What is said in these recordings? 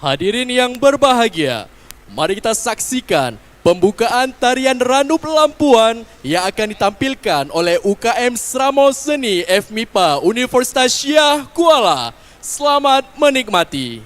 Hadirin yang berbahagia, mari kita saksikan pembukaan tarian Ranup Lampuan yang akan ditampilkan oleh UKM Seramo Seni FMIPA Universitas Syah Kuala. Selamat menikmati.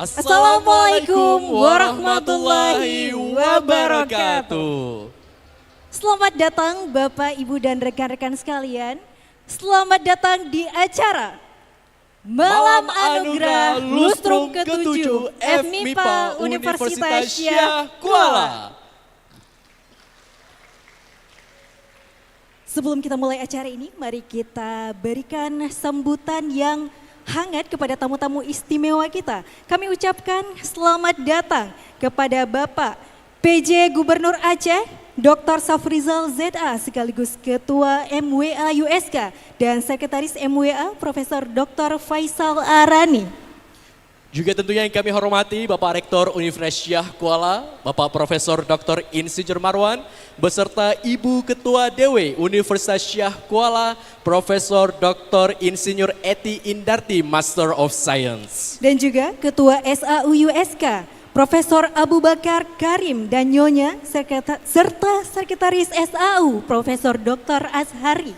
Assalamualaikum warahmatullahi wabarakatuh. Selamat datang Bapak, Ibu, dan rekan-rekan sekalian. Selamat datang di acara Malam Anugerah Lustrum ke-7 FMIPA Universitas Syah Kuala. Sebelum kita mulai acara ini, mari kita berikan sambutan yang hangat kepada tamu-tamu istimewa kita. Kami ucapkan selamat datang kepada Bapak PJ Gubernur Aceh, Dr. Safrizal ZA, sekaligus Ketua MWA USK dan Sekretaris MWA Profesor Dr. Faisal Arani. Juga tentunya yang kami hormati Bapak Rektor Universitas Syah Kuala, Bapak Profesor Dr. Insinyur Marwan, beserta Ibu Ketua DW Universitas Syah Kuala, Profesor Dr. Insinyur Eti Indarti, Master of Science. Dan juga Ketua SAU USK, Profesor Abu Bakar Karim dan Nyonya, serta Sekretaris SAU, Profesor Dr. Azhari.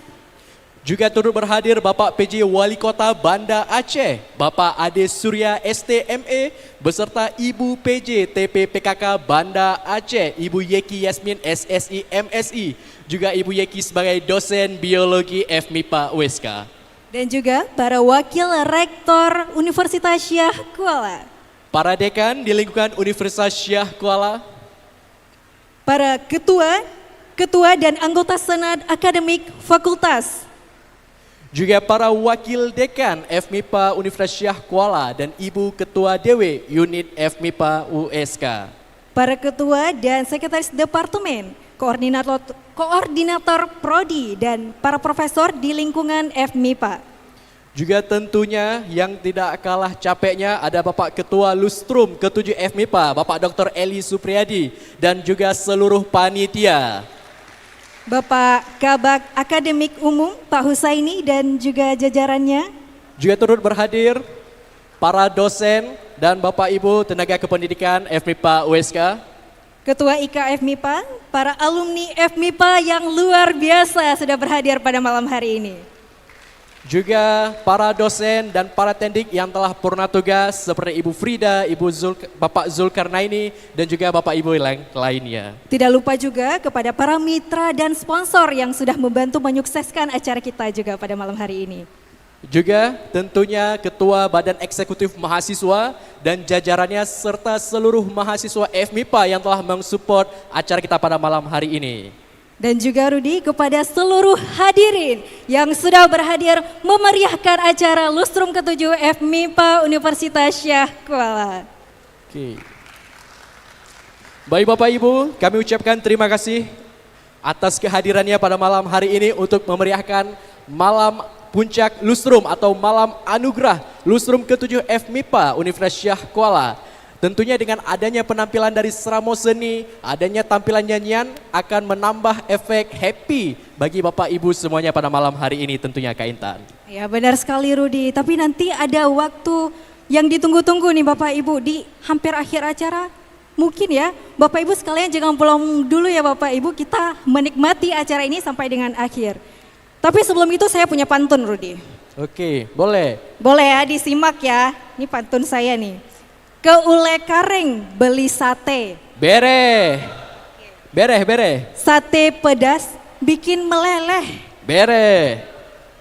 Juga turut berhadir Bapak PJ Wali Kota Banda Aceh, Bapak Ade Surya STME, beserta Ibu PJ TPPKK Banda Aceh, Ibu Yeki Yasmin SSI MSI, juga Ibu Yeki sebagai dosen biologi FMIPA USK. Dan juga para wakil rektor Universitas Syah Kuala. Para dekan di lingkungan Universitas Syah Kuala. Para ketua dan anggota senat akademik fakultas. Juga para wakil dekan FMIPA Universitas Syah Kuala dan Ibu Ketua DW Unit FMIPA USK. Para ketua dan sekretaris departemen, koordinator prodi dan para profesor di lingkungan FMIPA. Juga tentunya yang tidak kalah capeknya ada Bapak Ketua Lustrum ke-7 FMIPA, Bapak Dr. Eli Supriyadi dan juga seluruh panitia. Bapak Kabak Akademik Umum Pak Husaini dan juga jajarannya. Juga turut berhadir para dosen dan Bapak Ibu tenaga kependidikan FMIPA USK. Ketua IK FMIPA, para alumni FMIPA yang luar biasa sudah berhadir pada malam hari ini. Juga para dosen dan para tendik yang telah purna tugas seperti Ibu Frida, Bapak Zulkarnaini dan juga Bapak Ibu lainnya. Tidak lupa juga kepada para mitra dan sponsor yang sudah membantu menyukseskan acara kita juga pada malam hari ini. Juga tentunya Ketua Badan Eksekutif Mahasiswa dan jajarannya serta seluruh mahasiswa FMIPA yang telah mensupport acara kita pada malam hari ini. Dan juga Rudi kepada seluruh hadirin yang sudah berhadir memeriahkan acara Lustrum ke-7 FMIPA Universitas Syah Kuala. Oke. Baik Bapak Ibu, kami ucapkan terima kasih atas kehadirannya pada malam hari ini untuk memeriahkan malam puncak Lustrum atau malam anugerah Lustrum ke-7 FMIPA Universitas Syah Kuala. Tentunya dengan adanya penampilan dari Seramo Seni, adanya tampilan nyanyian akan menambah efek happy bagi Bapak Ibu semuanya pada malam hari ini tentunya Kak Intan. Ya benar sekali Rudi, tapi nanti ada waktu yang ditunggu-tunggu nih Bapak Ibu di hampir akhir acara. Mungkin ya Bapak Ibu sekalian jangan pulang dulu ya Bapak Ibu, kita menikmati acara ini sampai dengan akhir. Tapi sebelum itu saya punya pantun Rudi. Oke, boleh. Boleh ya, disimak ya, ini pantun saya nih. Ke ule karing beli sate. Bere. Sate pedas bikin meleleh. Bere.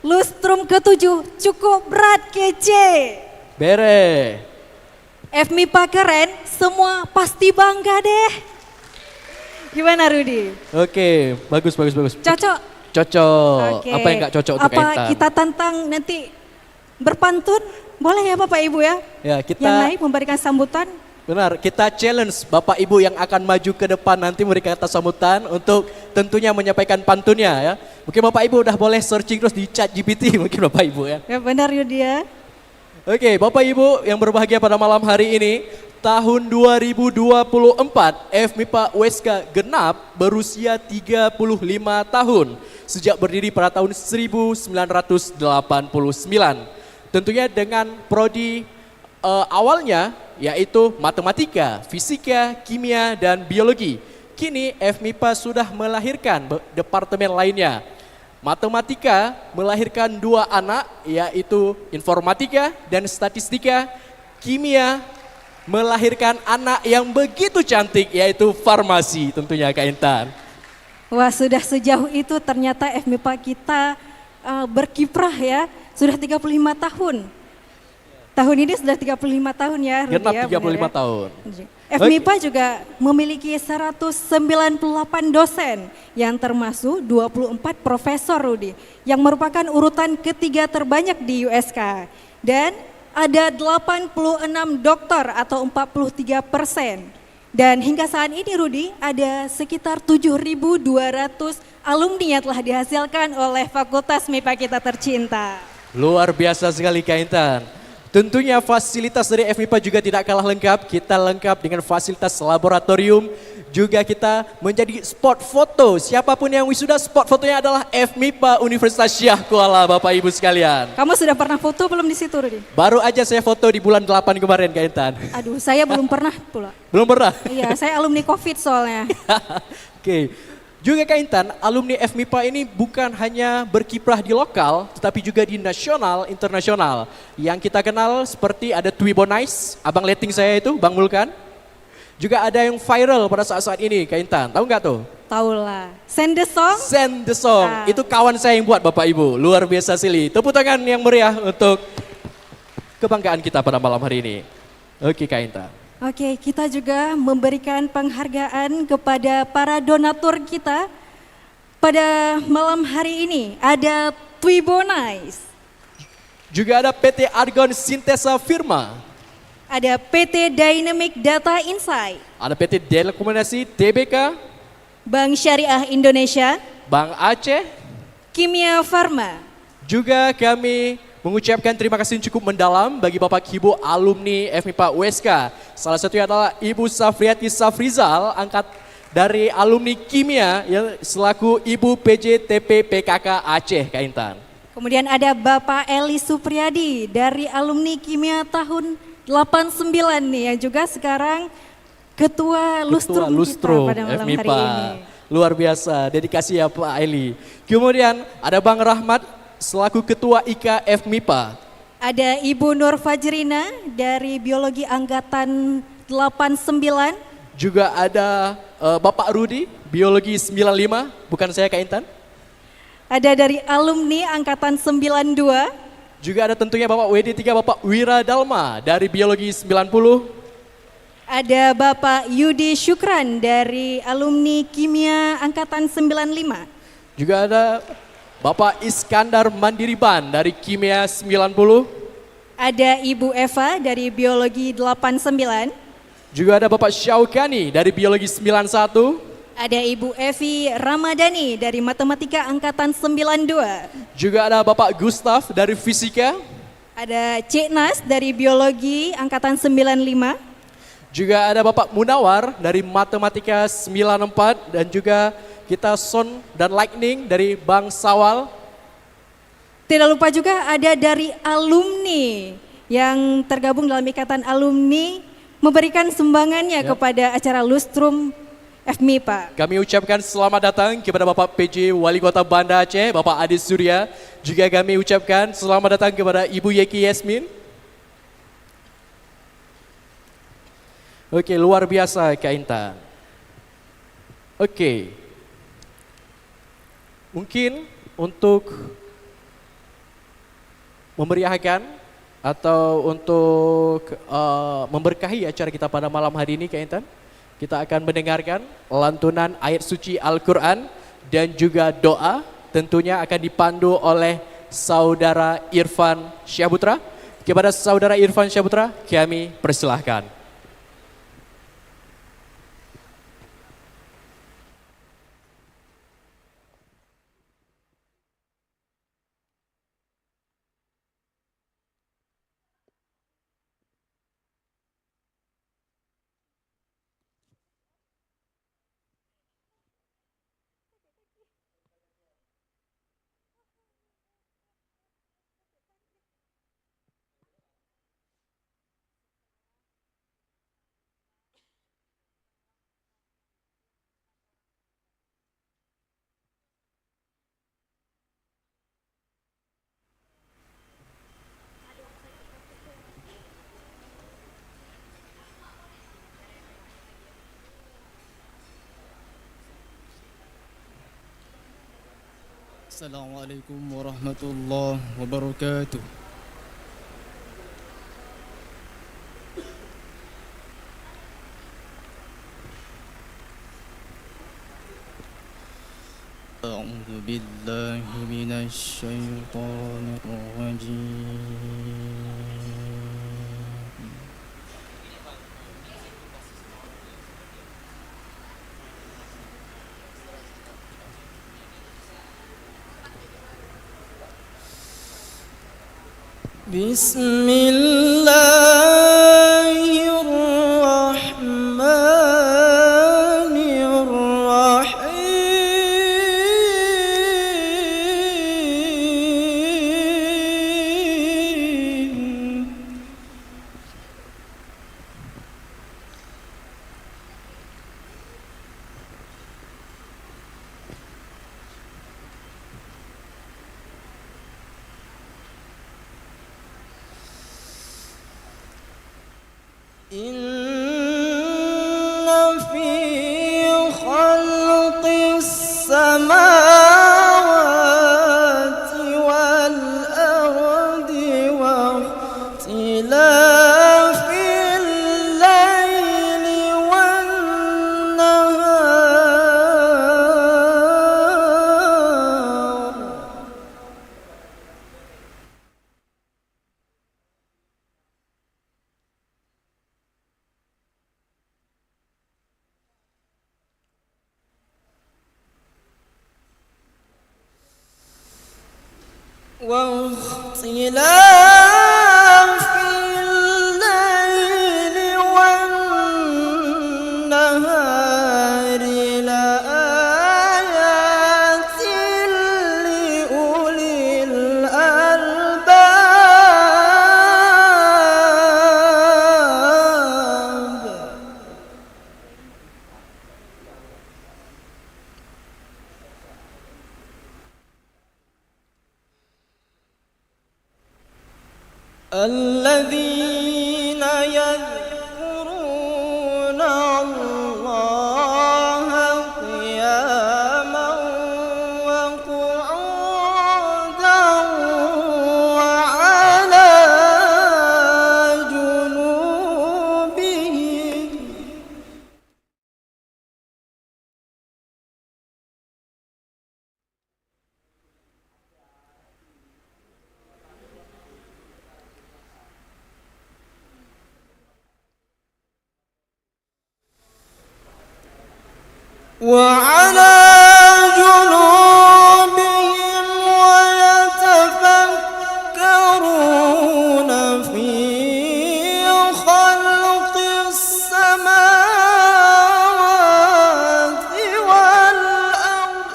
Lustrum ke-7 cukup berat kece. Bere. FMIPA keren, semua pasti bangga deh. Gimana Rudi? Oke, bagus. Cocok? Cocok. Oke. Apa yang gak cocok untuk Kak Intan? Apa kita tantang nanti berpantun? Boleh ya Bapak Ibu ya? Ya, kita yang naik memberikan sambutan. Benar, kita challenge Bapak Ibu yang akan maju ke depan nanti memberikan kata sambutan untuk tentunya menyampaikan pantunnya ya. Mungkin Bapak Ibu udah boleh searching terus di ChatGPT mungkin Bapak Ibu ya. Ya benar Yudi ya. Oke, Bapak Ibu yang berbahagia pada malam hari ini, tahun 2024 FMIPA USK genap berusia 35 tahun sejak berdiri pada tahun 1989. Tentunya dengan prodi awalnya yaitu matematika, fisika, kimia, dan biologi. Kini FMIPA sudah melahirkan departemen lainnya. Matematika melahirkan 2 anak yaitu informatika dan statistika, kimia melahirkan anak yang begitu cantik yaitu farmasi tentunya Kak Intan. Wah, sudah sejauh itu ternyata FMIPA kita berkiprah ya, sudah 35 tahun. Tahun ini sudah 35 tahun ya, Rudi, Genap ya, 35 benar ya? tahun. FMIPA juga memiliki 198 dosen yang termasuk 24 profesor, Rudi, yang merupakan urutan ketiga terbanyak di USK. Dan ada 86 dokter atau 43%. Dan hingga saat ini, Rudi, ada sekitar 7.200 alumni yang telah dihasilkan oleh Fakultas MIPA kita tercinta. Luar biasa sekali Kak Intan. Tentunya fasilitas dari FMIPA juga tidak kalah lengkap. Kita lengkap dengan fasilitas laboratorium. Juga kita menjadi spot foto. Siapapun yang wisuda, spot fotonya adalah FMIPA Universitas Syah Kuala, Bapak Ibu sekalian. Kamu sudah pernah foto belum di situ, Rudi? Baru aja saya foto di bulan 8 kemarin Kak Intan. Aduh, saya belum pernah pula. Belum pernah? Iya, saya alumni COVID soalnya. Oke. Juga Kak Intan, alumni FMIPA ini bukan hanya berkiprah di lokal, tetapi juga di nasional, internasional. Yang kita kenal seperti ada Twibonice, abang letting saya itu, Bang Mulkan. Juga ada yang viral pada saat-saat ini, Kak Intan. Tahu nggak tuh? Tahu lah. Send the song. Send the song. Ah. Itu kawan saya yang buat Bapak Ibu. Luar biasa sekali. Tepuk tangan yang meriah untuk kebanggaan kita pada malam hari ini. Oke Kak Intan. Oke, kita juga memberikan penghargaan kepada para donatur kita pada malam hari ini. Ada Twibonice, Juga ada PT Argon Sintesa Firma. ada PT Dynamic Data Insight, Ada PT Telekomunikasi TBK, Bank Syariah Indonesia, Bank Aceh. Kimia Farma. Juga kami mengucapkan terima kasih yang cukup mendalam bagi Bapak Ibu alumni FMIPA USK. Salah satunya adalah Ibu Safriati Safrizal, angkat dari alumni kimia yang selaku Ibu PJTP PKK Aceh, Kak Intan. Kemudian ada Bapak Eli Supriyadi dari alumni kimia tahun 89 nih, yang juga sekarang Ketua Lustrum, kita pada malam hari ini. Luar biasa, dedikasi ya Pak Eli. Kemudian ada Bang Rahmat selaku Ketua IKA FMIPA. Ada Ibu Nur Fajrina dari Biologi Angkatan 89. Juga ada Bapak Rudi, Biologi 95, bukan saya Kak Intan. Ada dari alumni Angkatan 92. Juga ada tentunya Bapak WD3, Bapak Wira Dalma dari Biologi 90. Ada Bapak Yudi Syukran dari alumni Kimia Angkatan 95. Juga ada Bapak Iskandar Mandiriban dari Kimia 90. Ada Ibu Eva dari Biologi 89. Juga ada Bapak Syaukani dari Biologi 91. Ada Ibu Evi Ramadhani dari Matematika Angkatan 92. Juga ada Bapak Gustaf dari Fisika. Ada Cik Nas dari Biologi Angkatan 95. Juga ada Bapak Munawar dari Matematika 94 dan juga kita Son dan Lightning dari Bank Sawal. Tidak lupa juga ada dari alumni yang tergabung dalam ikatan alumni memberikan sumbangannya kepada acara Lustrum FMIPA. Kami ucapkan selamat datang kepada Bapak PJ Wali Kota Banda Aceh, Bapak Adi Surya. Juga kami ucapkan selamat datang kepada Ibu Yeki Yasmin. Oke, luar biasa Kak Intan. Oke. Mungkin untuk memeriahkan atau untuk memberkahi acara kita pada malam hari ini Kak Intan, kita akan mendengarkan lantunan ayat suci Al-Quran dan juga doa, tentunya akan dipandu oleh Saudara Irfan Syahputra. Kepada Saudara Irfan Syahputra, kami persilahkan. Assalamualaikum warahmatullahi wabarakatuh. أعوذ بالله من الشيطان الرجيم. بسم الله الرحمن الرحيم. إن في خلق السماوات والأرض واختلاف الليل والنهار واختلاف الليل والنهار لآيات لأولي الألباب. الذين يذكرون الله قياما وقعودا وعلى جنوبهم. وعلى جنوبهم ويتفكرون في خلق السماوات والأرض.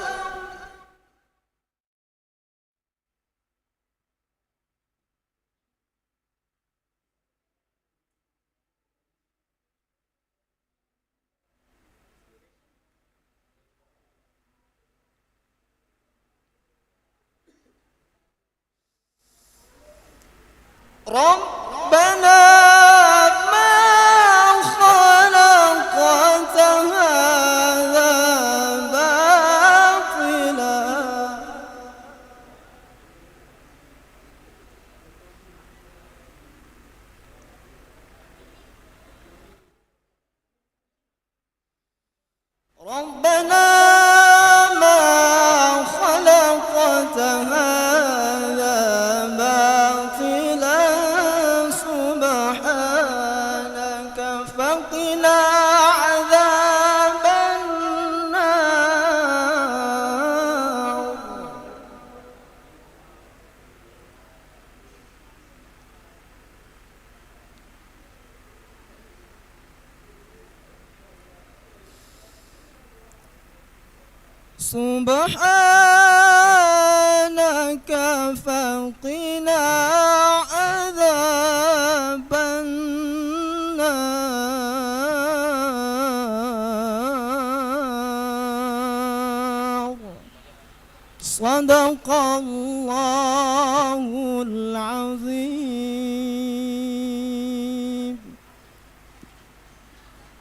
ربنا ما خلقت هذا باطلا ربنا ما خلقت هذا باطلا سبحانك فقنا عذاب النار. سبحانك فقنا عذاب النار. صدق الله العظيم.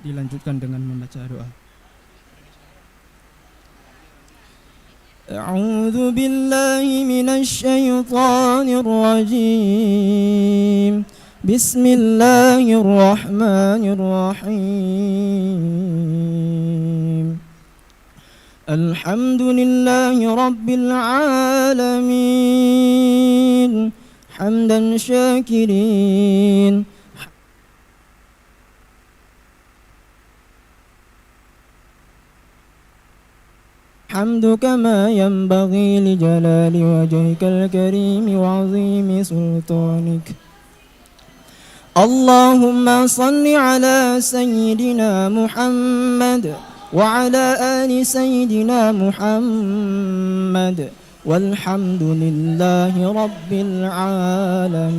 Dilanjutkan dengan membaca doa. أعوذ بالله من الشيطان الرجيم. بسم الله الرحمن الرحيم. الحمد لله رب العالمين حمدا شاكرين حمدك ما ينبغي لجلال وجهك الكريم وعظيم سلطانك. اللهم صل على سيدنا محمد وعلى آل سيدنا محمد والحمد لله رب العالمين.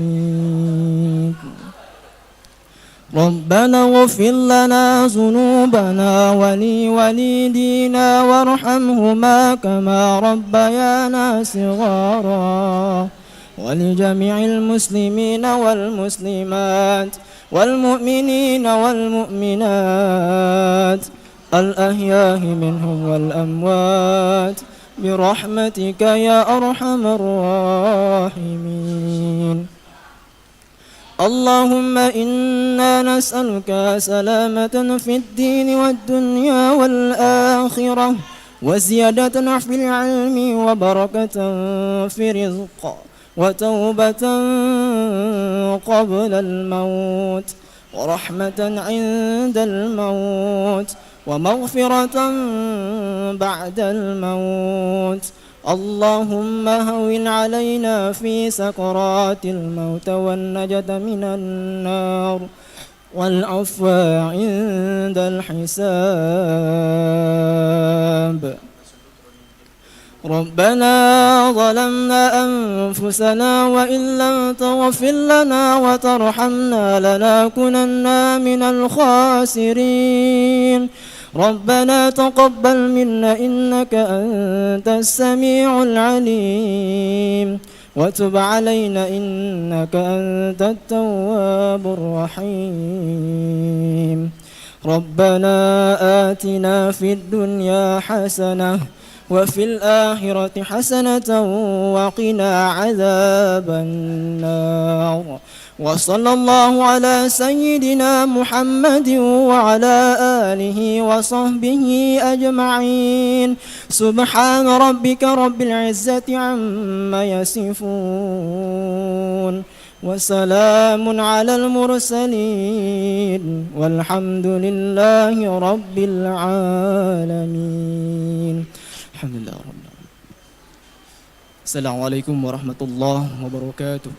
ربنا اغفر لنا ذنوبنا ولوالدينا وارحمهما كما ربيانا صغارا ولجميع المسلمين والمسلمات والمؤمنين والمؤمنات الأحياء منهم والأموات برحمتك يا أرحم الراحمين. اللهم إنا نسألك سلامة في الدين والدنيا والآخرة وزيادة في العلم وبركة في الرزق وتوبة قبل الموت ورحمة عند الموت ومغفرة بعد الموت. اللهم هون علينا في سكرات الموت والنجاة من النار والعفو عند الحساب. ربنا ظلمنا أنفسنا وإن لم تغفر لنا وترحمنا لنكونن من الخاسرين. ربنا تقبل منا إنك أنت السميع العليم وتب علينا إنك أنت التواب الرحيم. ربنا آتنا في الدنيا حسنة وفي الآخرة حسنة وقنا عذاب النار. وصلى الله على سيدنا محمد وعلى آله وصحبه أجمعين. سبحان ربك رب العزة عما يصفون وسلام على المرسلين والحمد لله رب العالمين. الحمد لله رب العالمين. السلام عليكم ورحمة الله وبركاته.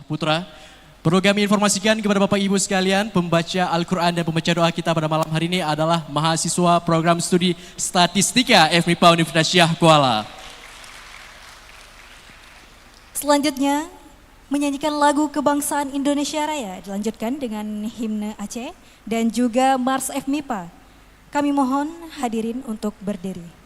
Putra, perlu kami informasikan kepada Bapak Ibu sekalian, pembaca Al-Quran dan pembaca doa kita pada malam hari ini adalah mahasiswa program studi Statistika FMIPA Universitas Syah Kuala. Selanjutnya, menyanyikan lagu kebangsaan Indonesia Raya, dilanjutkan dengan himne Aceh dan juga Mars FMIPA. Kami mohon hadirin untuk berdiri.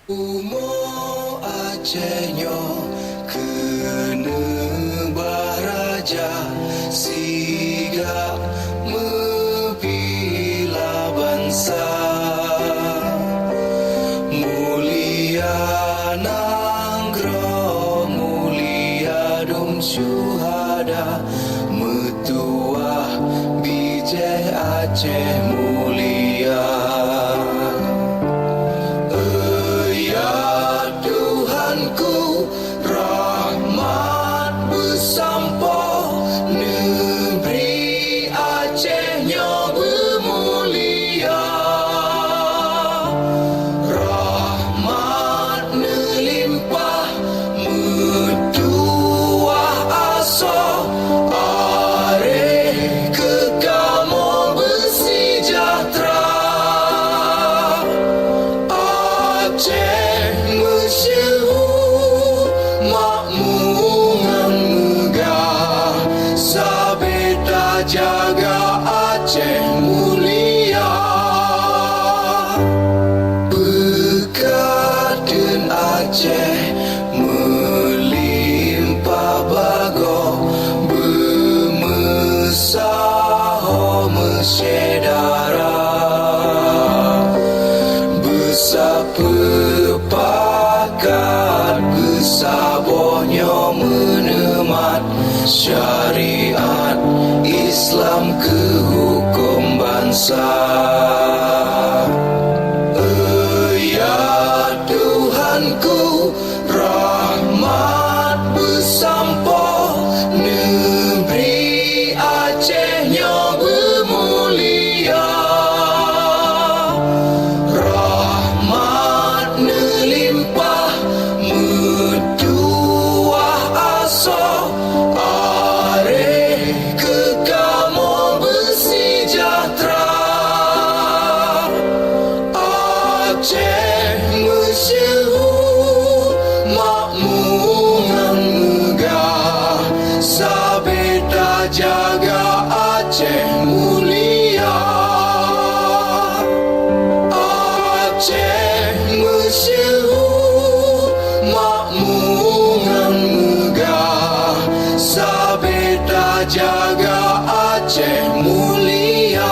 Umo Acehnya kena baraja siga membela bangsa mulia nanggro mulia dum syuhada metuah bijih Aceh mulia. Tuhanku rahmat bersampo negeri Acehnya bermulia rahmat melimpah metuah aso are kekamu bersejahtera Aceh masyhur makmungan megah sabeda jaga Aceh mulia berkaten Aceh melimpah bago bermesah mesyedara bersepakat bersabarnya menemat syariat Islam ke hukum bangsa. Ya Tuhanku rahmat bersampo negeri Acehnya bermulia rahmat melimpah metuah aso are kekamu bersejahtera Aceh masyhur makmungan megah sabeda jaga Aceh mulia Aceh masyhur makmungan megah sabeda jaga Aceh mulia.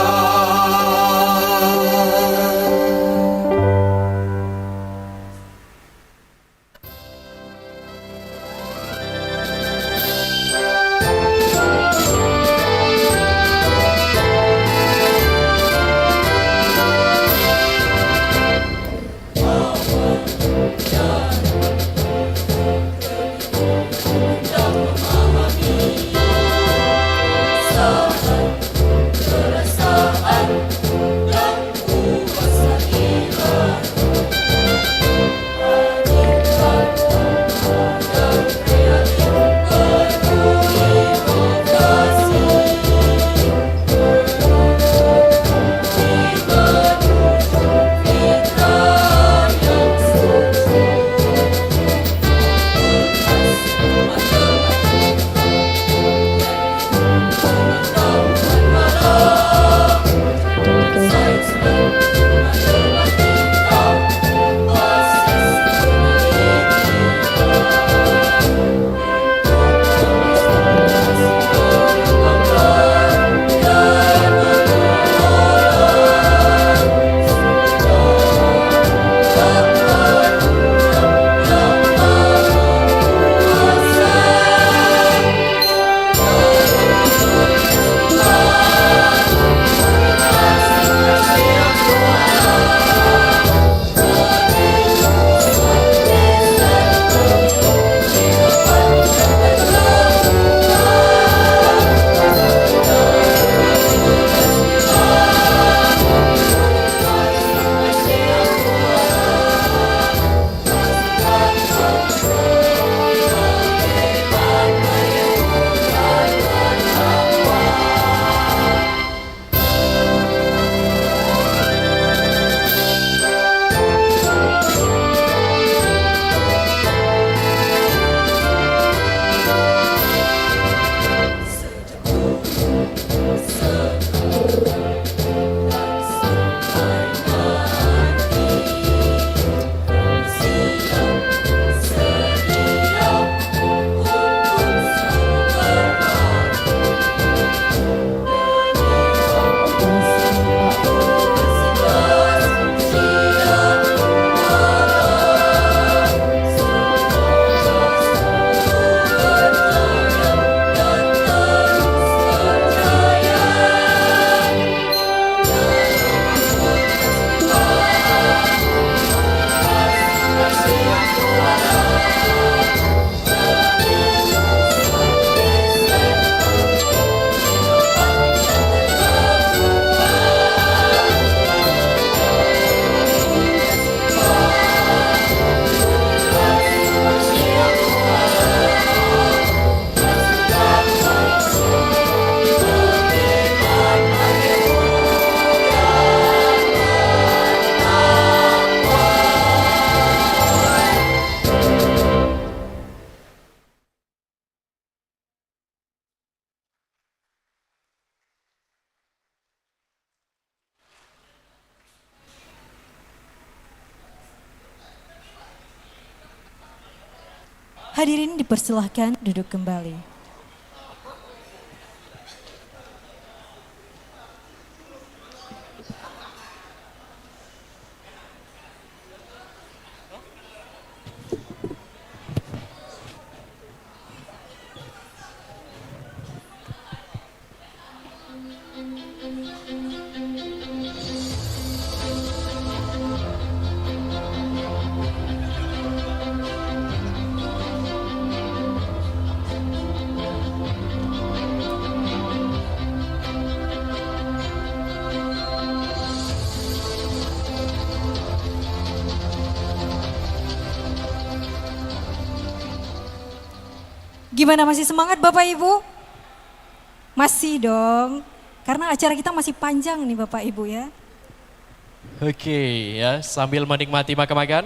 Hadirin dipersilahkan duduk kembali. Gimana, masih semangat Bapak Ibu? Masih dong, karena acara kita masih panjang nih Bapak Ibu ya. Oke ya, sambil menikmati makan-makan.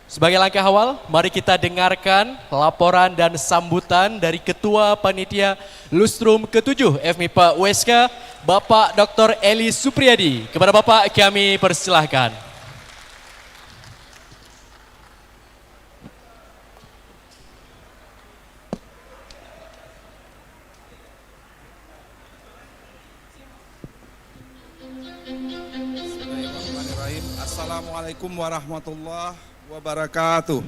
Sebagai langkah awal, mari kita dengarkan laporan dan sambutan dari Ketua Panitia Lustrum ke-7 FMIPA USK, Bapak Dr. Eli Supriyadi. Kepada Bapak kami persilahkan. Bismillahirrahmanirrahim. Assalamualaikum warahmatullahi wabarakatuh.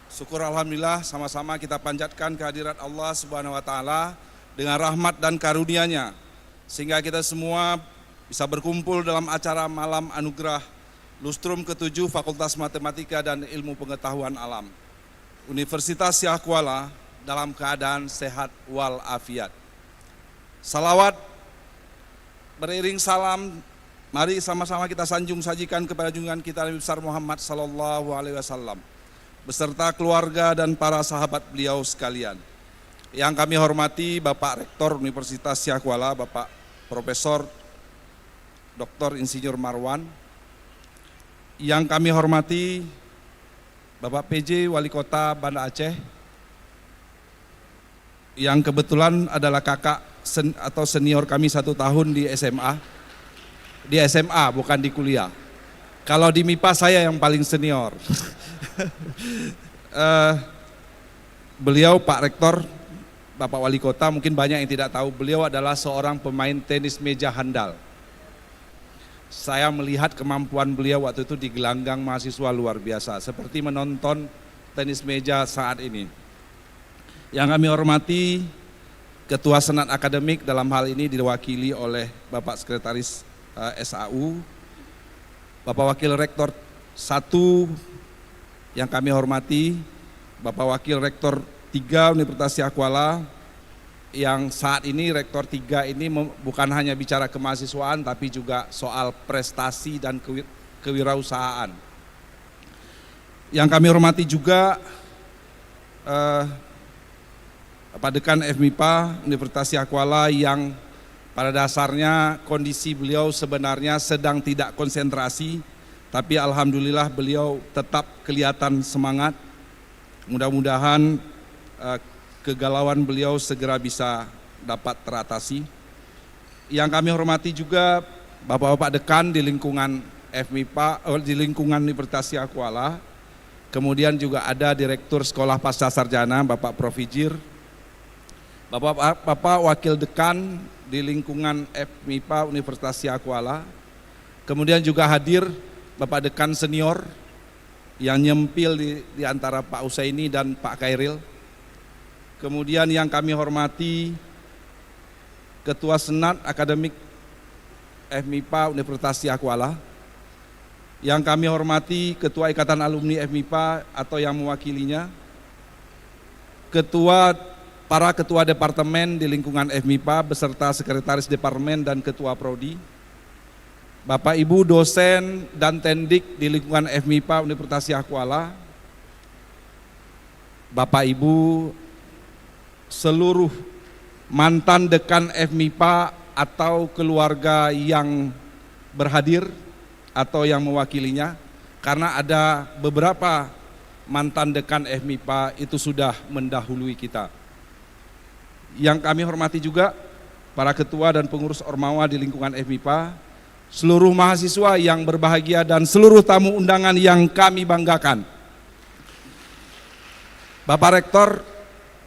Syukur alhamdulillah, sama-sama kita panjatkan kehadirat Allah Subhanahu wa taala dengan rahmat dan karunia-Nya sehingga kita semua bisa berkumpul dalam acara malam anugerah Lustrum ke-7 Fakultas Matematika dan Ilmu Pengetahuan Alam Universitas Syah Kuala dalam keadaan sehat walafiat. Salawat beriring salam, mari sama-sama kita sanjung sajikan kepada junjungan kita Nabi besar Muhammad sallallahu alaihi wasallam beserta keluarga dan para sahabat beliau sekalian. Yang kami hormati Bapak Rektor Universitas Syah Kuala, Bapak Profesor Dr. Insinyur Marwan. Yang kami hormati Bapak PJ Wali Kota Banda Aceh, yang kebetulan adalah kakak atau senior kami 1 tahun di SMA. Di SMA bukan di kuliah. Kalau di MIPA saya yang paling senior. Beliau Pak Rektor, Bapak Wali Kota, mungkin banyak yang tidak tahu, beliau adalah seorang pemain tenis meja handal. Saya melihat kemampuan beliau waktu itu di gelanggang mahasiswa luar biasa, seperti menonton tenis meja saat ini. Yang kami hormati Ketua Senat Akademik, dalam hal ini diwakili oleh Bapak Sekretaris SAU, Bapak Wakil Rektor 1 yang kami hormati, Bapak Wakil Rektor 3 Universitas Syah Kuala, yang saat ini Rektor 3 ini bukan hanya bicara kemahasiswaan tapi juga soal prestasi dan kewirausahaan. Yang kami hormati juga Pak Dekan FMIPA Universitas Syah Kuala yang pada dasarnya kondisi beliau sebenarnya sedang tidak konsentrasi, tapi alhamdulillah beliau tetap kelihatan semangat. Mudah-mudahan kegalauan beliau segera bisa dapat teratasi. Yang kami hormati juga Bapak-Bapak Dekan di lingkungan FMIPA, di lingkungan Universitas Syah Kuala. Kemudian juga ada Direktur Sekolah Pasca Sarjana Bapak Prof. Hijir, Bapak Wakil Dekan di lingkungan FMIPA Universitas Syah Kuala. Kemudian juga hadir Bapak Dekan Senior yang nyempil di antara Pak Usaini dan Pak Kairil. Kemudian yang kami hormati Ketua Senat Akademik FMIPA Universitas Syah Kuala. Yang kami hormati Ketua Ikatan Alumni FMIPA atau yang mewakilinya, para ketua departemen di lingkungan FMIPA beserta sekretaris departemen dan ketua prodi, Bapak Ibu dosen dan tendik di lingkungan FMIPA Universitas Syah Kuala, Bapak Ibu seluruh mantan dekan FMIPA atau keluarga yang berhadir atau yang mewakilinya, karena ada beberapa mantan dekan FMIPA itu sudah mendahului kita. Yang kami hormati juga para ketua dan pengurus Ormawa di lingkungan FMIPA, seluruh mahasiswa yang berbahagia dan seluruh tamu undangan yang kami banggakan. Bapak Rektor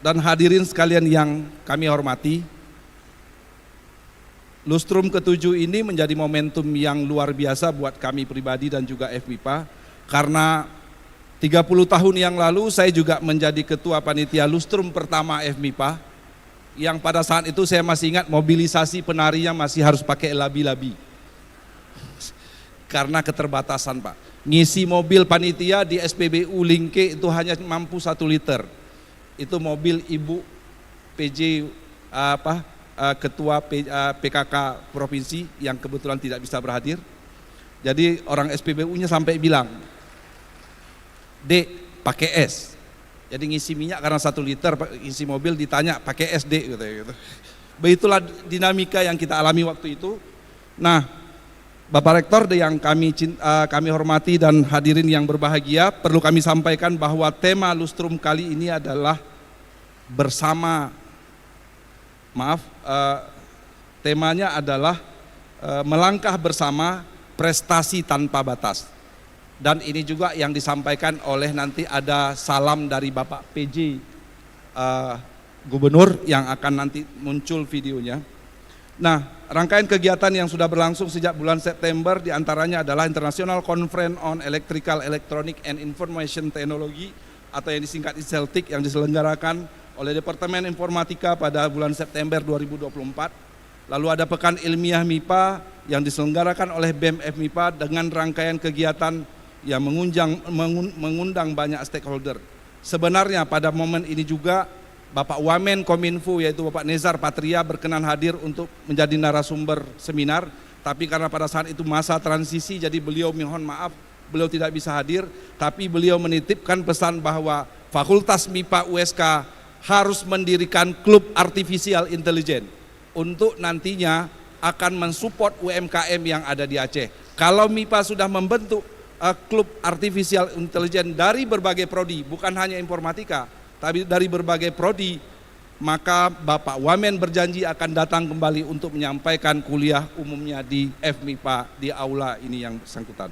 dan hadirin sekalian yang kami hormati, Lustrum ke-7 ini menjadi momentum yang luar biasa buat kami pribadi dan juga FMIPA, karena 30 tahun yang lalu saya juga menjadi ketua panitia Lustrum pertama FMIPA, yang pada saat itu saya masih ingat mobilisasi penarinya masih harus pakai labi-labi karena keterbatasan Pak. Ngisi mobil panitia di SPBU Lingke itu hanya mampu 1 liter. Itu mobil Ibu PJ Ketua PKK Provinsi yang kebetulan tidak bisa berhadir. Jadi orang SPBU-nya sampai bilang, "Dek, pakai es." Jadi ngisi minyak karena 1 liter, ngisi mobil ditanya pakai es Dek gitu. Begitulah dinamika yang kita alami waktu itu. Nah, Bapak Rektor yang kami hormati dan hadirin yang berbahagia, perlu kami sampaikan bahwa tema Lustrum kali ini adalah temanya adalah melangkah bersama, prestasi tanpa batas. Dan ini juga yang disampaikan oleh, nanti ada salam dari Bapak PJ Gubernur yang akan nanti muncul videonya. Nah, rangkaian kegiatan yang sudah berlangsung sejak bulan September diantaranya adalah International Conference on Electrical, Electronic and Information Technology atau yang disingkat ICELTIC yang diselenggarakan oleh Departemen Informatika pada bulan September 2024. Lalu ada Pekan Ilmiah MIPA yang diselenggarakan oleh BEM FMIPA dengan rangkaian kegiatan yang mengundang banyak stakeholder. Sebenarnya pada momen ini juga Bapak Wamen Kominfo yaitu Bapak Nezar Patria berkenan hadir untuk menjadi narasumber seminar, tapi karena pada saat itu masa transisi jadi beliau mohon maaf beliau tidak bisa hadir, tapi beliau menitipkan pesan bahwa Fakultas MIPA USK harus mendirikan klub artificial intelligence untuk nantinya akan mensupport UMKM yang ada di Aceh. Kalau MIPA sudah membentuk klub artificial intelligence dari berbagai prodi, bukan hanya informatika, tapi dari berbagai prodi, maka Bapak Wamen berjanji akan datang kembali untuk menyampaikan kuliah umumnya di FMIPA di aula ini yang bersangkutan.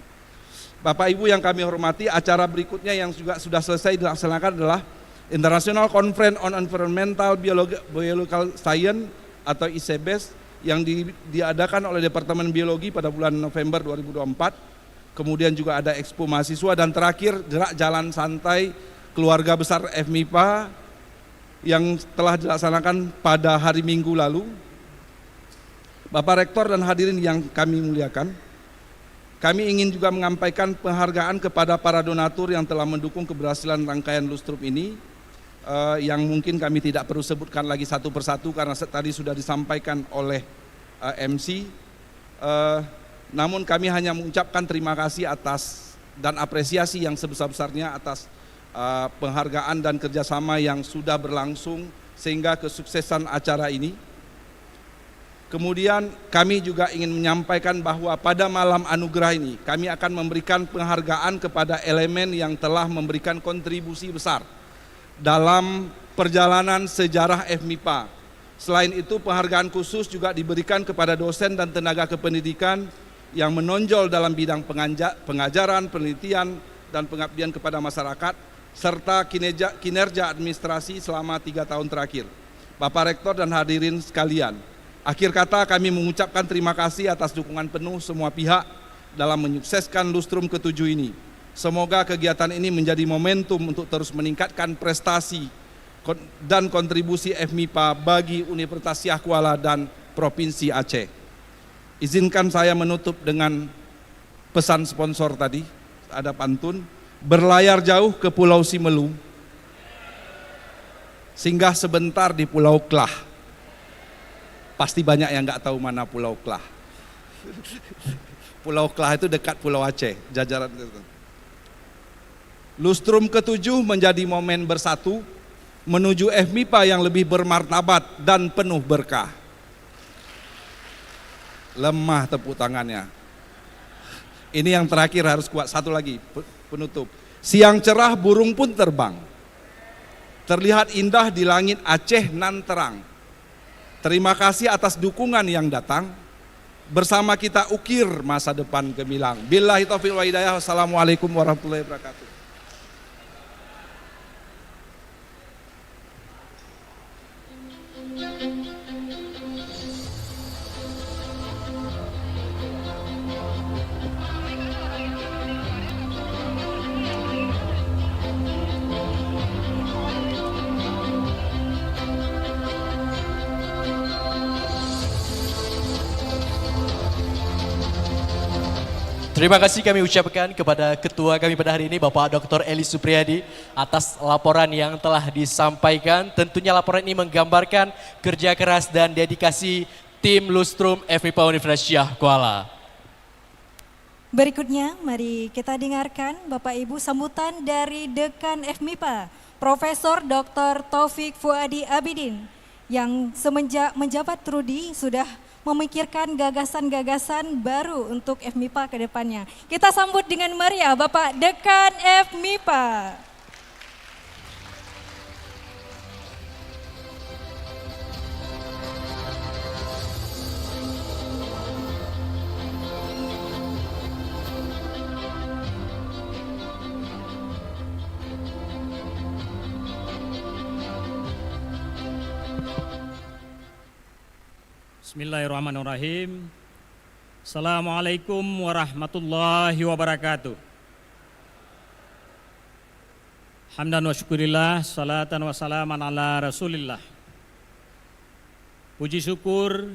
Bapak Ibu yang kami hormati, acara berikutnya yang juga sudah selesai dilaksanakan adalah International Conference on Environmental Biological Science atau ICBES yang diadakan oleh Departemen Biologi pada bulan November 2024. Kemudian juga ada Expo Mahasiswa dan terakhir gerak jalan santai keluarga besar FMIPA yang telah dilaksanakan pada hari Minggu lalu. Bapak Rektor dan hadirin yang kami muliakan, kami ingin juga menyampaikan penghargaan kepada para donatur yang telah mendukung keberhasilan rangkaian Lustrum ini, yang mungkin kami tidak perlu sebutkan lagi satu persatu karena tadi sudah disampaikan oleh MC. Namun kami hanya mengucapkan terima kasih atas dan apresiasi yang sebesar-besarnya atas penghargaan dan kerjasama yang sudah berlangsung sehingga kesuksesan acara ini. Kemudian kami juga ingin menyampaikan bahwa pada malam anugerah ini kami akan memberikan penghargaan kepada elemen yang telah memberikan kontribusi besar dalam perjalanan sejarah FMIPA. Selain itu penghargaan khusus juga diberikan kepada dosen dan tenaga kependidikan yang menonjol dalam bidang pengajaran, penelitian, dan pengabdian kepada masyarakat serta kinerja administrasi selama 3 tahun terakhir. Bapak Rektor dan hadirin sekalian, akhir kata kami mengucapkan terima kasih atas dukungan penuh semua pihak dalam menyukseskan Lustrum ke-7 ini. Semoga kegiatan ini menjadi momentum untuk terus meningkatkan prestasi dan kontribusi FMIPA bagi Universitas Siak Kuala dan Provinsi Aceh. Izinkan saya menutup dengan pesan sponsor tadi, ada pantun. Berlayar jauh ke Pulau Simelu, singgah sebentar di Pulau Klah. Pasti banyak yang nggak tahu mana Pulau Klah. Pulau Klah itu dekat Pulau Aceh, jajaran itu. Lustrum ke-7 menjadi momen bersatu menuju FMIPA yang lebih bermartabat dan penuh berkah. Lemah tepuk tangannya. Ini yang terakhir harus kuat, satu lagi penutup. Siang cerah burung pun terbang. Terlihat indah di langit Aceh nan terang. Terima kasih atas dukungan yang datang. Bersama kita ukir masa depan gemilang. Billahi taufiq wal hidayah. Wassalamualaikum warahmatullahi wabarakatuh. Terima kasih kami ucapkan kepada ketua kami pada hari ini Bapak Dr. Eli Supriyadi atas laporan yang telah disampaikan. Tentunya laporan ini menggambarkan kerja keras dan dedikasi tim Lustrum FMIPA Universitas Syah Kuala. Berikutnya mari kita dengarkan Bapak Ibu sambutan dari Dekan FMIPA, Profesor Dr. Taufik Fuadi Abidin yang semenjak menjabat Trudi sudah memikirkan gagasan-gagasan baru untuk FMIPA ke depannya. Kita sambut dengan meriah Bapak Dekan FMIPA. Bismillahirrahmanirrahim. Assalamualaikum warahmatullahi wabarakatuh. Hamdan wa syukurillah, salatan wa salaman ala rasulillah. Puji syukur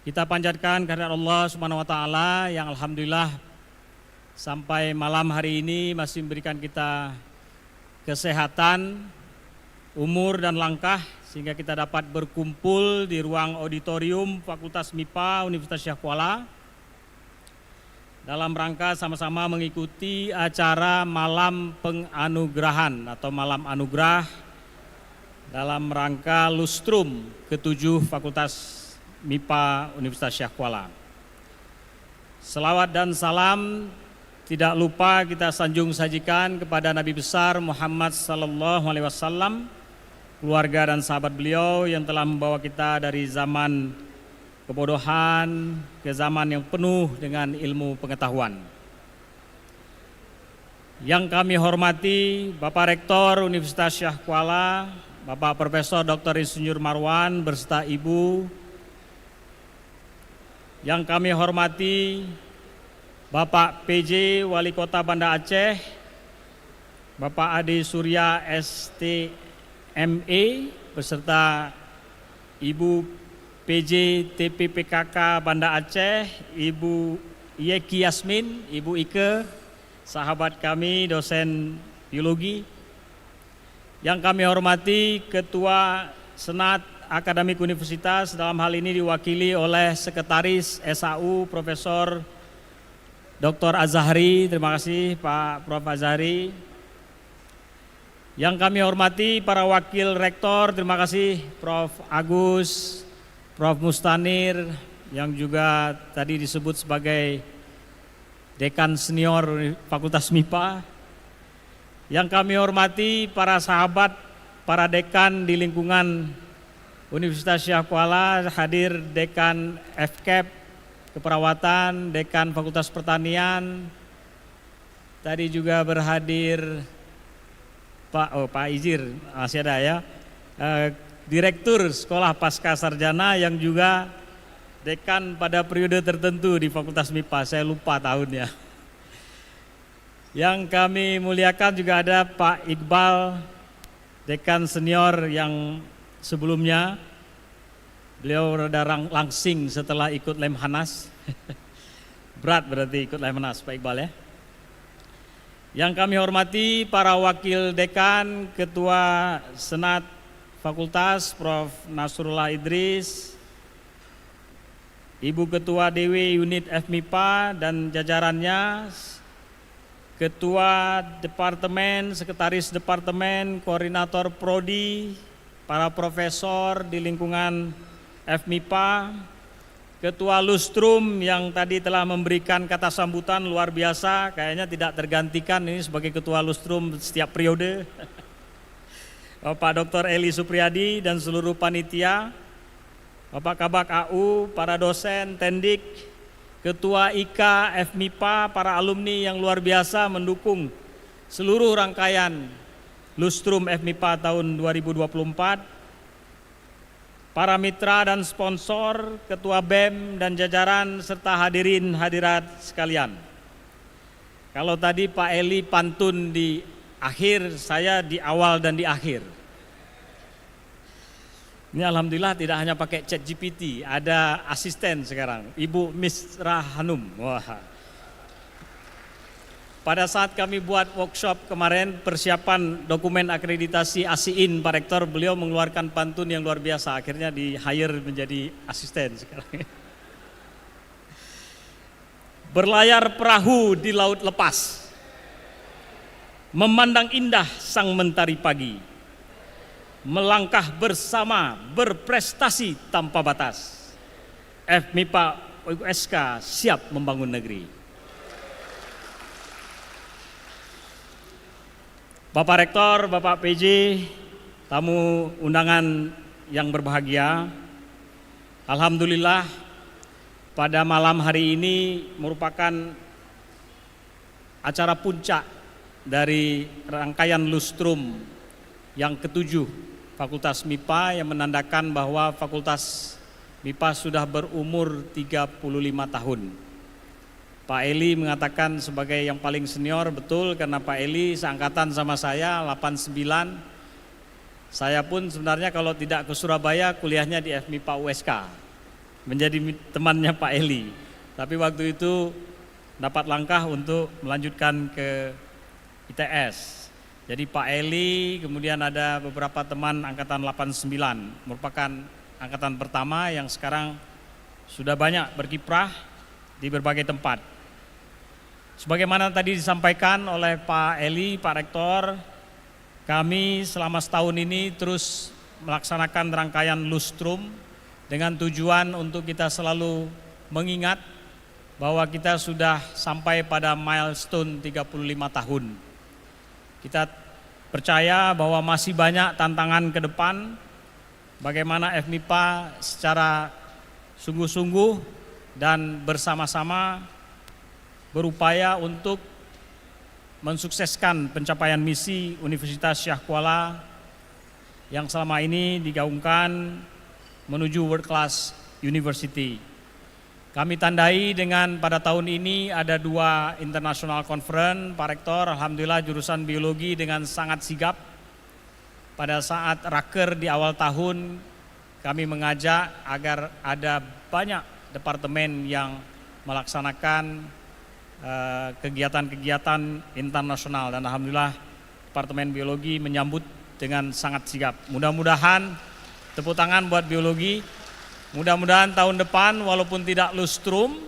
kita panjatkan kehadirat Allah Subhanahu wa taala yang alhamdulillah sampai malam hari ini masih memberikan kita kesehatan, umur dan langkah sehingga kita dapat berkumpul di ruang auditorium Fakultas MIPA Universitas Syah Kuala dalam rangka sama-sama mengikuti acara malam penganugerahan atau malam anugerah dalam rangka Lustrum ke-7 Fakultas MIPA Universitas Syah Kuala. Selawat dan salam tidak lupa kita sanjung sajikan kepada Nabi besar Muhammad sallallahu alaihi wasallam, keluarga dan sahabat beliau yang telah membawa kita dari zaman kebodohan ke zaman yang penuh dengan ilmu pengetahuan. Yang kami hormati Bapak Rektor Universitas Syah Kuala, Bapak Profesor Dr. Insinyur Marwan beserta Ibu. Yang kami hormati Bapak PJ Wali Kota Banda Aceh, Bapak Ade Surya ST MA beserta Ibu PJ TPPKK Banda Aceh, Ibu Yeki Yasmin, Ibu Ike, sahabat kami dosen biologi. Yang kami hormati Ketua Senat Akademik Universitas, dalam hal ini diwakili oleh Sekretaris SAU Profesor Dr. Azhari, terima kasih Pak Prof. Azhari. Yang kami hormati para wakil rektor, terima kasih Prof. Agus, Prof. Mustanir yang juga tadi disebut sebagai dekan senior Fakultas MIPA. Yang kami hormati para sahabat, para dekan di lingkungan Universitas Syah Kuala, hadir dekan FKEP Keperawatan, dekan Fakultas Pertanian, tadi juga berhadir Pak Izir, masih ada ya, Direktur Sekolah Pasca Sarjana yang juga dekan pada periode tertentu di Fakultas MIPA, saya lupa tahunnya. Yang kami muliakan juga ada Pak Iqbal, dekan senior yang sebelumnya, beliau rada langsing setelah ikut Lemhanas, berat berarti ikut Lemhanas Pak Iqbal ya. Yang kami hormati para wakil dekan, Ketua Senat Fakultas Prof. Nasrullah Idris, Ibu Ketua DW Unit FMIPA dan jajarannya, Ketua Departemen, Sekretaris Departemen, Koordinator Prodi, para profesor di lingkungan FMIPA, Ketua Lustrum yang tadi telah memberikan kata sambutan luar biasa, kayaknya tidak tergantikan ini sebagai Ketua Lustrum setiap periode. Bapak Dr. Eli Supriyadi dan seluruh panitia, Bapak Kabak AU, para dosen, tendik, Ketua IKA, FMIPA, para alumni yang luar biasa mendukung seluruh rangkaian Lustrum FMIPA tahun 2024, para mitra dan sponsor, Ketua BEM dan jajaran serta hadirin hadirat sekalian. Kalau tadi Pak Eli pantun di akhir, saya di awal dan di akhir. Ini alhamdulillah tidak hanya pakai chat GPT, ada asisten sekarang, Ibu Misra Hanum. Wah, pada saat kami buat workshop kemarin persiapan dokumen akreditasi ASIIN Pak Rektor, beliau mengeluarkan pantun yang luar biasa, akhirnya di hire menjadi asisten sekarang. Berlayar perahu di laut lepas, memandang indah sang mentari pagi, melangkah bersama berprestasi tanpa batas. FMIPA USK siap membangun negeri. Bapak Rektor, Bapak PJ, tamu undangan yang berbahagia, alhamdulillah pada malam hari ini merupakan acara puncak dari rangkaian lustrum yang ketujuh Fakultas MIPA, yang menandakan bahwa Fakultas MIPA sudah berumur 35 tahun. Pak Eli mengatakan sebagai yang paling senior, betul, karena Pak Eli seangkatan sama saya 89. Saya pun sebenarnya kalau tidak ke Surabaya kuliahnya di FMIPA USK, menjadi temannya Pak Eli. Tapi waktu itu dapat langkah untuk melanjutkan ke ITS. Jadi Pak Eli, kemudian ada beberapa teman angkatan 89, merupakan angkatan pertama yang sekarang sudah banyak berkiprah di berbagai tempat. Sebagaimana tadi disampaikan oleh Pak Eli, Pak Rektor, kami selama setahun ini terus melaksanakan rangkaian lustrum dengan tujuan untuk kita selalu mengingat bahwa kita sudah sampai pada milestone 35 tahun. Kita percaya bahwa masih banyak tantangan ke depan, bagaimana FMIPA secara sungguh-sungguh dan bersama-sama berupaya untuk mensukseskan pencapaian misi Universitas Syah Kuala yang selama ini digaungkan menuju World Class University. Kami tandai dengan pada tahun ini ada 2 International Conference, Pak Rektor, alhamdulillah jurusan biologi dengan sangat sigap. Pada saat raker di awal tahun kami mengajak agar ada banyak departemen yang melaksanakan kegiatan-kegiatan internasional, dan alhamdulillah Departemen Biologi menyambut dengan sangat sigap. Mudah-mudahan, tepuk tangan buat biologi, mudah-mudahan tahun depan walaupun tidak lustrum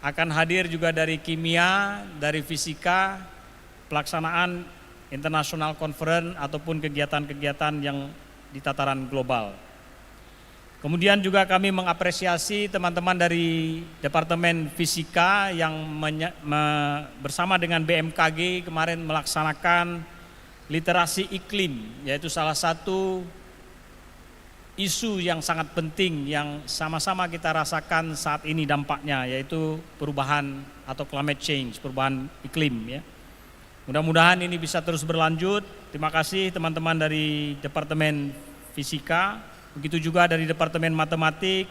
akan hadir juga dari kimia, dari fisika, pelaksanaan international conference ataupun kegiatan-kegiatan yang di tataran global. Kemudian juga kami mengapresiasi teman-teman dari Departemen Fisika yang bersama dengan BMKG kemarin melaksanakan literasi iklim, yaitu salah satu isu yang sangat penting yang sama-sama kita rasakan saat ini dampaknya, yaitu perubahan atau climate change, perubahan iklim ya. Mudah-mudahan ini bisa terus berlanjut. Terima kasih teman-teman dari Departemen Fisika. Begitu juga dari Departemen Matematik,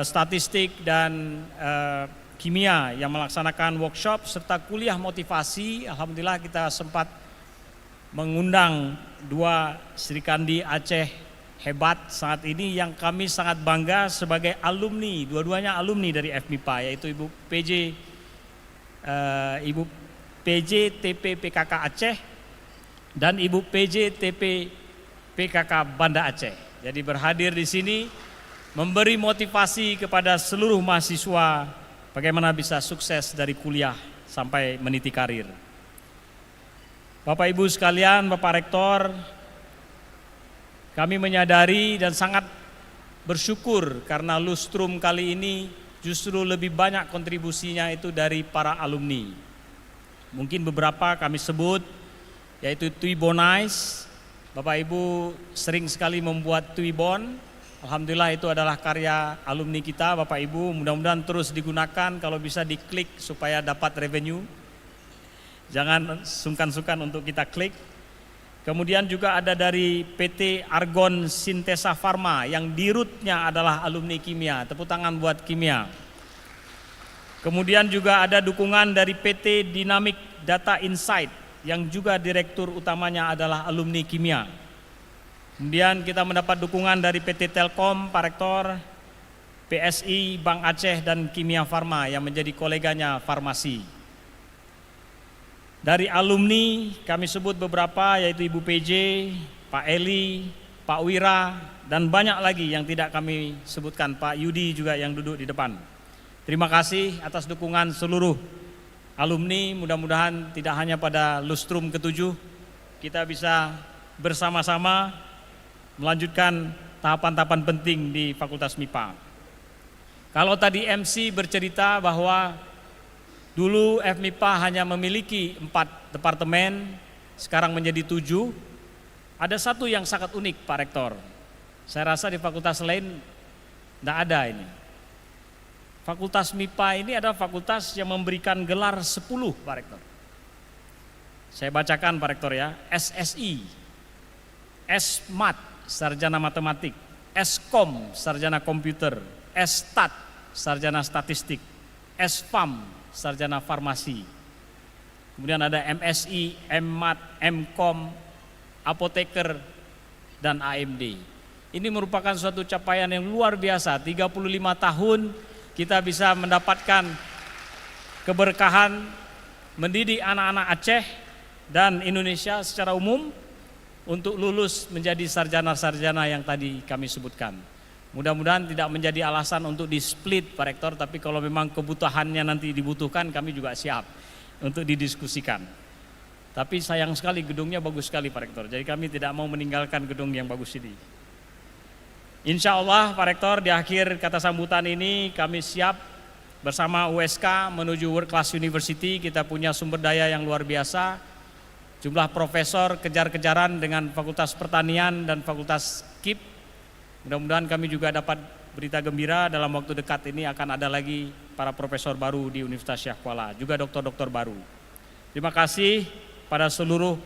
Statistik, dan Kimia yang melaksanakan workshop serta kuliah motivasi. Alhamdulillah kita sempat mengundang 2 Sri Kandi Aceh hebat saat ini yang kami sangat bangga sebagai alumni, dua-duanya alumni dari FMIPA, yaitu Ibu PJ TP PKK Aceh dan Ibu PJ TP PKK Banda Aceh. Jadi berhadir di sini memberi motivasi kepada seluruh mahasiswa bagaimana bisa sukses dari kuliah sampai meniti karir. Bapak Ibu sekalian, Bapak Rektor, kami menyadari dan sangat bersyukur karena lustrum kali ini justru lebih banyak kontribusinya itu dari para alumni. Mungkin beberapa kami sebut, yaitu Tuibonais. Bapak Ibu sering sekali membuat Tuibon. Alhamdulillah itu adalah karya alumni kita, Bapak Ibu. Mudah-mudahan terus digunakan, kalau bisa diklik supaya dapat revenue. Jangan sungkan-sungkan untuk kita klik. Kemudian juga ada dari PT Argon Sintesa Pharma yang dirutnya adalah alumni kimia. Tepuk tangan buat kimia. Kemudian juga ada dukungan dari PT Dynamic Data Insight yang juga direktur utamanya adalah alumni kimia. Kemudian kita mendapat dukungan dari PT Telkom, Pak Rektor, PSI, Bank Aceh, dan Kimia Farma yang menjadi koleganya farmasi. Dari alumni kami sebut beberapa, yaitu Ibu PJ, Pak Eli, Pak Wira, dan banyak lagi yang tidak kami sebutkan, Pak Yudi juga yang duduk di depan. Terima kasih atas dukungan seluruh alumni, mudah-mudahan tidak hanya pada lustrum ke-7, kita bisa bersama-sama melanjutkan tahapan-tahapan penting di Fakultas MIPA. Kalau tadi MC bercerita bahwa dulu FMIPA hanya memiliki 4 departemen, sekarang menjadi 7. Ada satu yang sangat unik Pak Rektor. Saya rasa di fakultas lain tidak ada ini. Fakultas MIPA ini adalah fakultas yang memberikan gelar 10 Pak Rektor. Saya bacakan Pak Rektor ya, SSI, SMAT, Sarjana Matematik, SKOM, Sarjana Komputer, STAT, Sarjana Statistik, SFAM, Sarjana Farmasi. Kemudian ada MSI, MMAT, MKOM, Apoteker, dan AMD. Ini merupakan suatu capaian yang luar biasa. 35 tahun kita bisa mendapatkan keberkahan mendidik anak-anak Aceh dan Indonesia secara umum untuk lulus menjadi sarjana-sarjana yang tadi kami sebutkan. Mudah-mudahan tidak menjadi alasan untuk di-split Pak Rektor, tapi kalau memang kebutuhannya nanti dibutuhkan, kami juga siap untuk didiskusikan. Tapi sayang sekali gedungnya bagus sekali Pak Rektor, jadi kami tidak mau meninggalkan gedung yang bagus ini. Insya Allah Pak Rektor, di akhir kata sambutan ini kami siap bersama USK menuju World Class University. Kita punya sumber daya yang luar biasa, jumlah profesor kejar-kejaran dengan Fakultas Pertanian dan Fakultas KIP. Mudah-mudahan kami juga dapat berita gembira, dalam waktu dekat ini akan ada lagi para profesor baru di Universitas Syah Kuala, juga doktor-doktor baru. Terima kasih pada seluruh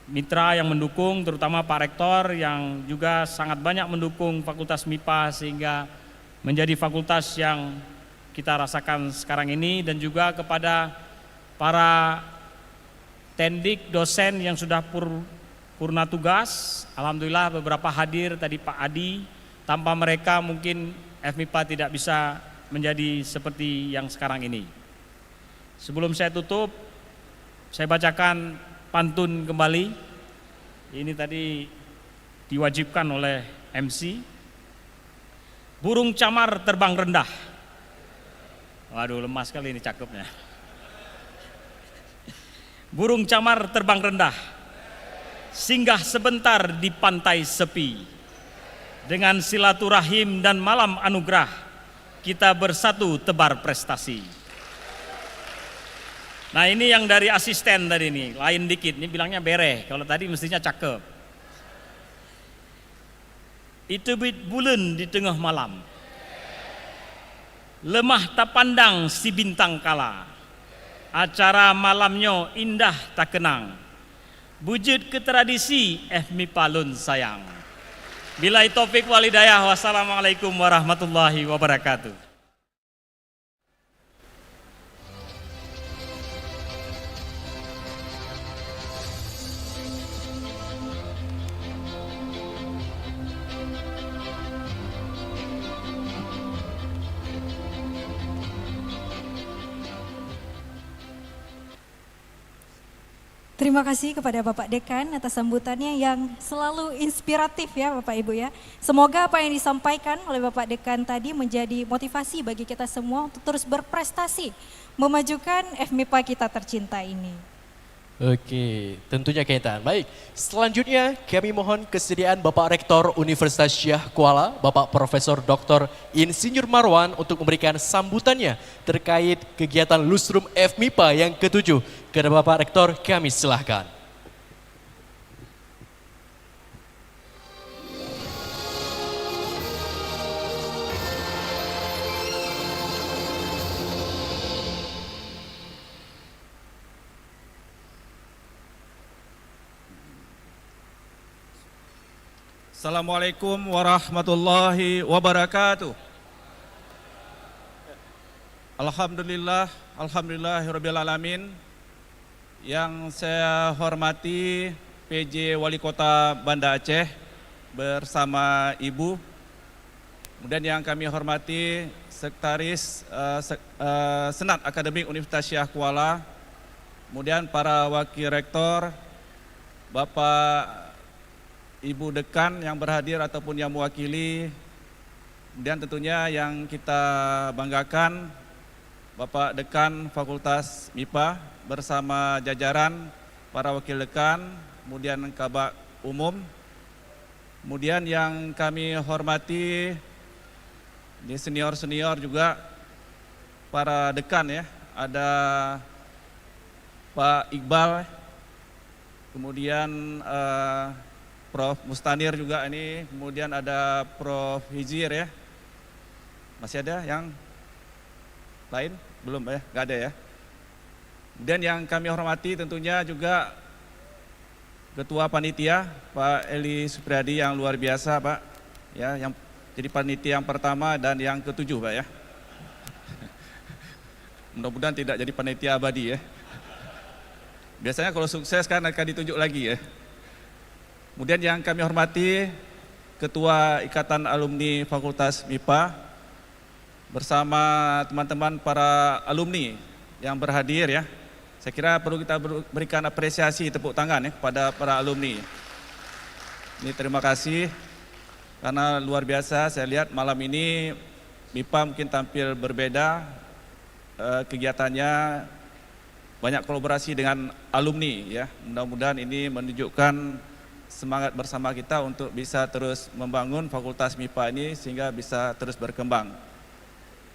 mitra yang mendukung, terutama Pak Rektor yang juga sangat banyak mendukung Fakultas MIPA sehingga menjadi fakultas yang kita rasakan sekarang ini, dan juga kepada para tendik, dosen yang sudah purna tugas. Alhamdulillah beberapa hadir tadi Pak Adi. Tanpa mereka mungkin FMIPA tidak bisa menjadi seperti yang sekarang ini. Sebelum saya tutup, saya bacakan pantun kembali. Ini tadi diwajibkan oleh MC. Burung camar terbang rendah. Waduh, lemah sekali ini cakepnya. Burung camar terbang rendah, singgah sebentar di pantai sepi. Dengan silaturahim dan malam anugerah, kita bersatu tebar prestasi. Nah, ini yang dari asisten tadi nih, lain dikit, ini bilangnya bereh, kalau tadi mestinya cakep. Itu bit bulan di tengah malam, lemah tak pandang si bintang kala, acara malamnya indah tak kenang, wujud ke tradisi FMIPA lun sayang. Billahi taufik wal hidayah. Wassalamualaikum warahmatullahi wabarakatuh. Terima kasih kepada Bapak Dekan atas sambutannya yang selalu inspiratif ya Bapak Ibu ya. Semoga apa yang disampaikan oleh Bapak Dekan tadi menjadi motivasi bagi kita semua untuk terus berprestasi, memajukan FMIPA kita tercinta ini. Oke, tentunya kaitan. Baik, selanjutnya kami mohon kesediaan Bapak Rektor Universitas Syah Kuala, Bapak Profesor Dr. Insinyur Marwan untuk memberikan sambutannya terkait kegiatan Lustrum FMIPA yang ke-7. Kepada Bapak Rektor, kami silahkan. Assalamualaikum warahmatullahi wabarakatuh. Alhamdulillahirabbil alamin. Yang saya hormati PJ Wali Kota Banda Aceh bersama Ibu. Kemudian yang kami hormati Sekretaris Senat Akademik Universitas Syah Kuala, kemudian para wakil rektor, Bapak Ibu Dekan yang berhadir ataupun yang mewakili, kemudian tentunya yang kita banggakan Bapak Dekan Fakultas MIPA bersama jajaran para wakil dekan, kemudian Kabak Umum, kemudian yang kami hormati di senior-senior juga para dekan ya, ada Pak Iqbal, kemudian Prof. Mustanir juga ini, kemudian ada Prof. Hijir ya. Masih ada yang lain? Belum ya? Nggak ada ya. Dan yang kami hormati tentunya juga Ketua Panitia Pak Eli Supriyadi yang luar biasa Pak, ya, yang jadi panitia yang pertama dan yang ketujuh Pak ya. Mudah-mudahan tidak jadi panitia abadi ya. Biasanya kalau sukses kan akan ditunjuk lagi ya. Kemudian yang kami hormati Ketua Ikatan Alumni Fakultas MIPA bersama teman-teman para alumni yang berhadir ya. Saya kira perlu kita berikan apresiasi, tepuk tangan ya kepada para alumni. Ini terima kasih karena luar biasa saya lihat malam ini MIPA mungkin tampil berbeda, kegiatannya banyak kolaborasi dengan alumni ya. Mudah-mudahan ini menunjukkan semangat bersama kita untuk bisa terus membangun Fakultas MIPA ini sehingga bisa terus berkembang.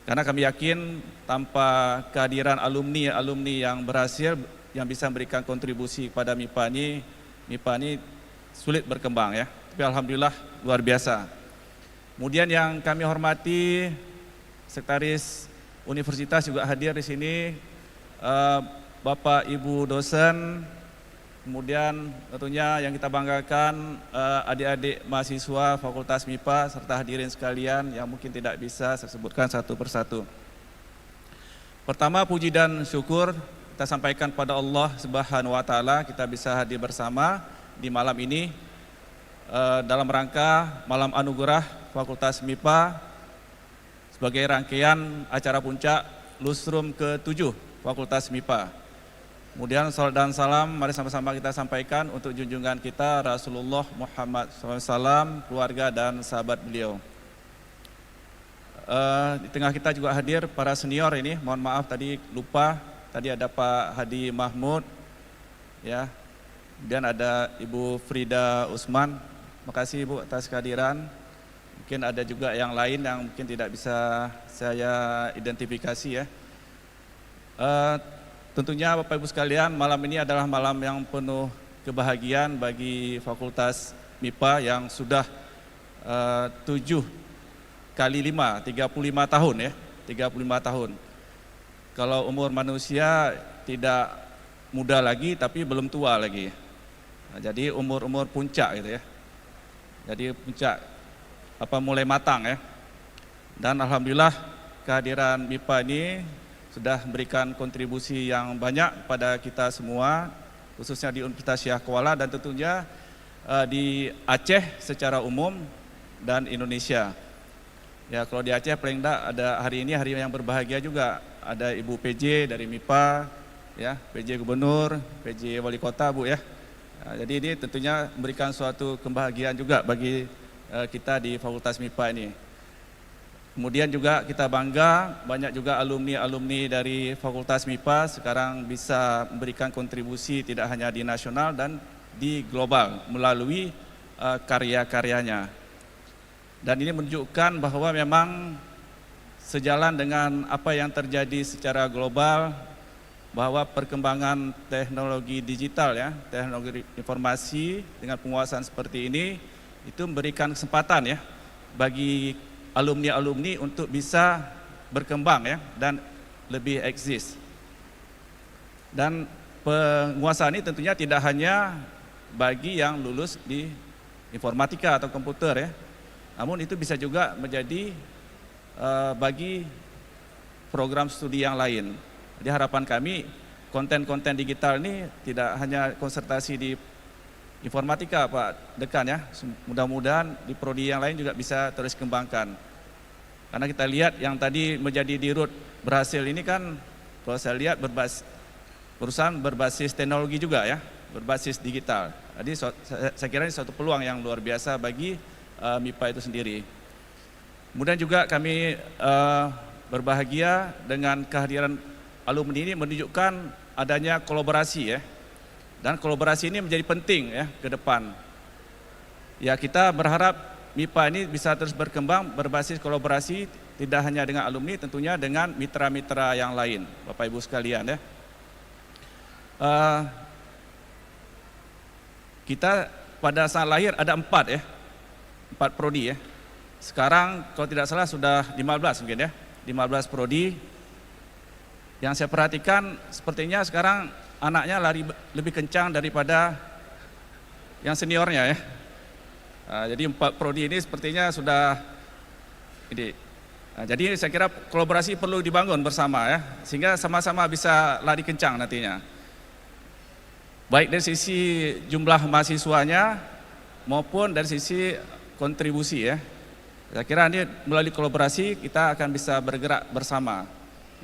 Karena kami yakin tanpa kehadiran alumni yang berhasil, yang bisa memberikan kontribusi kepada MIPA ini sulit berkembang ya. Tapi alhamdulillah luar biasa. Kemudian yang kami hormati Sekretaris Universitas juga hadir di sini, Bapak Ibu dosen, kemudian tentunya yang kita banggakan adik-adik mahasiswa Fakultas MIPA serta hadirin sekalian yang mungkin tidak bisa saya sebutkan satu persatu. Pertama, puji dan syukur kita sampaikan pada Allah Subhanahu wa taala kita bisa hadir bersama di malam ini dalam rangka Malam Anugerah Fakultas MIPA sebagai rangkaian acara puncak Lustrum ke-7 Fakultas MIPA. Kemudian salam dan salam mari sama-sama kita sampaikan untuk junjungan kita Rasulullah Muhammad SAW, keluarga dan sahabat beliau. Di tengah kita juga hadir para senior ini, mohon maaf tadi lupa, tadi ada Pak Hadi Mahmud, ya, kemudian ada Ibu Frida Usman, makasih Ibu atas kehadiran. Mungkin ada juga yang lain yang mungkin tidak bisa saya identifikasi ya. Tentunya Bapak Ibu sekalian, malam ini adalah malam yang penuh kebahagiaan bagi Fakultas MIPA yang sudah 7 kali 5, 35 tahun ya, 35 tahun. Kalau umur manusia tidak muda lagi tapi belum tua lagi. Nah, jadi umur-umur puncak gitu ya. Jadi puncak mulai matang ya. Dan alhamdulillah kehadiran MIPA ini sudah memberikan kontribusi yang banyak pada kita semua, khususnya di Universitas Syah Kuala dan tentunya di Aceh secara umum dan Indonesia. Ya, kalau di Aceh paling tidak ada hari ini hari yang berbahagia juga, ada Ibu PJ dari MIPA, ya, PJ Gubernur, PJ Wali Kota Bu ya. Nah, jadi ini tentunya memberikan suatu kebahagiaan juga bagi kita di Fakultas MIPA ini. Kemudian juga kita bangga banyak juga alumni-alumni dari Fakultas MIPA sekarang bisa memberikan kontribusi tidak hanya di nasional dan di global melalui karya-karyanya. Dan ini menunjukkan bahwa memang sejalan dengan apa yang terjadi secara global, bahwa perkembangan teknologi digital ya, teknologi informasi dengan penguasaan seperti ini itu memberikan kesempatan ya bagi alumni-alumni untuk bisa berkembang ya dan lebih eksis. Dan penguasaan ini tentunya tidak hanya bagi yang lulus di informatika atau komputer ya, namun itu bisa juga menjadi bagi program studi yang lain. Jadi harapan kami konten-konten digital ini tidak hanya konsentrasi di informatika Pak Dekan ya, mudah-mudahan di prodi yang lain juga bisa terus kembangkan. Karena kita lihat yang tadi menjadi dirut berhasil ini kan, kalau saya lihat perusahaan berbasis teknologi juga ya, berbasis digital. Jadi saya kira ini suatu peluang yang luar biasa bagi MIPA itu sendiri. Kemudian juga kami berbahagia dengan kehadiran alumni ini menunjukkan adanya kolaborasi ya. Dan kolaborasi ini menjadi penting ya ke depan. Ya, kita berharap MIPA ini bisa terus berkembang berbasis kolaborasi tidak hanya dengan alumni, tentunya dengan mitra-mitra yang lain, Bapak Ibu sekalian ya. Kita pada saat lahir ada 4 prodi ya. Sekarang kalau tidak salah sudah 15 mungkin ya, 15 prodi. Yang saya perhatikan sepertinya sekarang anaknya lari lebih kencang daripada yang seniornya ya. Jadi 4 prodi ini sepertinya sudah ini. Jadi saya kira kolaborasi perlu dibangun bersama ya, sehingga sama-sama bisa lari kencang nantinya. Baik dari sisi jumlah mahasiswanya maupun dari sisi kontribusi ya. Saya kira ini melalui kolaborasi kita akan bisa bergerak bersama.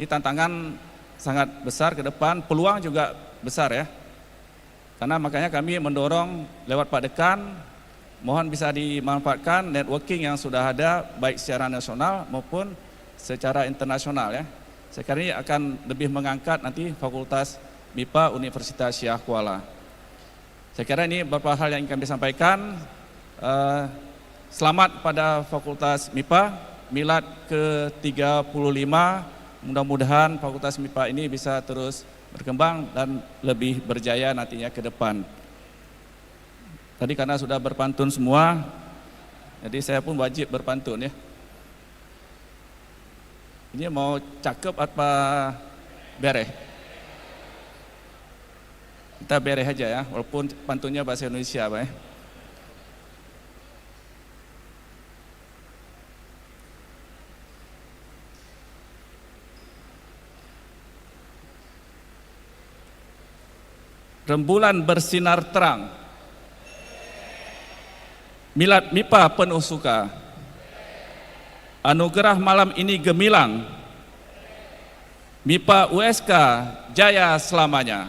Ini tantangan sangat besar ke depan, peluang juga besar ya. Karena makanya kami mendorong lewat Pak Dekan, mohon bisa dimanfaatkan networking yang sudah ada baik secara nasional maupun secara internasional ya. Saya kira ini akan lebih mengangkat nanti Fakultas MIPA Universitas Syah Kuala. Saya kira ini beberapa hal yang ingin kami sampaikan. Selamat pada Fakultas MIPA, milad ke-35. Mudah-mudahan Fakultas MIPA ini bisa terus berkembang dan lebih berjaya nantinya ke depan. Tadi karena sudah berpantun semua, jadi saya pun wajib berpantun ya. Ini mau cakep apa bereh? Kita bereh aja ya, walaupun pantunnya bahasa Indonesia Pak ya. Rembulan bersinar terang, milad MIPA penuh suka, anugerah malam ini gemilang, MIPA USK jaya selamanya.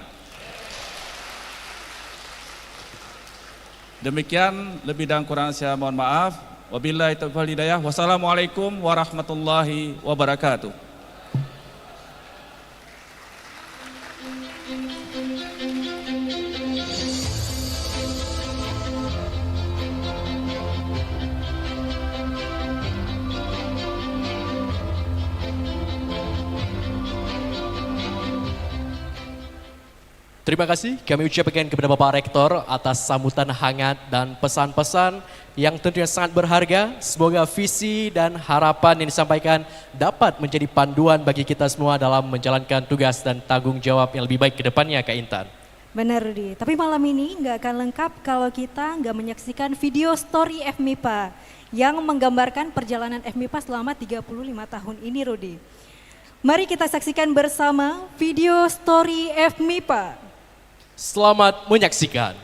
Demikian, lebih dan kurang saya mohon maaf. Wabillahi taufiq wal hidayah. Wassalamualaikum warahmatullahi wabarakatuh. Terima kasih kami ucapkan kepada Bapak Rektor atas sambutan hangat dan pesan-pesan yang tentunya sangat berharga. Semoga visi dan harapan yang disampaikan dapat menjadi panduan bagi kita semua dalam menjalankan tugas dan tanggung jawab yang lebih baik ke depannya, Kak Intan. Benar Rudi, tapi malam ini nggak akan lengkap kalau kita nggak menyaksikan video story FMIPA yang menggambarkan perjalanan FMIPA selama 35 tahun ini Rudi. Mari kita saksikan bersama video story FMIPA. Selamat menyaksikan.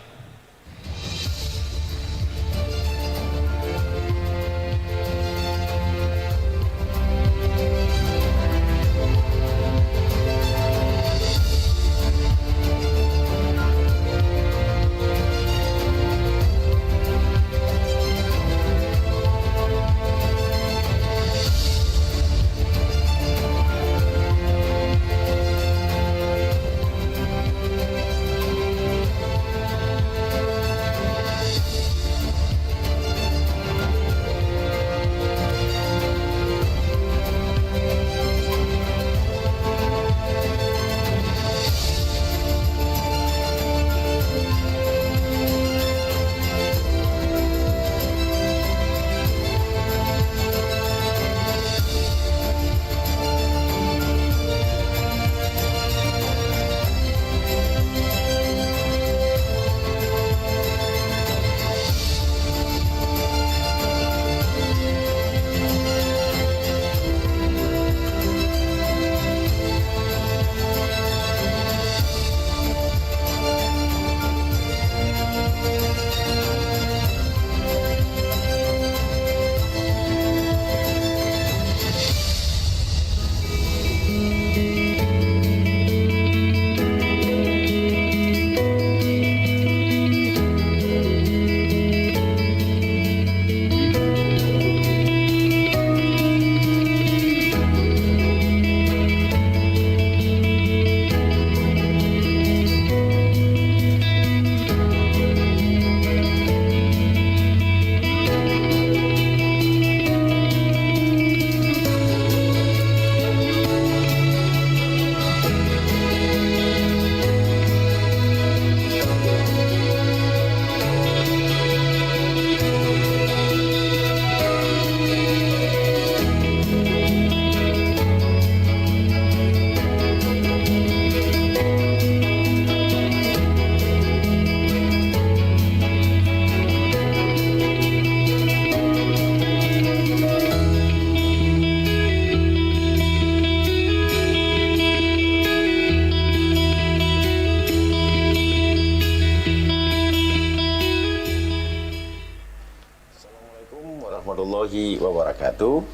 wabarakatuh.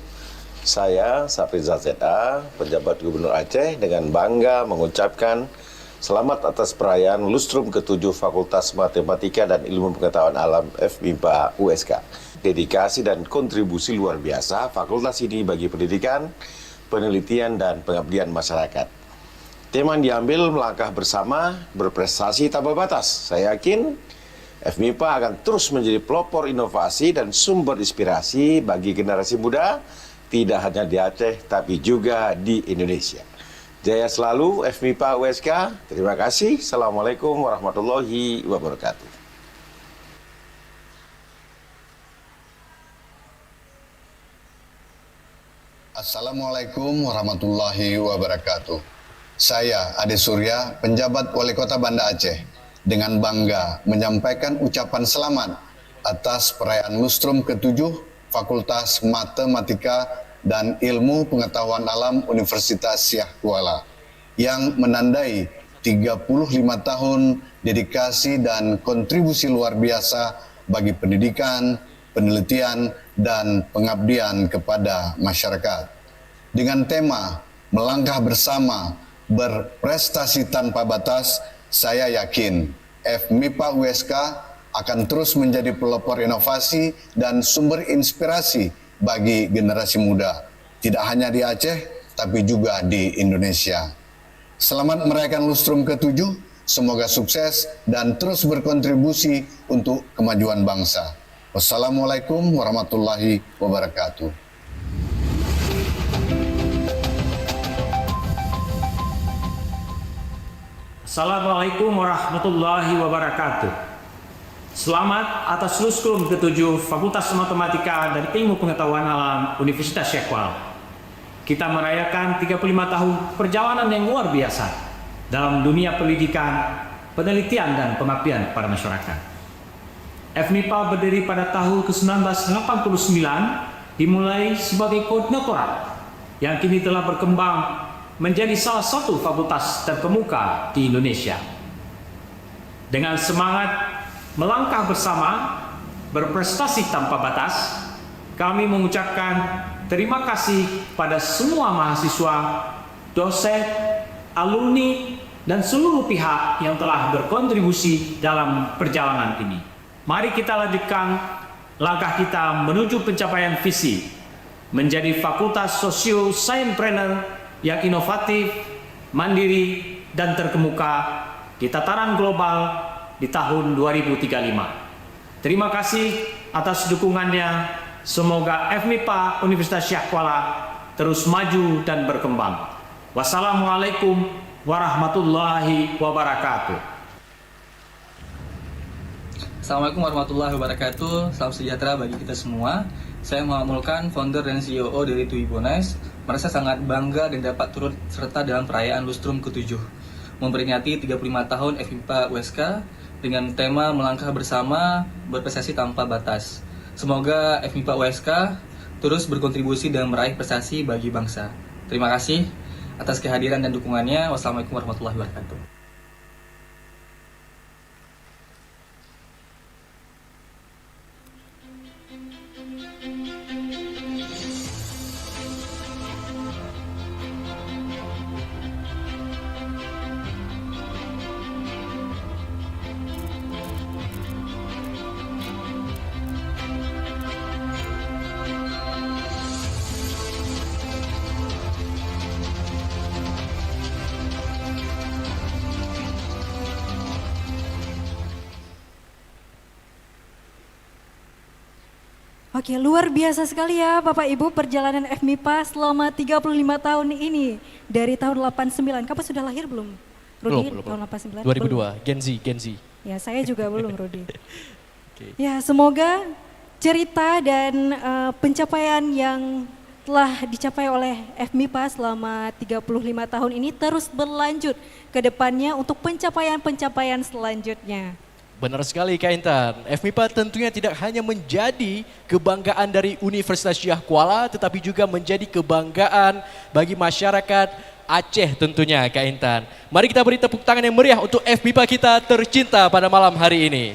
Saya Safrizal ZA, penjabat Gubernur Aceh, dengan bangga mengucapkan selamat atas perayaan Lustrum ke-7 Fakultas Matematika dan Ilmu Pengetahuan Alam FMIPA USK. Dedikasi dan kontribusi luar biasa fakultas ini bagi pendidikan, penelitian, dan pengabdian masyarakat. Tema yang diambil melangkah bersama, berprestasi tanpa batas. Saya yakin FMIPA akan terus menjadi pelopor inovasi dan sumber inspirasi bagi generasi muda, tidak hanya di Aceh, tapi juga di Indonesia. Jaya selalu FMIPA USK. Terima kasih. Assalamualaikum warahmatullahi wabarakatuh. Assalamualaikum warahmatullahi wabarakatuh. Saya Ade Surya, penjabat Wali Kota Banda Aceh, dengan bangga menyampaikan ucapan selamat atas perayaan Lustrum ke-7 Fakultas Matematika dan Ilmu Pengetahuan Alam Universitas Syah Kuala yang menandai 35 tahun dedikasi dan kontribusi luar biasa bagi pendidikan, penelitian, dan pengabdian kepada masyarakat. Dengan tema melangkah bersama, berprestasi tanpa batas, saya yakin FMIPA USK akan terus menjadi pelopor inovasi dan sumber inspirasi bagi generasi muda, tidak hanya di Aceh, tapi juga di Indonesia. Selamat merayakan Lustrum ke-7, semoga sukses dan terus berkontribusi untuk kemajuan bangsa. Wassalamualaikum warahmatullahi wabarakatuh. Assalamualaikum warahmatullahi wabarakatuh. Selamat atas Lustrum ke-7 Fakultas Matematika dan Ilmu Pengetahuan Alam Universitas Syah Kuala. Kita merayakan 35 tahun perjalanan yang luar biasa dalam dunia pendidikan, penelitian, dan pengabdian pada masyarakat. FMIPA berdiri pada tahun ke-1989, dimulai sebagai koordinatorat yang kini telah berkembang menjadi salah satu fakultas terkemuka di Indonesia. Dengan semangat melangkah bersama, berprestasi tanpa batas, kami mengucapkan terima kasih pada semua mahasiswa, dosen, alumni, dan seluruh pihak yang telah berkontribusi dalam perjalanan ini. Mari kita lanjutkan langkah kita menuju pencapaian visi, menjadi fakultas sosio-sciencepreneur yang inovatif, mandiri, dan terkemuka di tataran global di tahun 2035. Terima kasih atas dukungannya. Semoga FMIPA Universitas Syah Kuala terus maju dan berkembang. Wassalamualaikum warahmatullahi wabarakatuh. Assalamualaikum warahmatullahi wabarakatuh. Salam sejahtera bagi kita semua. Saya Muhammad Mulkan, founder dan CEO dari TUI Bones, merasa sangat bangga dan dapat turut serta dalam perayaan Lustrum ke-7 memperingati 35 tahun FMIPA USK dengan tema melangkah bersama, berprestasi tanpa batas. Semoga FMIPA USK terus berkontribusi dan meraih prestasi bagi bangsa. Terima kasih atas kehadiran dan dukungannya. Wassalamualaikum warahmatullahi wabarakatuh. Oke, luar biasa sekali ya Bapak Ibu perjalanan FMIPA selama 35 tahun ini. Dari tahun 89, Kapan sudah lahir belum? Rudi, Belum. tahun 89? 2002, Gen Z. Ya, saya juga belum, Rudi. Okay. Ya, semoga cerita dan pencapaian yang telah dicapai oleh FMIPA selama 35 tahun ini terus berlanjut ke depannya untuk pencapaian-pencapaian selanjutnya. Benar sekali Kak Intan, FMIPA tentunya tidak hanya menjadi kebanggaan dari Universitas Syah Kuala, tetapi juga menjadi kebanggaan bagi masyarakat Aceh tentunya Kak Intan. Mari kita beri tepuk tangan yang meriah untuk FMIPA kita tercinta pada malam hari ini.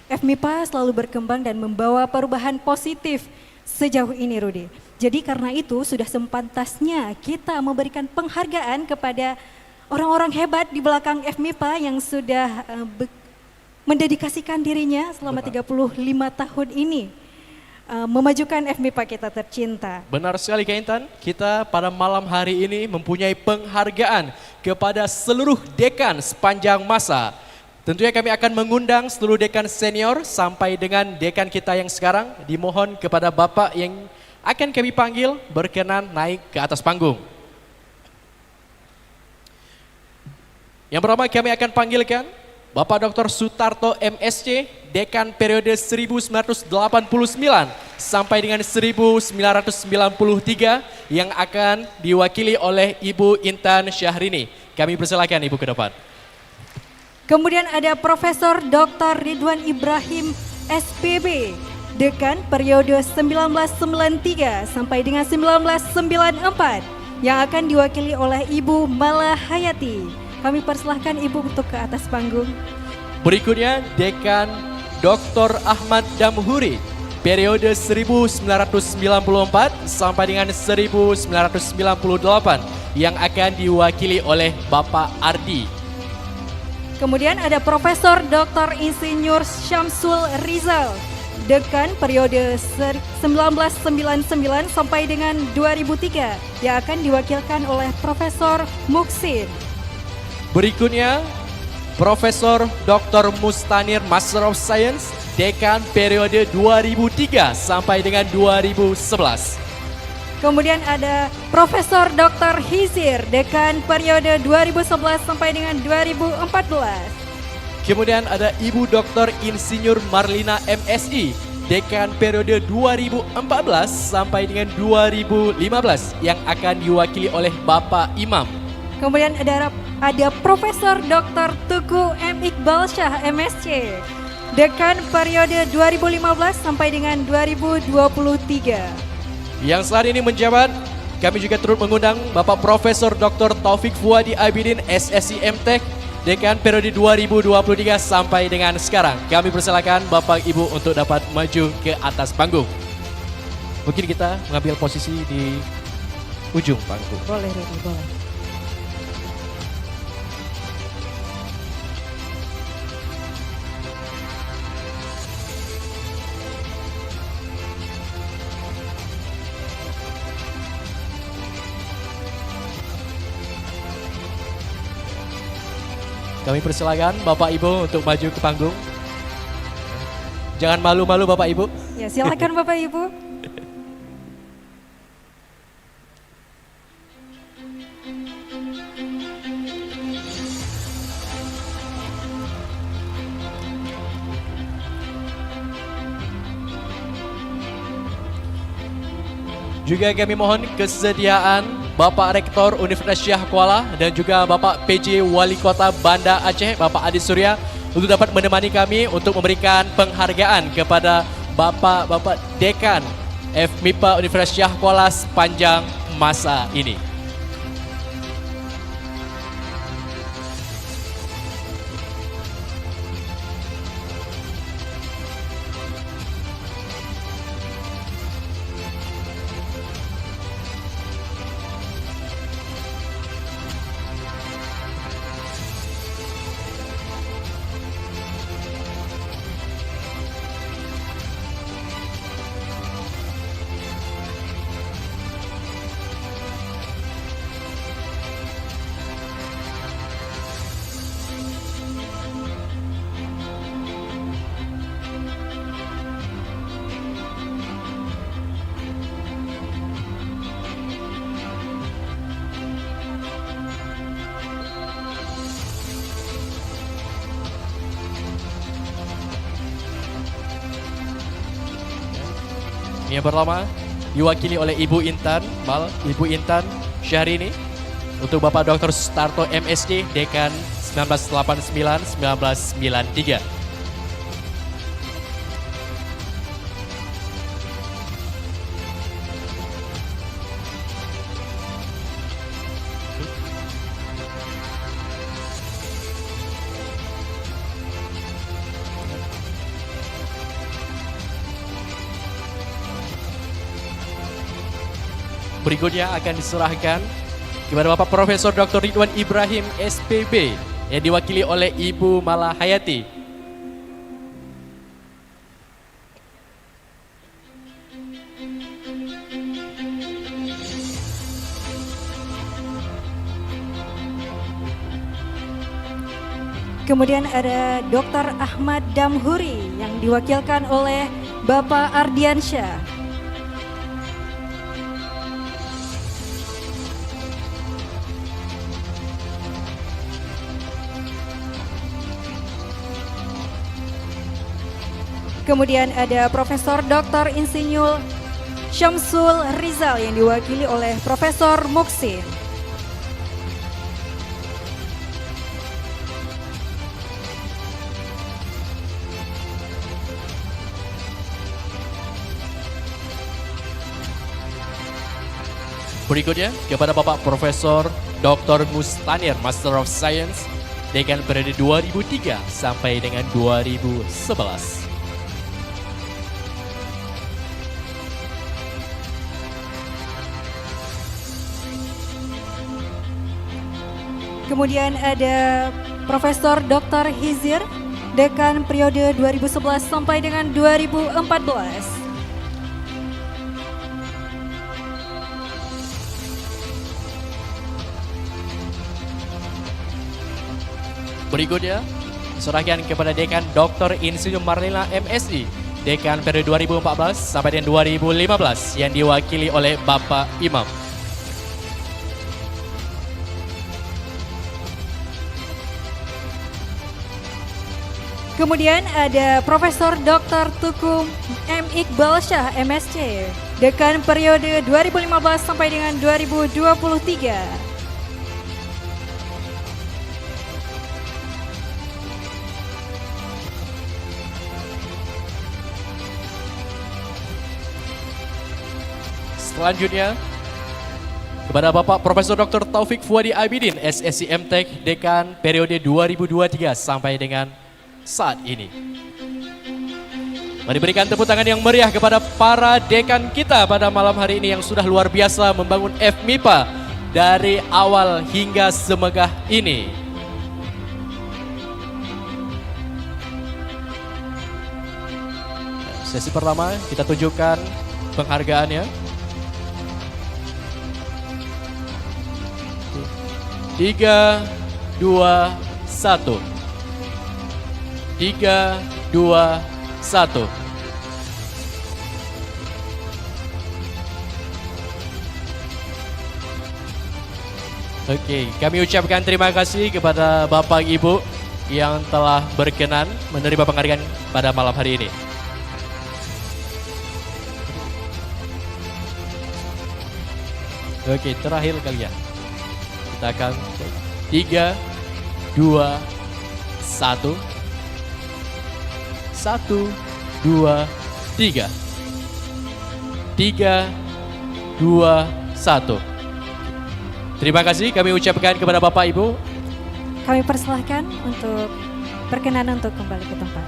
FMIPA selalu berkembang dan membawa perubahan positif sejauh ini, Rudi. Jadi karena itu sudah sepantasnya kita memberikan penghargaan kepada orang-orang hebat di belakang FMIPA yang sudah mendedikasikan dirinya selama 35 tahun ini memajukan FMIPA kita tercinta. Benar sekali Kak Intan, kita pada malam hari ini mempunyai penghargaan kepada seluruh dekan sepanjang masa. Tentunya kami akan mengundang seluruh dekan senior sampai dengan dekan kita yang sekarang. Dimohon kepada Bapak yang akan kami panggil berkenan naik ke atas panggung. Yang pertama kami akan panggilkan Bapak Dr. Sutarto MSc, Dekan periode 1989 sampai dengan 1993 yang akan diwakili oleh Ibu Intan Syahrini. Kami persilakan Ibu ke depan. Kemudian ada Profesor Dr. Ridwan Ibrahim SPB, Dekan periode 1993 sampai dengan 1994 yang akan diwakili oleh Ibu Mala Hayati. Kami persilahkan Ibu untuk ke atas panggung. Berikutnya Dekan Dr. Ahmad Damhuri, periode 1994 sampai dengan 1998 yang akan diwakili oleh Bapak Ardi. Kemudian ada Profesor Dr. Insinyur Syamsul Rizal, Dekan periode 1999 sampai dengan 2003 yang akan diwakilkan oleh Profesor Muksin. Berikutnya Profesor Dr. Mustanir Master of Science, Dekan periode 2003 sampai dengan 2011. Kemudian ada Profesor Dr. Hizir, Dekan periode 2011 sampai dengan 2014. Kemudian ada Ibu Dr. Insinyur Marlina MSI, Dekan periode 2014 sampai dengan 2015 yang akan diwakili oleh Bapak Imam. Kemudian ada Profesor Dr. Tugu M. Iqbal Syah MSc, Dekan periode 2015 sampai dengan 2023. Yang saat ini menjabat, kami juga turut mengundang Bapak Profesor Dr. Taufik Fuadi Abidin SSI MTech, Dekan periode 2023 sampai dengan sekarang. Kami persilakan Bapak Ibu untuk dapat maju ke atas panggung. Mungkin kita mengambil posisi di ujung panggung. Boleh, Rudy, boleh. Kami persilakan Bapak Ibu untuk maju ke panggung. Jangan malu-malu Bapak Ibu. Ya, silakan Bapak Ibu. Juga kami mohon kesediaan Bapak Rektor Universitas Syah Kuala dan juga Bapak PJ Wali Kota Banda Aceh, Bapak Adi Surya, untuk dapat menemani kami untuk memberikan penghargaan kepada Bapak Dekan FMIPA Universitas Syah Kuala sepanjang masa ini. Yang pertama diwakili oleh Ibu Intan Syahrini untuk Bapak Dr. Sutarto MSc, Dekan 1989-1993. Berikutnya akan diserahkan kepada Bapak Profesor Dr. Ridwan Ibrahim SPB yang diwakili oleh Ibu Mala Hayati. Kemudian ada Dr. Ahmad Damhuri yang diwakilkan oleh Bapak Ardiansyah. Kemudian ada Profesor Dr. Insinyur Syamsul Rizal yang diwakili oleh Profesor Muksin. Berikutnya kepada Bapak Profesor Dr. Mustanir, Master of Science, Dekan periode 2003 sampai dengan 2011. Kemudian ada Profesor Dr. Hizir, Dekan periode 2011 sampai dengan 2014. Berikutnya, serahkan kepada Dekan Dr. Insinyur Marlina MSI, Dekan periode 2014 sampai dengan 2015 yang diwakili oleh Bapak Imam. Kemudian ada Profesor Dr. Tukum M. Iqbal Syah MSc, Dekan periode 2015 sampai dengan 2023. Selanjutnya, kepada Bapak Profesor Dr. Taufik Fuadi Abidin, SSC MTech, Dekan periode 2023 sampai dengan saat ini. Mari berikan tepuk tangan yang meriah kepada para dekan kita pada malam hari ini yang sudah luar biasa membangun FMIPA dari awal hingga semegah ini. Sesi pertama kita tunjukkan penghargaannya. 3, 2, 1. 3, 2, 1. Oke, kami ucapkan terima kasih kepada Bapak Ibu yang telah berkenan menerima penghargaan pada malam hari ini. Oke, terakhir kalian. Kita akan 3, 2, 1. 1, 2, 3. 3, 2, 1. Terima kasih kami ucapkan kepada Bapak Ibu. Kami persilahkan untuk berkenan untuk kembali ke tempat.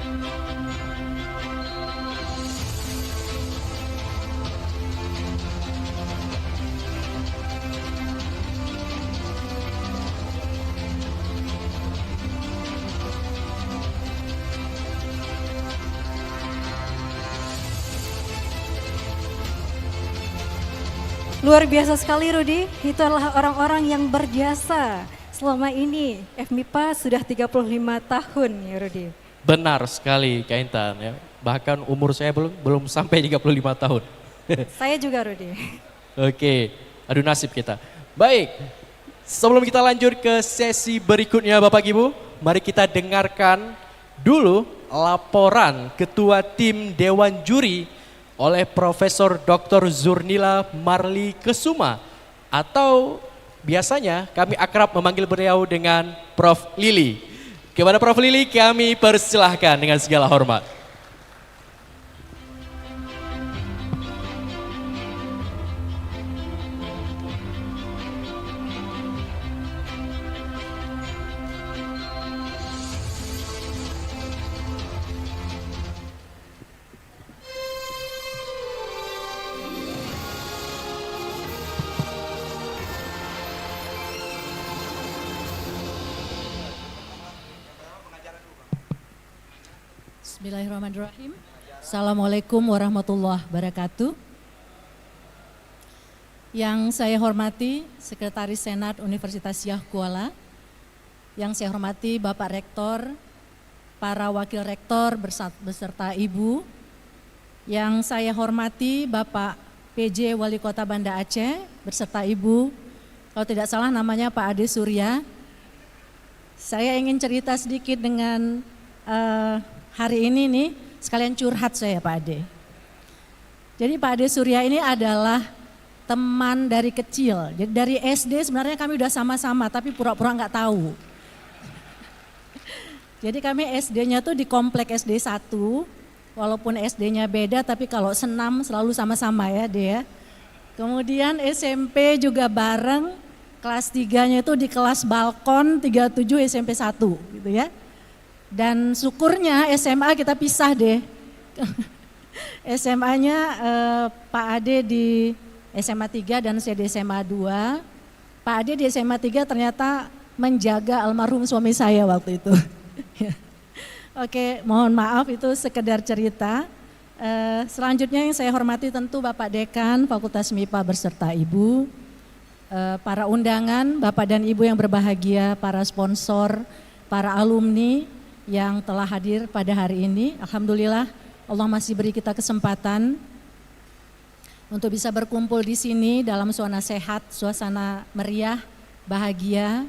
Luar biasa sekali Rudi, itu adalah orang-orang yang berjasa selama ini. FMIPA sudah 35 tahun ya Rudi. Benar sekali Kak Intan ya. Bahkan umur saya belum sampai 35 tahun. Saya juga Rudi. Oke, aduh nasib kita. Baik, sebelum kita lanjut ke sesi berikutnya Bapak Ibu, mari kita dengarkan dulu laporan Ketua Tim Dewan Juri oleh Profesor Dr. Zurnila Marli Kesuma, atau biasanya kami akrab memanggil beliau dengan Prof. Lili. Kepada Prof. Lili kami persilahkan dengan segala hormat. Bismillahirrahmanirrahim. Assalamualaikum warahmatullahi wabarakatuh. Yang saya hormati Sekretaris Senat Universitas Syah Kuala, yang saya hormati Bapak Rektor, para Wakil Rektor beserta Ibu, yang saya hormati Bapak PJ Wali Kota Banda Aceh beserta Ibu, kalau tidak salah namanya Pak Ade Surya. Saya ingin cerita sedikit dengan hari ini nih, sekalian curhat saya Pak Ade. Jadi Pak Ade Surya ini adalah teman dari kecil, jadi dari SD sebenarnya kami udah sama-sama tapi pura-pura nggak tahu. Jadi kami SD-nya tuh di komplek SD 1, walaupun SD-nya beda tapi kalau senam selalu sama-sama ya dia. Kemudian SMP juga bareng, kelas 3-nya itu di kelas Balkon 37 SMP 1 gitu ya. Dan syukurnya SMA kita pisah deh. SMA-nya Pak Ade di SMA 3 dan saya di SMA 2. Pak Ade di SMA 3 ternyata menjaga almarhum suami saya waktu itu. Oke, mohon maaf itu sekedar cerita. Selanjutnya yang saya hormati tentu Bapak Dekan Fakultas MIPA beserta Ibu, para undangan, Bapak dan Ibu yang berbahagia, para sponsor, para alumni yang telah hadir pada hari ini. Alhamdulillah Allah masih beri kita kesempatan untuk bisa berkumpul di sini dalam suasana sehat, suasana meriah, bahagia,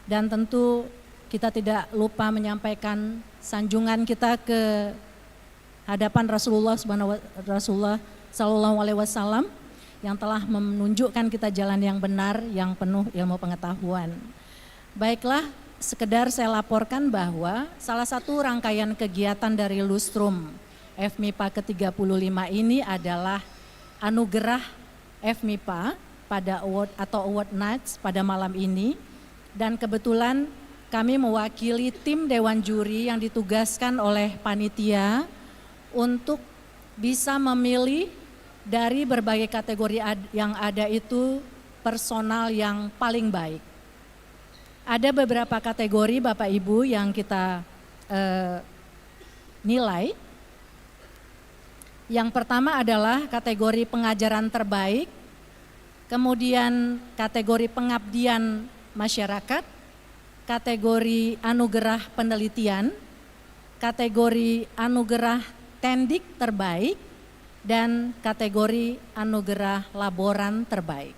dan tentu kita tidak lupa menyampaikan sanjungan kita ke hadapan Rasulullah Sallallahu Alaihi Wasallam yang telah menunjukkan kita jalan yang benar, yang penuh ilmu pengetahuan. Baiklah, sekedar saya laporkan bahwa salah satu rangkaian kegiatan dari Lustrum FMIPA ke-35 ini adalah anugerah FMIPA pada award nights pada malam ini, dan kebetulan kami mewakili tim Dewan Juri yang ditugaskan oleh panitia untuk bisa memilih dari berbagai kategori yang ada itu personal yang paling baik. Ada beberapa kategori Bapak Ibu yang kita nilai. Yang pertama adalah kategori pengajaran terbaik, kemudian kategori pengabdian masyarakat, kategori anugerah penelitian, kategori anugerah tendik terbaik, dan kategori anugerah laboran terbaik.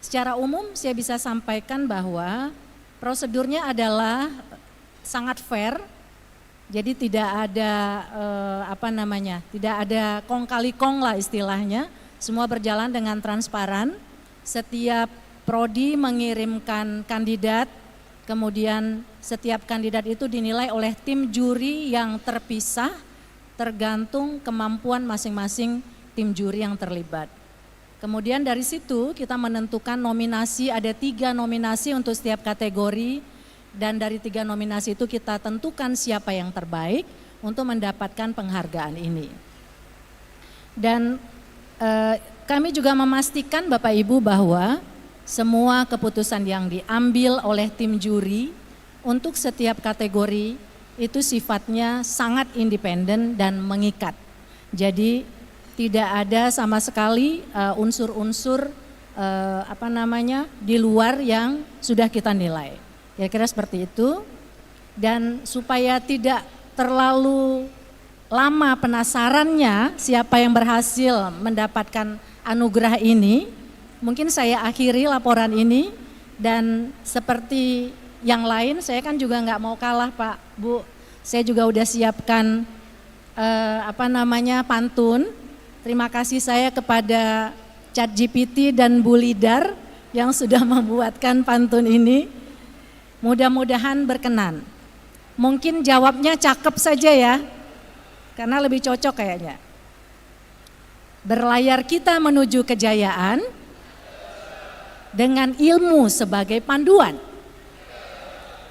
Secara umum saya bisa sampaikan bahwa prosedurnya adalah sangat fair. Jadi tidak ada tidak ada kong kali kong lah istilahnya. Semua berjalan dengan transparan. Setiap prodi mengirimkan kandidat, kemudian setiap kandidat itu dinilai oleh tim juri yang terpisah tergantung kemampuan masing-masing tim juri yang terlibat. Kemudian dari situ kita menentukan nominasi, ada 3 nominasi untuk setiap kategori. Dan dari 3 nominasi itu kita tentukan siapa yang terbaik untuk mendapatkan penghargaan ini. Dan kami juga memastikan Bapak Ibu bahwa semua keputusan yang diambil oleh tim juri untuk setiap kategori itu sifatnya sangat independen dan mengikat. Jadi tidak ada sama sekali unsur-unsur di luar yang sudah kita nilai. Kira-kira seperti itu. Dan supaya tidak terlalu lama penasarannya siapa yang berhasil mendapatkan anugerah ini, mungkin saya akhiri laporan ini. Dan seperti yang lain, saya kan juga nggak mau kalah Pak, Bu. Saya juga udah siapkan pantun. Terima kasih saya kepada ChatGPT dan Bu Lidar yang sudah membuatkan pantun ini. Mudah-mudahan berkenan. Mungkin jawabnya cakep saja ya, karena lebih cocok kayaknya. Berlayar kita menuju kejayaan dengan ilmu sebagai panduan.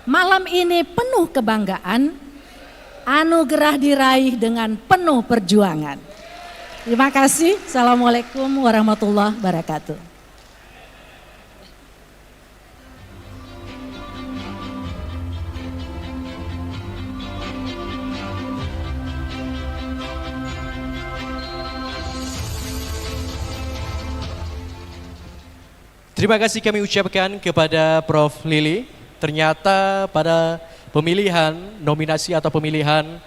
Malam ini penuh kebanggaan, anugerah diraih dengan penuh perjuangan. Terima kasih. Assalamualaikum warahmatullahi wabarakatuh. Terima kasih kami ucapkan kepada Prof. Lili. Ternyata pada pemilihan, nominasi atau pemilihan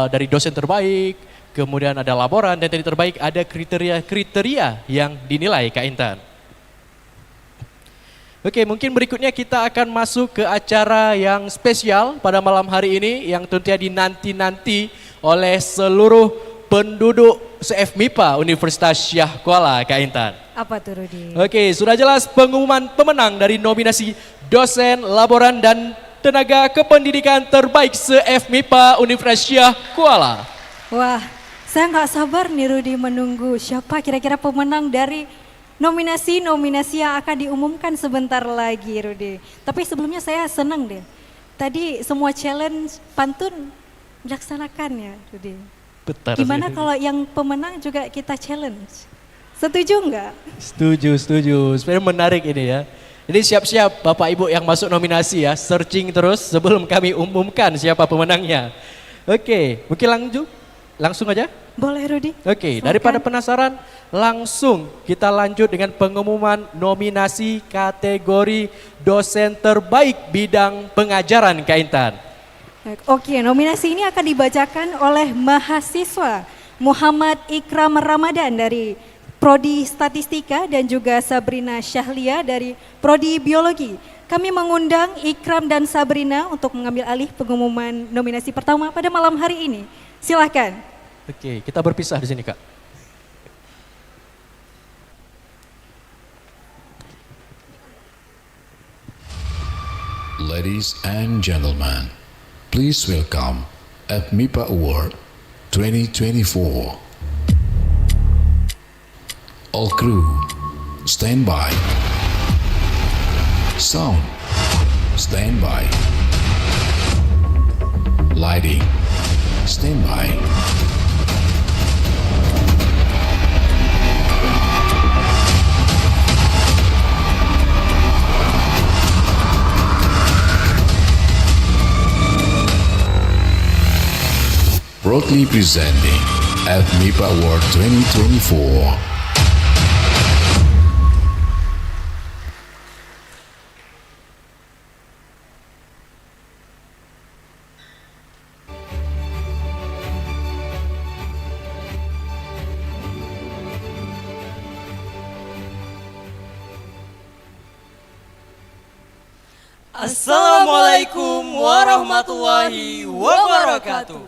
dari dosen terbaik, kemudian ada laporan dan tadi terbaik, ada kriteria-kriteria yang dinilai Kak Intan. Oke, mungkin berikutnya kita akan masuk ke acara yang spesial pada malam hari ini yang tentunya dinanti-nanti oleh seluruh penduduk se-FMIPA Universitas Syah Kuala, Kak Intan. Apa tuh Rudi? Oke, sudah jelas pengumuman pemenang dari nominasi dosen, laboran, dan tenaga kependidikan terbaik se-FMIPA Universitas Syah Kuala. Wah, saya nggak sabar nih Rudi menunggu siapa kira-kira pemenang dari nominasi-nominasi yang akan diumumkan sebentar lagi Rudi. Tapi sebelumnya saya senang deh. Tadi semua challenge pantun dilaksanakan ya Rudi. Betul. Gimana kalau yang pemenang juga kita challenge? Setuju nggak? Setuju. Sebenarnya menarik ini ya. Jadi siap-siap Bapak Ibu yang masuk nominasi ya, searching terus sebelum kami umumkan siapa pemenangnya. Oke, mungkin langsung aja? Boleh Rudi. Oke, daripada penasaran, langsung kita lanjut dengan pengumuman nominasi kategori dosen terbaik bidang pengajaran Kak Intan. Oke, nominasi ini akan dibacakan oleh mahasiswa Muhammad Ikram Ramadan dari Prodi Statistika dan juga Sabrina Syahlia dari Prodi Biologi. Kami mengundang Ikram dan Sabrina untuk mengambil alih pengumuman nominasi pertama pada malam hari ini. Silakan. Oke, kita berpisah di sini Kak. Ladies and gentlemen, please welcome FMIPA Award 2024. All crew, stand by. Sound, stand by. Lighting, stand by. Proudly presenting FMIPA Award 2024. Assalamualaikum warahmatullahi wabarakatuh.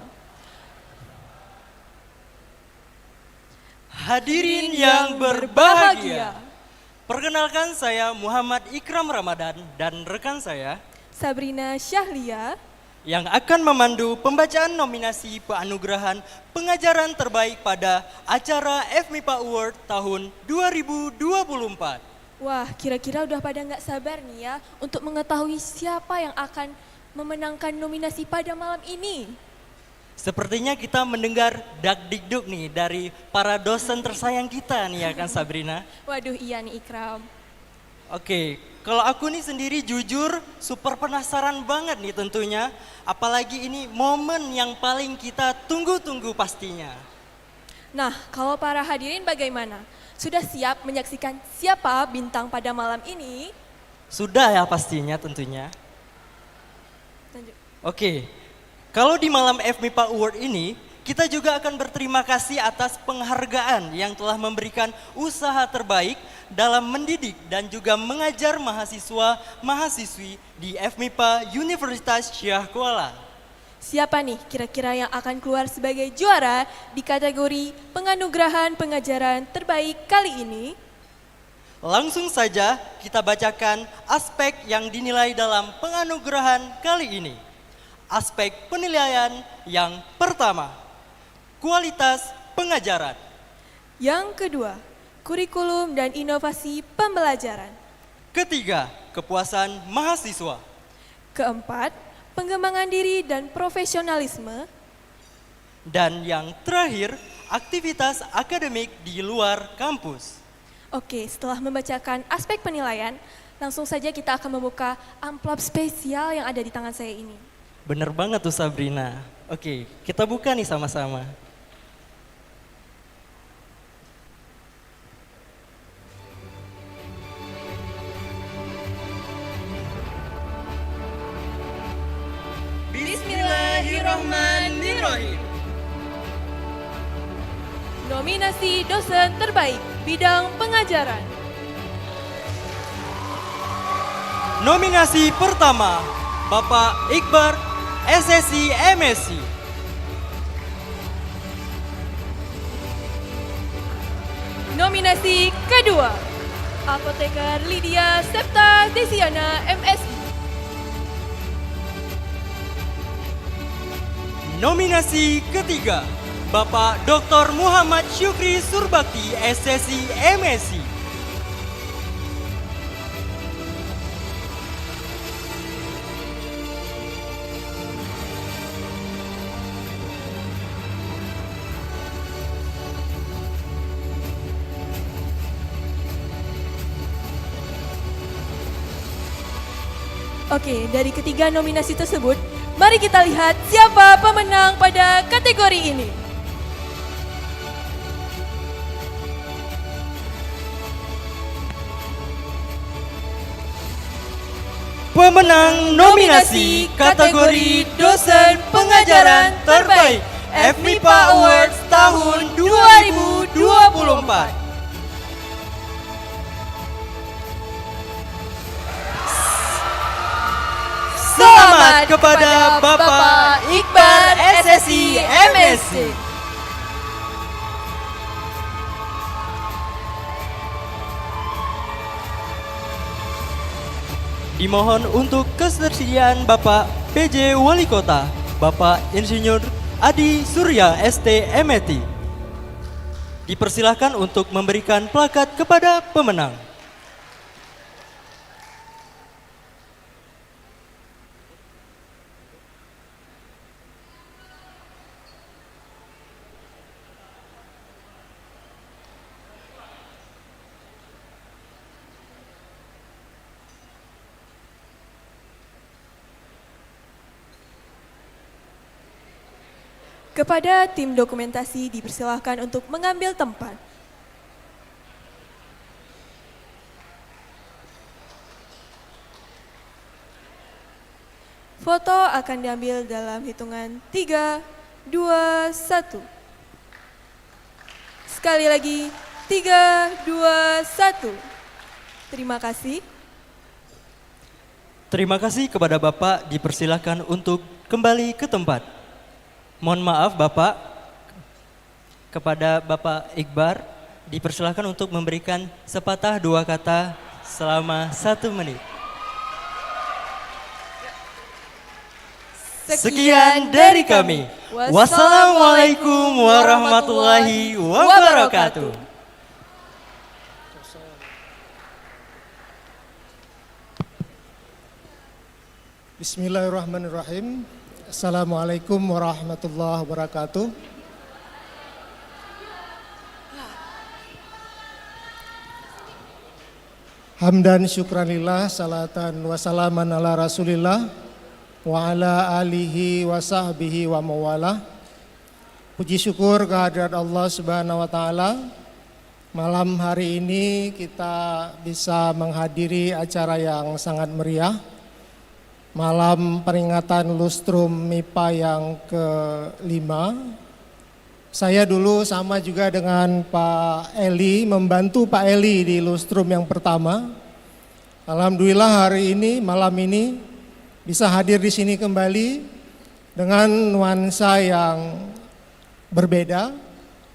Hadirin yang berbahagia, perkenalkan saya Muhammad Ikram Ramadan dan rekan saya Sabrina Syahlia yang akan memandu pembacaan nominasi penganugerahan pengajaran terbaik pada acara FMIPA Award tahun 2024. Wah, kira-kira udah pada nggak sabar nih ya untuk mengetahui siapa yang akan memenangkan nominasi pada malam ini. Sepertinya kita mendengar dak-dikduk nih dari para dosen tersayang kita nih ya kan Sabrina? Waduh iya nih Ikram. Oke, kalau aku nih sendiri jujur super penasaran banget nih tentunya. Apalagi ini momen yang paling kita tunggu-tunggu pastinya. Nah, kalau para hadirin bagaimana? Sudah siap menyaksikan siapa bintang pada malam ini? Sudah ya pastinya tentunya. Lanjut. Oke, kalau di malam FMIPA Award ini, kita juga akan berterima kasih atas penghargaan yang telah memberikan usaha terbaik dalam mendidik dan juga mengajar mahasiswa-mahasiswi di FMIPA Universitas Syah Kuala. Siapa nih kira-kira yang akan keluar sebagai juara di kategori penganugerahan pengajaran terbaik kali ini? Langsung saja kita bacakan aspek yang dinilai dalam penganugerahan kali ini. Aspek penilaian yang pertama, kualitas pengajaran. Yang kedua, kurikulum dan inovasi pembelajaran. Ketiga, kepuasan mahasiswa. Keempat, pengembangan diri dan profesionalisme. Dan yang terakhir, aktivitas akademik di luar kampus. Oke, setelah membacakan aspek penilaian, langsung saja kita akan membuka amplop spesial yang ada di tangan saya ini. Bener banget tuh Sabrina. Oke, kita buka nih sama-sama. Bismillahirrahmanirrahim. Nominasi dosen terbaik bidang pengajaran. Nominasi pertama, Bapak Iqbar, SSI MSc. Nominasi kedua, Apoteker Lydia Septa Desiana MSI. Nominasi ketiga, Bapak Dr. Muhammad Syukri Surbakti, SSI MSc. Oke, dari ketiga nominasi tersebut, mari kita lihat siapa pemenang pada kategori ini. Pemenang nominasi kategori dosen pengajaran terbaik FMIPA Awards tahun 2024. Selamat kepada Bapak Iqbar, SSI MSc. Dimohon untuk ketersediaan Bapak PJ Wali Kota, Bapak Insinyur Adi Surya ST MET. Dipersilahkan untuk memberikan plakat kepada pemenang. Kepada tim dokumentasi dipersilahkan untuk mengambil tempat. Foto akan diambil dalam hitungan 3, 2, 1. Sekali lagi, 3, 2, 1. Terima kasih. Terima kasih kepada Bapak, dipersilahkan untuk kembali ke tempat. Mohon maaf Bapak, kepada Bapak Iqbar, dipersilahkan untuk memberikan sepatah dua kata selama 1 menit. Sekian dari kami. Wassalamualaikum warahmatullahi wabarakatuh. Bismillahirrahmanirrahim. Assalamualaikum warahmatullahi wabarakatuh. Hamdan syukranillah, salatan wa salaman ala rasulillah wa ala alihi wa sahbihi wa mawalah. Puji syukur kehadirat Allah Subhanahu wa taala. Malam hari ini kita bisa menghadiri acara yang sangat meriah. Malam peringatan lustrum MIPA yang ke-5. Saya dulu sama juga dengan Pak Eli, membantu Pak Eli di lustrum yang pertama. Alhamdulillah hari ini, malam ini bisa hadir di sini kembali dengan nuansa yang berbeda.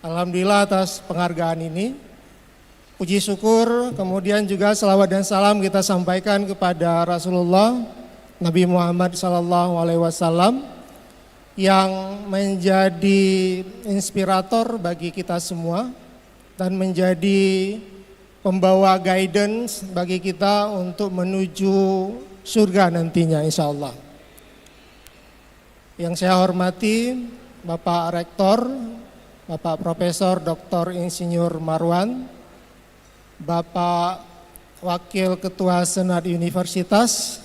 Alhamdulillah atas penghargaan ini. Puji syukur, kemudian juga selawat dan salam kita sampaikan kepada Rasulullah Nabi Muhammad SAW yang menjadi inspirator bagi kita semua dan menjadi pembawa guidance bagi kita untuk menuju surga nantinya insya Allah. Yang saya hormati Bapak Rektor, Bapak Profesor Dr. Insinyur Marwan, Bapak Wakil Ketua Senat Universitas,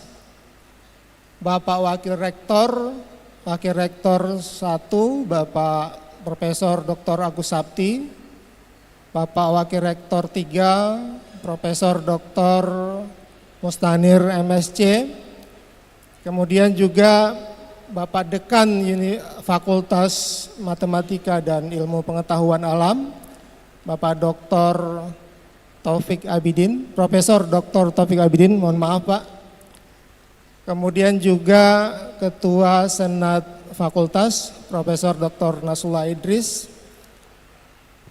Bapak Wakil Rektor 1, Bapak Profesor Dr. Agus Sapti, Bapak Wakil Rektor 3, Profesor Dr. Mustanir MSc, kemudian juga Bapak Dekan Fakultas Matematika dan Ilmu Pengetahuan Alam, Bapak Dr. Taufik Abidin, Profesor Dr. Taufik Abidin, mohon maaf Pak. Kemudian juga Ketua Senat Fakultas, Profesor Dr. Nasrullah Idris,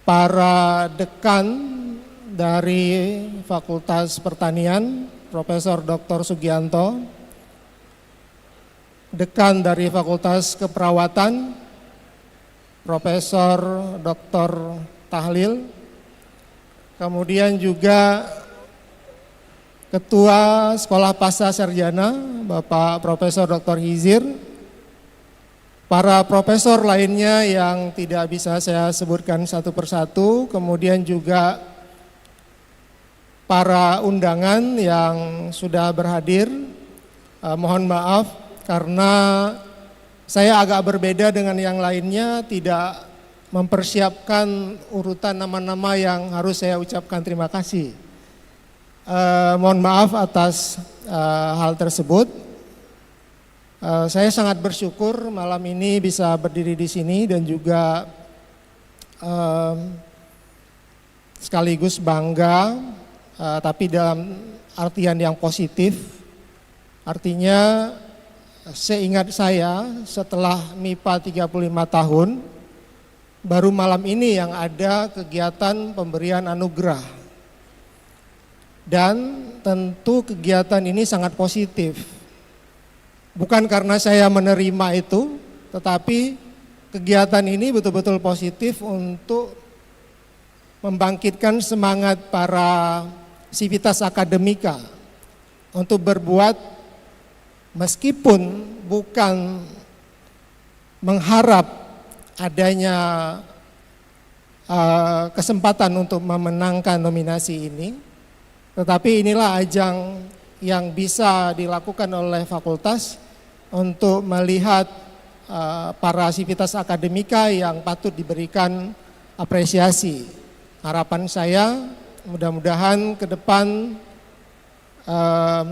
para dekan dari Fakultas Pertanian, Profesor Dr. Sugianto, dekan dari Fakultas Keperawatan, Profesor Dr. Tahlil, kemudian juga Ketua Sekolah Pasca Sarjana, Bapak Profesor Dr. Hizir, para profesor lainnya yang tidak bisa saya sebutkan satu persatu, kemudian juga para undangan yang sudah berhadir, mohon maaf karena saya agak berbeda dengan yang lainnya, tidak mempersiapkan urutan nama-nama yang harus saya ucapkan terima kasih. Mohon maaf atas hal tersebut. Saya sangat bersyukur malam ini bisa berdiri di sini dan juga sekaligus bangga, tapi dalam artian yang positif. Artinya seingat saya setelah MIPA 35 tahun, baru malam ini yang ada kegiatan pemberian anugerah. Dan tentu kegiatan ini sangat positif. Bukan karena saya menerima itu, tetapi kegiatan ini betul-betul positif untuk membangkitkan semangat para sivitas akademika untuk berbuat meskipun bukan mengharap adanya kesempatan untuk memenangkan nominasi ini, tetapi inilah ajang yang bisa dilakukan oleh fakultas untuk melihat para sivitas akademika yang patut diberikan apresiasi. Harapan saya mudah-mudahan ke depan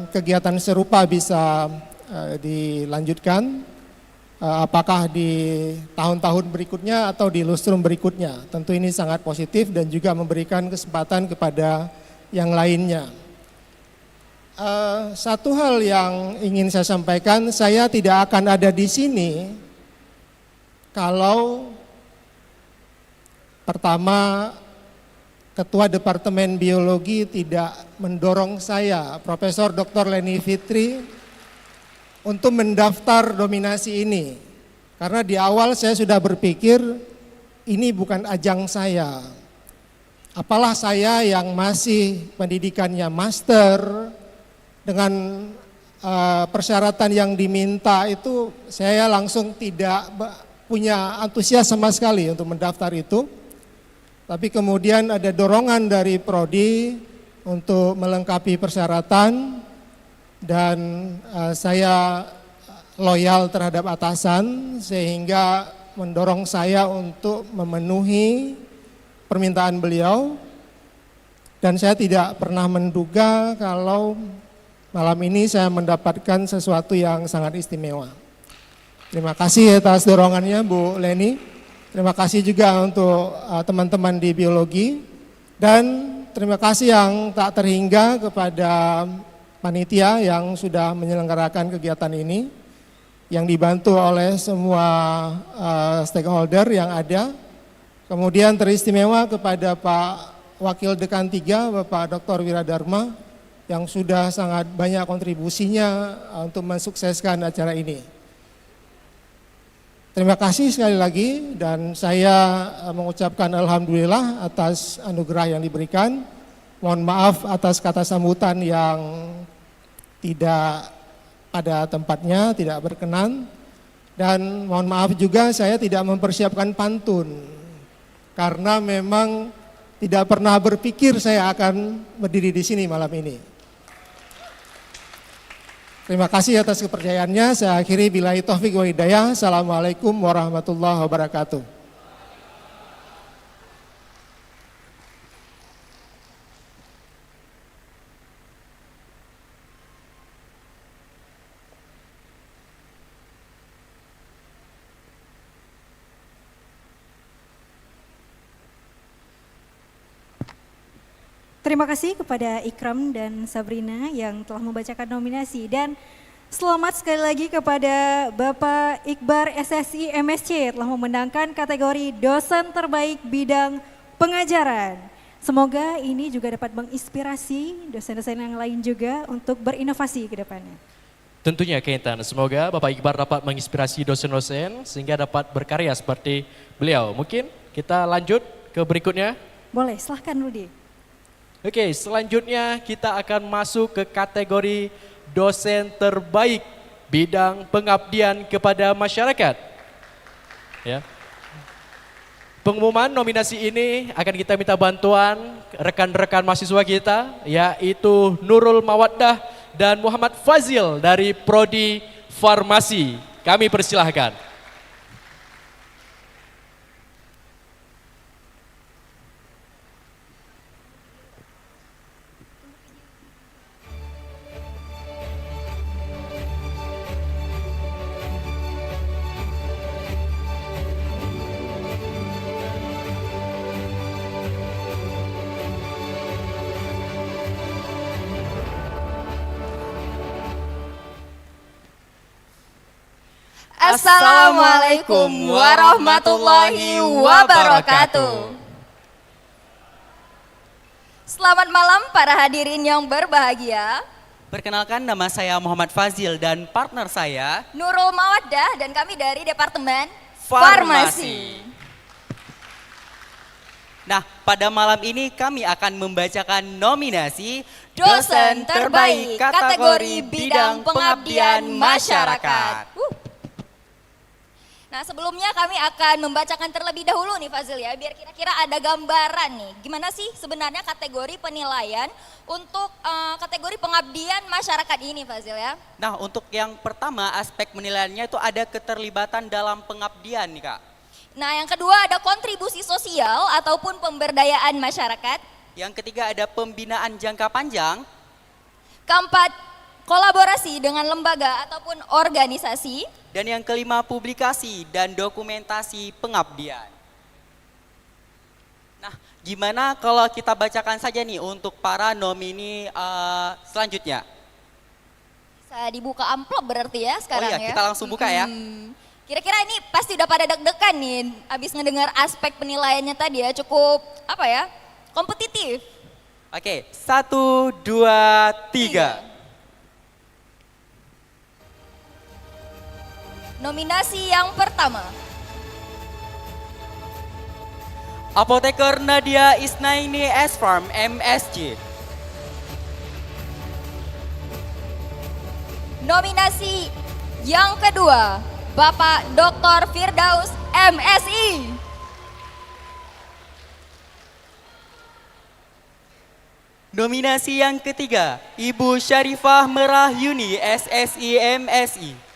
kegiatan serupa bisa dilanjutkan, apakah di tahun-tahun berikutnya atau di lustrum berikutnya. Tentu ini sangat positif dan juga memberikan kesempatan kepada yang lainnya. Satu hal yang ingin saya sampaikan, saya tidak akan ada di sini kalau pertama Ketua Departemen Biologi tidak mendorong saya, Profesor Dr. Leni Fitri, untuk mendaftar nominasi ini. Karena di awal saya sudah berpikir ini bukan ajang saya. Apalah saya yang masih pendidikannya master dengan persyaratan yang diminta itu, saya langsung tidak punya antusias sama sekali untuk mendaftar itu. Tapi kemudian ada dorongan dari Prodi untuk melengkapi persyaratan dan saya loyal terhadap atasan sehingga mendorong saya untuk memenuhi permintaan beliau, dan saya tidak pernah menduga kalau malam ini saya mendapatkan sesuatu yang sangat istimewa. Terima kasih atas dorongannya Bu Leni, terima kasih juga untuk teman-teman di biologi, dan terima kasih yang tak terhingga kepada panitia yang sudah menyelenggarakan kegiatan ini, yang dibantu oleh semua stakeholder yang ada. Kemudian teristimewa kepada Pak Wakil Dekan 3, Bapak Dr. Wiradharma, yang sudah sangat banyak kontribusinya untuk mensukseskan acara ini. Terima kasih sekali lagi, dan saya mengucapkan alhamdulillah atas anugerah yang diberikan. Mohon maaf atas kata sambutan yang tidak pada tempatnya, tidak berkenan. Dan mohon maaf juga saya tidak mempersiapkan pantun, karena memang tidak pernah berpikir saya akan berdiri di sini malam ini. Terima kasih atas kepercayaannya. Saya akhiri billahi taufik wa hidayah. Assalamualaikum warahmatullahi wabarakatuh. Terima kasih kepada Ikram dan Sabrina yang telah membacakan nominasi dan selamat sekali lagi kepada Bapak Iqbar SSI MSC telah memenangkan kategori dosen terbaik bidang pengajaran. Semoga ini juga dapat menginspirasi dosen-dosen yang lain juga untuk berinovasi ke depannya. Tentunya Keintan, semoga Bapak Iqbar dapat menginspirasi dosen-dosen sehingga dapat berkarya seperti beliau. Mungkin kita lanjut ke berikutnya. Boleh, silahkan Rudi. Oke, selanjutnya kita akan masuk ke kategori dosen terbaik bidang pengabdian kepada masyarakat. Ya. Pengumuman nominasi ini akan kita minta bantuan rekan-rekan mahasiswa kita, yaitu Nurul Mawaddah dan Muhammad Fazil dari Prodi Farmasi. Kami persilahkan. Assalamualaikum warahmatullahi wabarakatuh. Selamat malam para hadirin yang berbahagia. Perkenalkan, nama saya Muhammad Fazil dan partner saya Nurul Mawaddah dan kami dari Departemen Farmasi. Nah, pada malam ini kami akan membacakan nominasi Dosen terbaik kategori bidang pengabdian masyarakat. Nah, sebelumnya kami akan membacakan terlebih dahulu nih Fazil ya, biar kira-kira ada gambaran nih. Gimana sih sebenarnya kategori penilaian untuk kategori pengabdian masyarakat ini Fazil ya? Nah, untuk yang pertama aspek penilaiannya itu ada keterlibatan dalam pengabdian nih Kak. Nah, yang kedua ada kontribusi sosial ataupun pemberdayaan masyarakat. Yang ketiga ada pembinaan jangka panjang. Keempat, kolaborasi dengan lembaga ataupun organisasi. Dan yang kelima, publikasi dan dokumentasi pengabdian. Nah, gimana kalau kita bacakan saja nih untuk para nomini selanjutnya? Bisa dibuka amplop berarti ya sekarang ya? Oh iya, kita langsung buka ya. Kira-kira ini pasti udah pada deg-degan nih, abis ngedengar aspek penilaiannya tadi ya, cukup apa ya, kompetitif. Oke, 1, 2, 3. Nominasi yang pertama. Apoteker Nadia Isnaini S-Farm MSc. Nominasi yang kedua, Bapak Dr. Firdaus MSI. Nominasi yang ketiga, Ibu Syarifah Merah Yuni SSI MSI.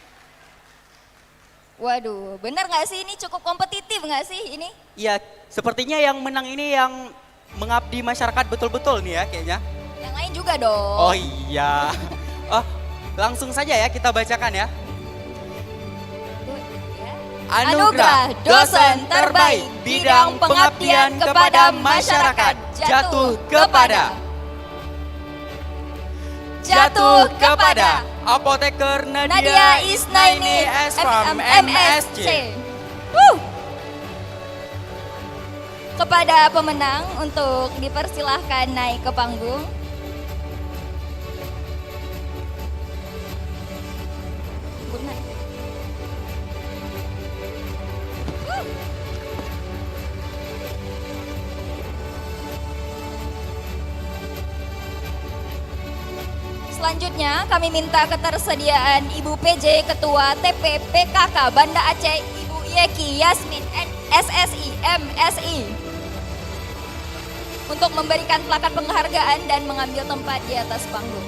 Waduh, benar nggak sih ini cukup kompetitif nggak sih ini? Iya, sepertinya yang menang ini yang mengabdi masyarakat betul-betul nih ya kayaknya. Yang lain juga dong. Oh iya. Oh, langsung saja ya kita bacakan ya. Anugerah Dosen Terbaik Bidang Pengabdian kepada Masyarakat jatuh kepada Apoteker Nadia Isnaini S-Farm MSc. Kepada pemenang untuk dipersilahkan naik ke panggung. Selanjutnya kami minta ketersediaan Ibu PJ Ketua TP PKK Banda Aceh Ibu Yeki Yasmin SSI MSI untuk memberikan plakat penghargaan dan mengambil tempat di atas panggung.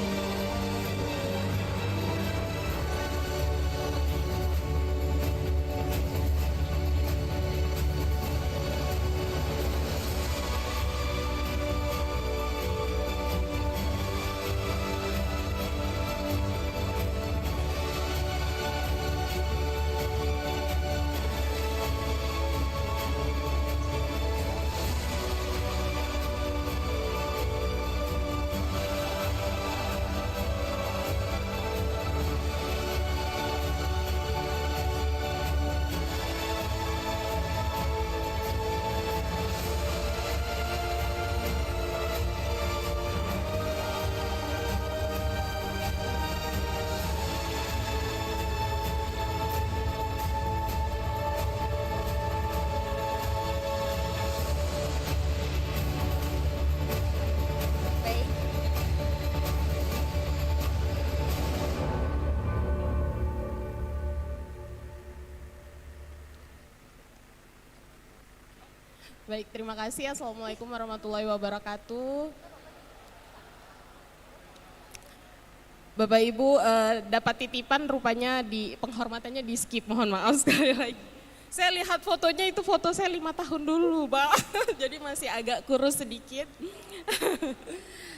Baik, terima kasih. Assalamualaikum warahmatullahi wabarakatuh. Bapak Ibu dapat titipan rupanya di penghormatannya di skip, mohon maaf sekali lagi. Saya lihat fotonya itu foto saya 5 tahun dulu, Pak. Jadi masih agak kurus sedikit.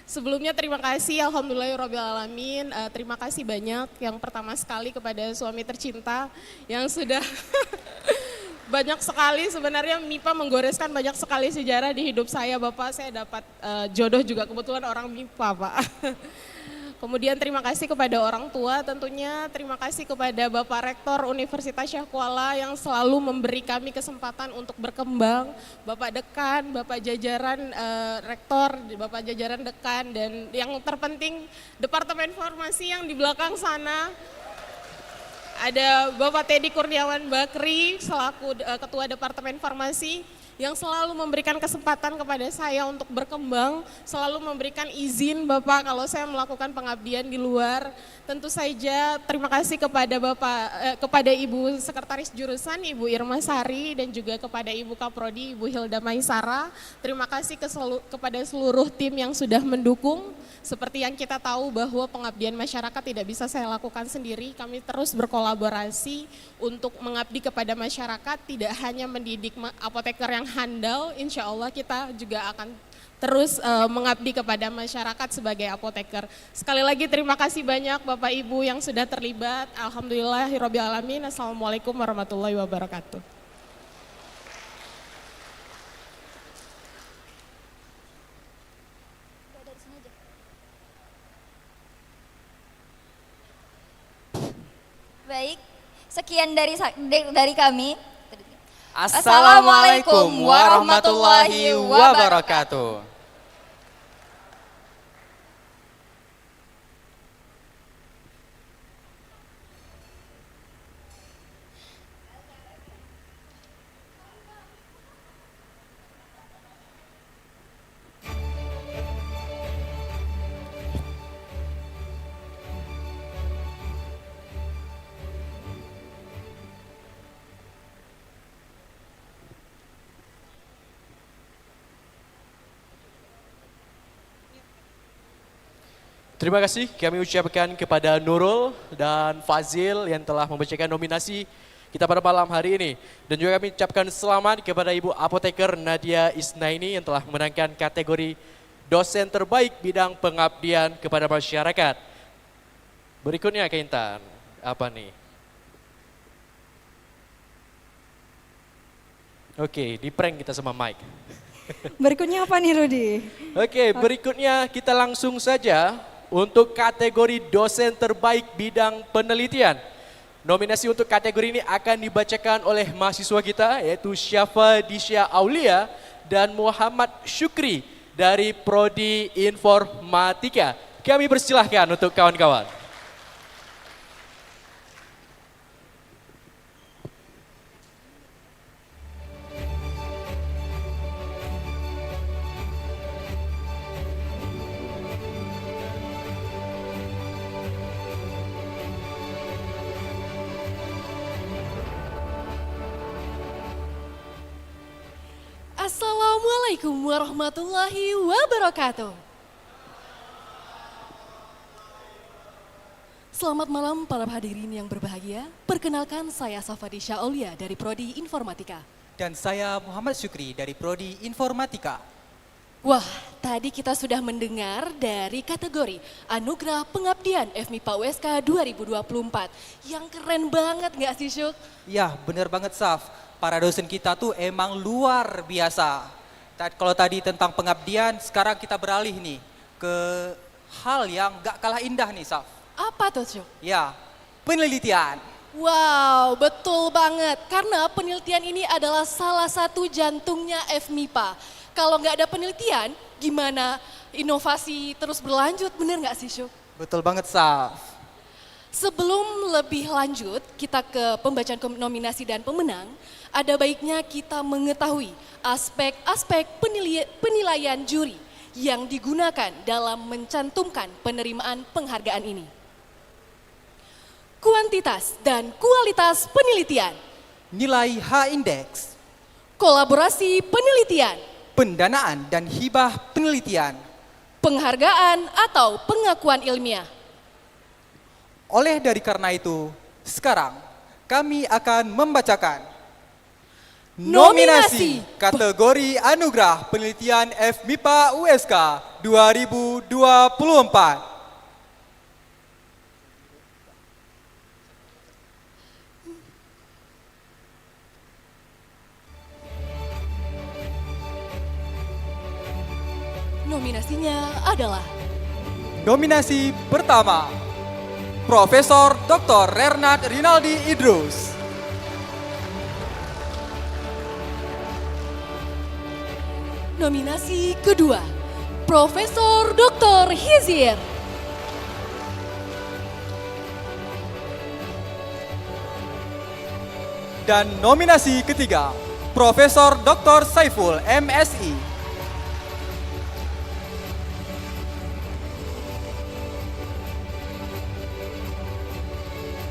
Sebelumnya terima kasih, alhamdulillahirrahmanirrahim. Terima kasih banyak yang pertama sekali kepada suami tercinta yang sudah banyak sekali sebenarnya MIPA menggoreskan banyak sekali sejarah di hidup saya, Bapak. Saya dapat jodoh juga kebetulan orang MIPA, Pak. Kemudian terima kasih kepada orang tua tentunya, terima kasih kepada Bapak Rektor Universitas Syah Kuala yang selalu memberi kami kesempatan untuk berkembang, Bapak Dekan, Bapak jajaran Rektor, Bapak jajaran Dekan, dan yang terpenting Departemen Informasi yang di belakang sana. Ada Bapak Teddy Kurniawan Bakri selaku Ketua Departemen Farmasi yang selalu memberikan kesempatan kepada saya untuk berkembang, selalu memberikan izin Bapak kalau saya melakukan pengabdian di luar. Tentu saja terima kasih kepada kepada Ibu Sekretaris Jurusan Ibu Irma Sari dan juga kepada Ibu Kaprodi Ibu Hilda Maisara. Terima kasih kepada seluruh tim yang sudah mendukung. Seperti yang kita tahu bahwa pengabdian masyarakat tidak bisa saya lakukan sendiri, kami terus berkolaborasi untuk mengabdi kepada masyarakat, tidak hanya mendidik apoteker yang handal, insya Allah kita juga akan terus mengabdi kepada masyarakat sebagai apoteker. Sekali lagi terima kasih banyak Bapak Ibu yang sudah terlibat, alhamdulillahirrahmanirrahim. Assalamualaikum warahmatullahi wabarakatuh. Baik, sekian dari kami. Assalamualaikum warahmatullahi wabarakatuh. Terima kasih kami ucapkan kepada Nurul dan Fazil yang telah membacakan nominasi kita pada malam hari ini. Dan juga kami ucapkan selamat kepada Ibu Apoteker Nadia Isnaini yang telah memenangkan kategori dosen terbaik bidang pengabdian kepada masyarakat. Berikutnya Kak Intan, apa nih? Oke, di prank kita sama Mike. Berikutnya apa nih Rudi? Oke, berikutnya kita langsung saja untuk kategori dosen terbaik bidang penelitian. Nominasi untuk kategori ini akan dibacakan oleh mahasiswa kita yaitu Syafa Disya Aulia dan Muhammad Syukri dari Prodi Informatika. Kami persilahkan untuk kawan-kawan. Assalamualaikum warahmatullahi wabarakatuh. Selamat malam para hadirin yang berbahagia. Perkenalkan saya Safadisha Aulia dari Prodi Informatika. Dan saya Muhammad Syukri dari Prodi Informatika. Wah, tadi kita sudah mendengar dari kategori Anugerah Pengabdian FMIPA USK 2024. Yang keren banget gak sih Syuk? Ya bener banget Saf, para dosen kita tuh emang luar biasa. Kalau tadi tentang pengabdian, sekarang kita beralih nih ke hal yang gak kalah indah nih Saf. Apa tuh Syuk? Ya, penelitian. Wow, betul banget. Karena penelitian ini adalah salah satu jantungnya FMIPA. Kalau nggak ada penelitian, gimana inovasi terus berlanjut, bener nggak sih Syuk? Betul banget Saf. Sebelum lebih lanjut, kita ke pembacaan nominasi dan pemenang, ada baiknya kita mengetahui aspek-aspek penilaian juri yang digunakan dalam mencantumkan penerimaan penghargaan ini. Kuantitas dan kualitas penelitian. Nilai H-index. kolaborasi penelitian, pendanaan dan hibah penelitian, penghargaan atau pengakuan ilmiah. Oleh dari karena itu, sekarang kami akan membacakan nominasi kategori Anugerah Penelitian FMIPA USK 2024. Nominasinya adalah Nominasi pertama, Profesor Dr. Renard Rinaldi Idrus. nominasi kedua, Profesor Dr. Hizir. Dan nominasi ketiga, Profesor Dr. Saiful MSI.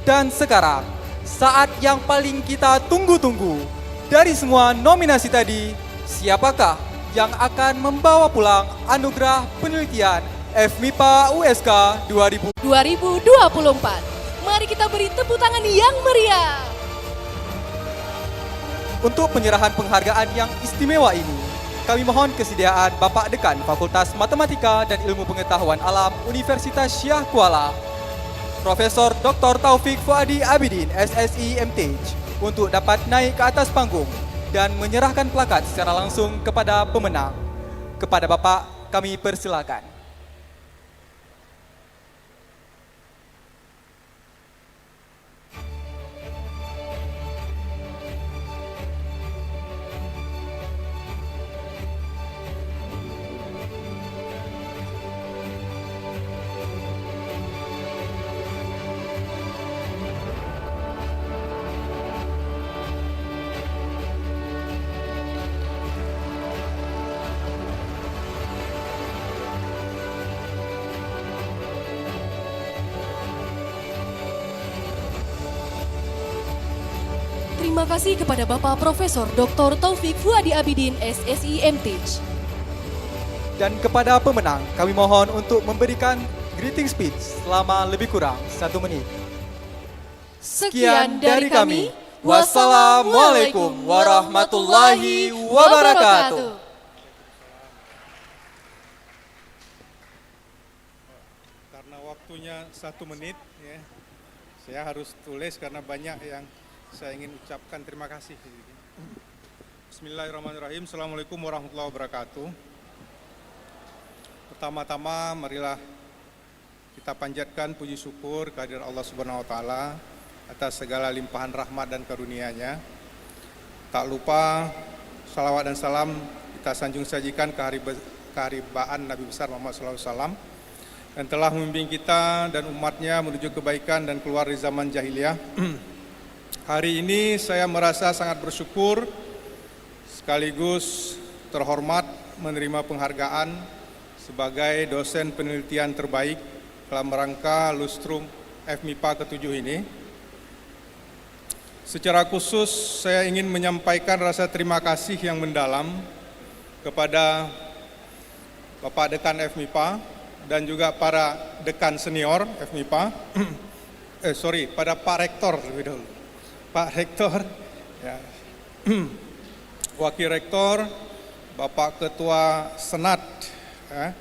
Dan sekarang, saat yang paling kita tunggu-tunggu. Dari semua nominasi tadi, siapakah yang akan membawa pulang Anugerah Penelitian FMIPA USK 2024? Mari kita beri tepuk tangan yang meriah. Untuk penyerahan penghargaan yang istimewa ini, kami mohon kesediaan Bapak Dekan Fakultas Matematika dan Ilmu Pengetahuan Alam Universitas Syah Kuala, Profesor Dr. Taufik Fuadi Abidin, SSI MTH, untuk dapat naik ke atas panggung dan menyerahkan plakat secara langsung kepada pemenang. Kepada Bapak, kami persilakan. Terima kasih kepada Bapak Profesor Dr. Taufik Fuadi Abidin, SSI MTH. Dan kepada pemenang, kami mohon untuk memberikan greeting speech selama lebih kurang 1 menit. Sekian dari kami. Wassalamualaikum warahmatullahi wabarakatuh. Karena waktunya 1 menit, ya, saya harus tulis karena banyak yang saya ingin ucapkan terima kasih. Bismillahirrahmanirrahim. Assalamualaikum warahmatullahi wabarakatuh. Pertama-tama marilah kita panjatkan puji syukur kehadirat Allah Subhanahu wa taala atas segala limpahan rahmat dan karunia-Nya. Tak lupa salawat dan salam kita sanjung sajikan keharibaan Nabi besar Muhammad SAW yang telah membimbing kita dan umatnya menuju kebaikan dan keluar dari zaman jahiliyah. Hari ini saya merasa sangat bersyukur sekaligus terhormat menerima penghargaan sebagai dosen penelitian terbaik dalam rangka Lustrum FMIPA ke-7 ini. Secara khusus saya ingin menyampaikan rasa terima kasih yang mendalam kepada Bapak Dekan FMIPA dan juga para dekan senior FMIPA. Pada Pak Rektor lebih dahulu. Pak Rektor, ya. Wakil Rektor, Bapak Ketua Senat, ya,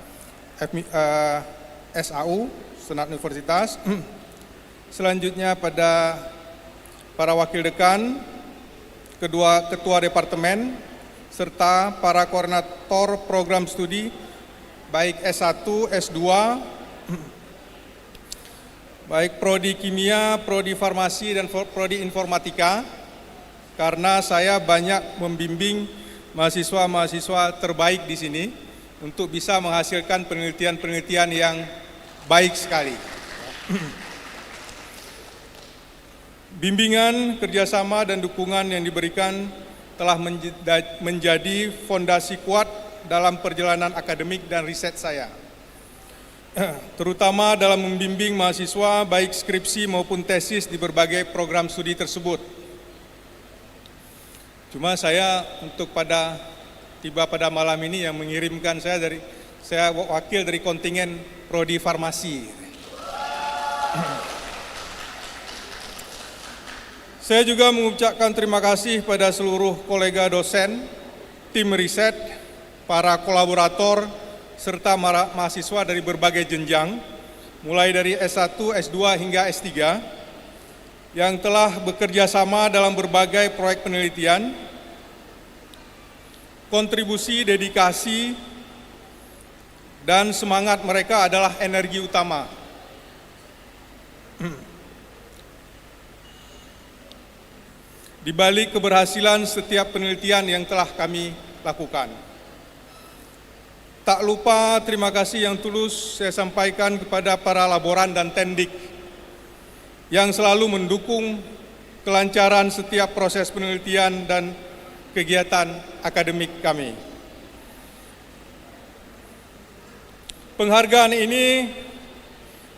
SAU, Senat Universitas. Selanjutnya pada para Wakil Dekan, kedua Ketua Departemen, serta para Koordinator Program Studi, baik S1, S2, baik Prodi Kimia, Prodi Farmasi, dan Prodi Informatika, karena saya banyak membimbing mahasiswa-mahasiswa terbaik di sini untuk bisa menghasilkan penelitian-penelitian yang baik sekali. Bimbingan, kerjasama, dan dukungan yang diberikan telah menjadi fondasi kuat dalam perjalanan akademik dan riset saya, terutama dalam membimbing mahasiswa baik skripsi maupun tesis di berbagai program studi tersebut. Cuma saya untuk tiba pada malam ini yang mengirimkan saya wakil dari kontingen Prodi Farmasi. Saya juga mengucapkan terima kasih pada seluruh kolega dosen, tim riset, para kolaborator, serta mahasiswa dari berbagai jenjang, mulai dari S1, S2 hingga S3, yang telah bekerja sama dalam berbagai proyek penelitian. Kontribusi, dedikasi, dan semangat mereka adalah energi utama. Di balik keberhasilan setiap penelitian yang telah kami lakukan. Tak lupa terima kasih yang tulus saya sampaikan kepada para laboran dan tendik yang selalu mendukung kelancaran setiap proses penelitian dan kegiatan akademik kami. Penghargaan ini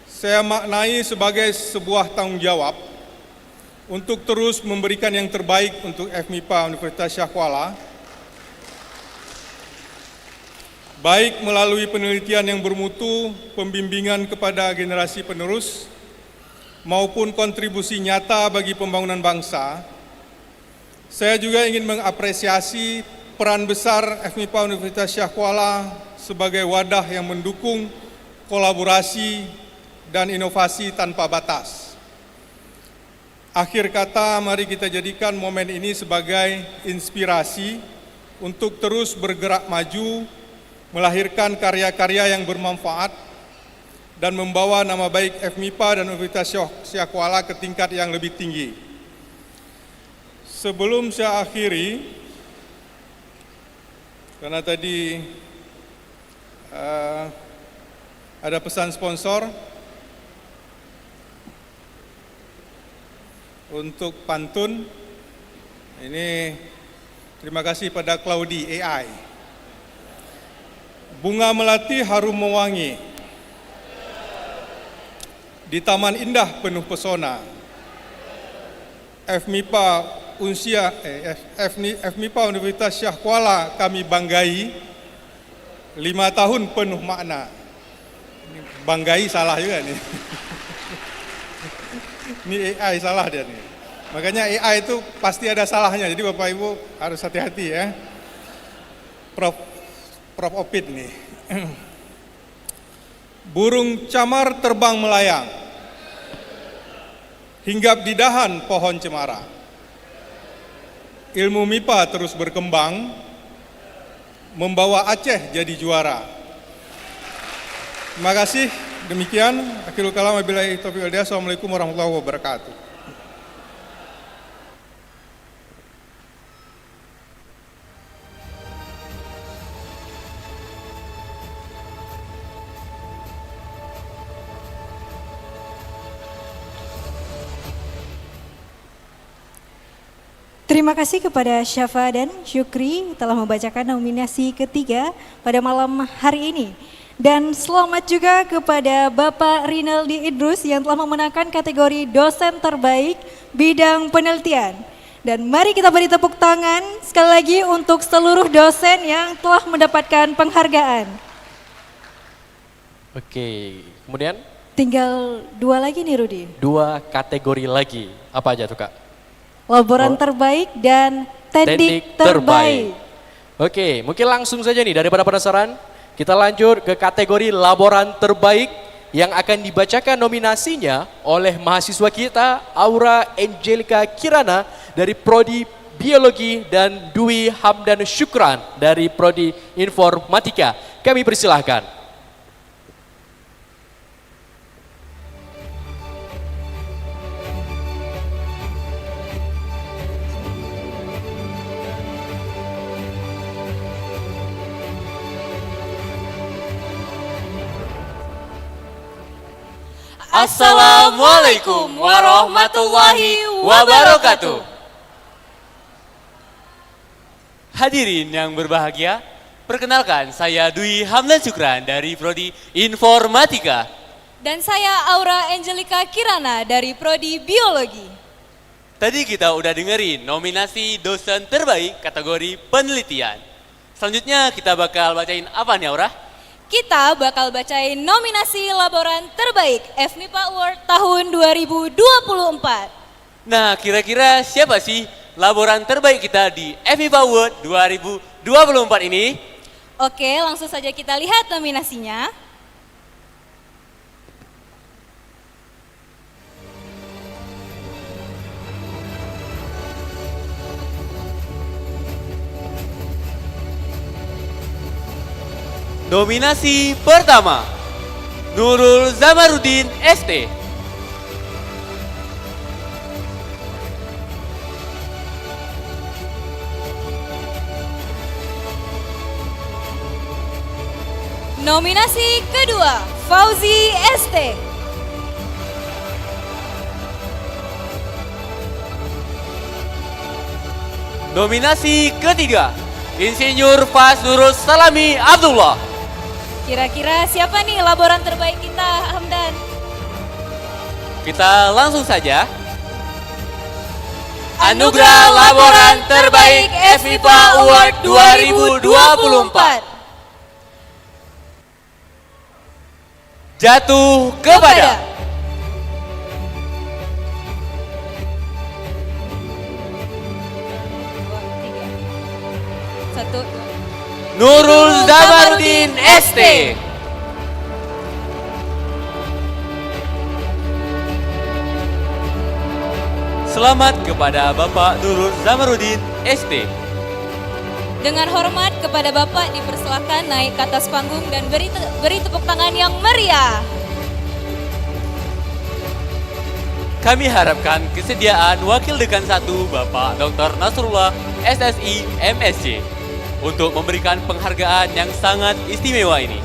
saya maknai sebagai sebuah tanggung jawab untuk terus memberikan yang terbaik untuk FMIPA Universitas Syah Kuala, baik melalui penelitian yang bermutu, pembimbingan kepada generasi penerus, maupun kontribusi nyata bagi pembangunan bangsa. Saya juga ingin mengapresiasi peran besar FMIPA Universitas Syah Kuala sebagai wadah yang mendukung kolaborasi dan inovasi tanpa batas. Akhir kata, mari kita jadikan momen ini sebagai inspirasi untuk terus bergerak maju, melahirkan karya-karya yang bermanfaat, dan membawa nama baik FMIPA dan Universitas Syah Kuala ke tingkat yang lebih tinggi. Sebelum saya akhiri, karena tadi ada pesan sponsor, untuk pantun, ini terima kasih pada Claudi AI. Bunga melati harum mewangi, di taman indah penuh pesona. FMIPA Universitas Syah Kuala kami banggai, 5 tahun penuh makna. Banggai salah juga nih. Ini AI salah dia nih. Makanya AI itu pasti ada salahnya. Jadi Bapak Ibu harus hati-hati ya. Prof Opit nih. Burung camar terbang melayang, hinggap di dahan pohon cemara. Ilmu MIPA terus berkembang, membawa Aceh jadi juara. Terima kasih. Demikian, akhirul kalam wabillahi taufiq wal hidayah. Assalamualaikum warahmatullahi wabarakatuh. Terima kasih kepada Syafa dan Syukri telah membacakan nominasi ketiga pada malam hari ini. Dan selamat juga kepada Bapak Rinaldi Idrus yang telah memenangkan kategori dosen terbaik bidang penelitian. Dan mari kita beri tepuk tangan sekali lagi untuk seluruh dosen yang telah mendapatkan penghargaan. Oke, kemudian? Tinggal 2 lagi nih Rudi. 2 kategori lagi, apa aja tuh Kak? Laboran terbaik dan tendik terbaik. Oke, mungkin langsung saja nih daripada penasaran, kita lanjut ke kategori laboran terbaik yang akan dibacakan nominasinya oleh mahasiswa kita Aura Angelica Kirana dari Prodi Biologi dan Dwi Hamdan Syukran dari Prodi Informatika. Kami persilahkan. Assalamualaikum warahmatullahi wabarakatuh. Hadirin yang berbahagia, perkenalkan saya Dwi Hamdan Syukran dari Prodi Informatika. Dan saya Aura Angelica Kirana dari Prodi Biologi. Tadi kita udah dengerin nominasi dosen terbaik kategori penelitian. Selanjutnya kita bakal bacain apa nih Aura? Kita bakal bacain nominasi laporan terbaik FMIPA Award tahun 2024. Nah, kira-kira siapa sih laporan terbaik kita di FMIPA Award 2024 ini? Oke, langsung saja kita lihat nominasinya. Nominasi pertama, Nurul Zamarudin ST. Nominasi kedua, Fauzi ST. Nominasi ketiga, Insinyur Fasnurul Salami Abdullah. Kira-kira siapa nih laporan terbaik kita, Hamdan? Kita langsung saja. Anugerah Laporan Terbaik FMIPA Award 2024 jatuh kepada Nurul Zamarudin ST. Selamat kepada Bapak Nurul Zamarudin ST. Dengan hormat kepada Bapak dipersilakan naik ke atas panggung dan beri tepuk tangan yang meriah. Kami harapkan kesediaan Wakil Dekan 1 Bapak Dr. Nasrullah SSI MSc untuk memberikan penghargaan yang sangat istimewa ini.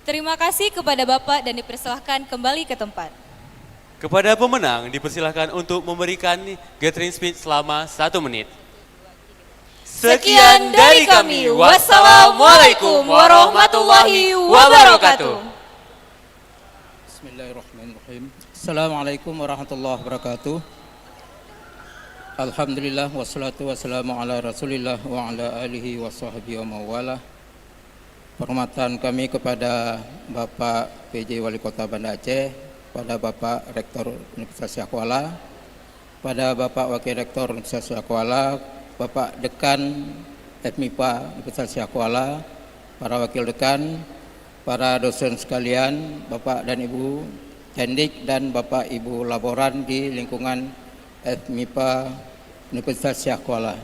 Terima kasih kepada Bapak dan dipersilahkan kembali ke tempat. Kepada pemenang dipersilahkan untuk memberikan gathering speech selama 1 menit. Sekian dari kami. Wassalamualaikum warahmatullahi wabarakatuh. Bismillahirrahmanirrahim. Assalamualaikum warahmatullahi wabarakatuh. Alhamdulillah wassalatu wassalamu ala Rasulillah wa ala alihi wa sahbihi wa mawala. Penghormatan kami kepada Bapak PJ Wali Kota Banda Aceh, pada Bapak Rektor Universitas Shah Kuala, pada Bapak Wakil Rektor Universitas Shah Kuala, Bapak Dekan FMIPA Universitas Shah Kuala, para Wakil Dekan, para dosen sekalian, Bapak dan Ibu Tendik dan Bapak Ibu laboran di lingkungan FMIPA Universitas Shah Kuala.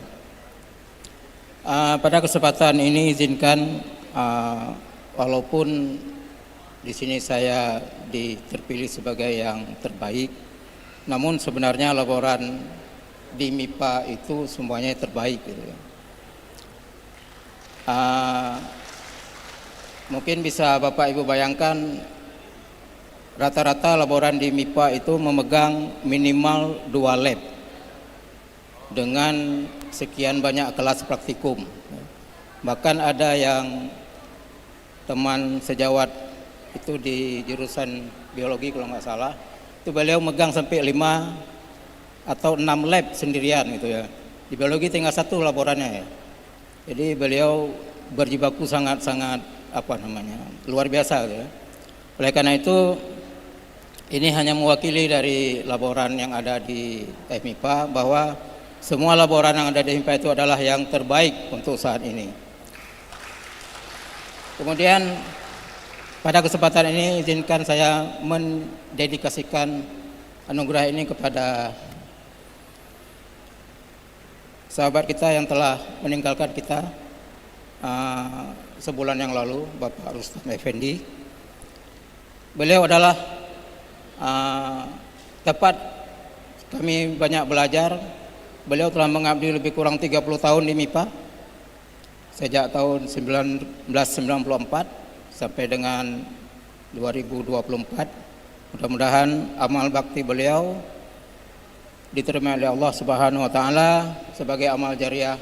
Pada kesempatan ini izinkan walaupun di sini saya terpilih sebagai yang terbaik, namun sebenarnya laporan di MIPA itu semuanya terbaik gitu ya. Mungkin bisa Bapak Ibu bayangkan rata-rata laporan di MIPA itu memegang minimal 2 lab dengan sekian banyak kelas praktikum. Bahkan ada yang teman sejawat itu di jurusan biologi kalau nggak salah, itu beliau megang sampai 5 atau 6 lab sendirian gitu ya. Di biologi tinggal 1 laporannya ya. Jadi beliau berjibaku sangat-sangat luar biasa gitu ya. Oleh karena itu ini hanya mewakili dari laporan yang ada di FMIPA bahwa semua laporan yang ada di FMIPA itu adalah yang terbaik untuk saat ini. Kemudian Pada kesempatan ini izinkan saya mendedikasikan anugerah ini kepada sahabat kita yang telah meninggalkan kita sebulan yang lalu, Bapak Rustam Effendi. Beliau adalah tepat kami banyak belajar. Beliau telah mengabdi lebih kurang 30 tahun di MIPA sejak tahun 1994 sampai dengan 2024. Mudah-mudahan amal bakti beliau diterima oleh Allah Subhanahu wa taala sebagai amal jariah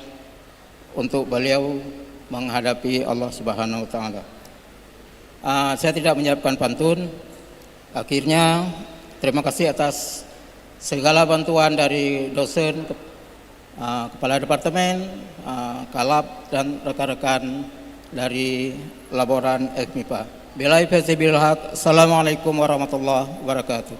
untuk beliau menghadapi Allah Subhanahu wa taala. Saya tidak menyiapkan pantun. Akhirnya terima kasih atas segala bantuan dari dosen, kepala departemen, kalab dan rekan-rekan dari laboran FMIPA. Billahi taufiq wal hidayah. Assalamualaikum warahmatullahi wabarakatuh.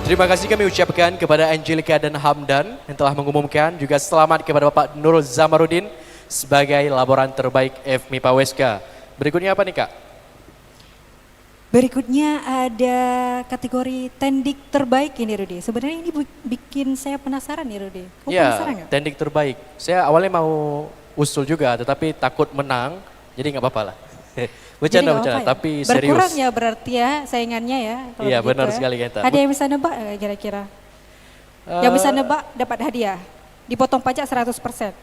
Terima kasih kami ucapkan kepada Angelica dan Hamdan yang telah mengumumkan, juga selamat kepada Bapak Nurul Zamarudin sebagai laboran terbaik FMIPA USK. Berikutnya apa nih Kak? Berikutnya ada kategori tendik terbaik ini Rudy. Sebenarnya ini bikin saya penasaran nih Rudy. Penasaran Ya, nggak? tendik terbaik. Saya awalnya mau usul juga, tetapi takut menang, jadi nggak apa-apa lah. Bercanda, Jadi nggak apa-apa ya? tapi serius. Berkurang ya berarti ya saingannya ya. Kalau Iya, begitu benar ya. sekali Genta. Ada yang bisa nebak nggak kira-kira? Yang bisa nebak dapat hadiah. Dipotong pajak 100%.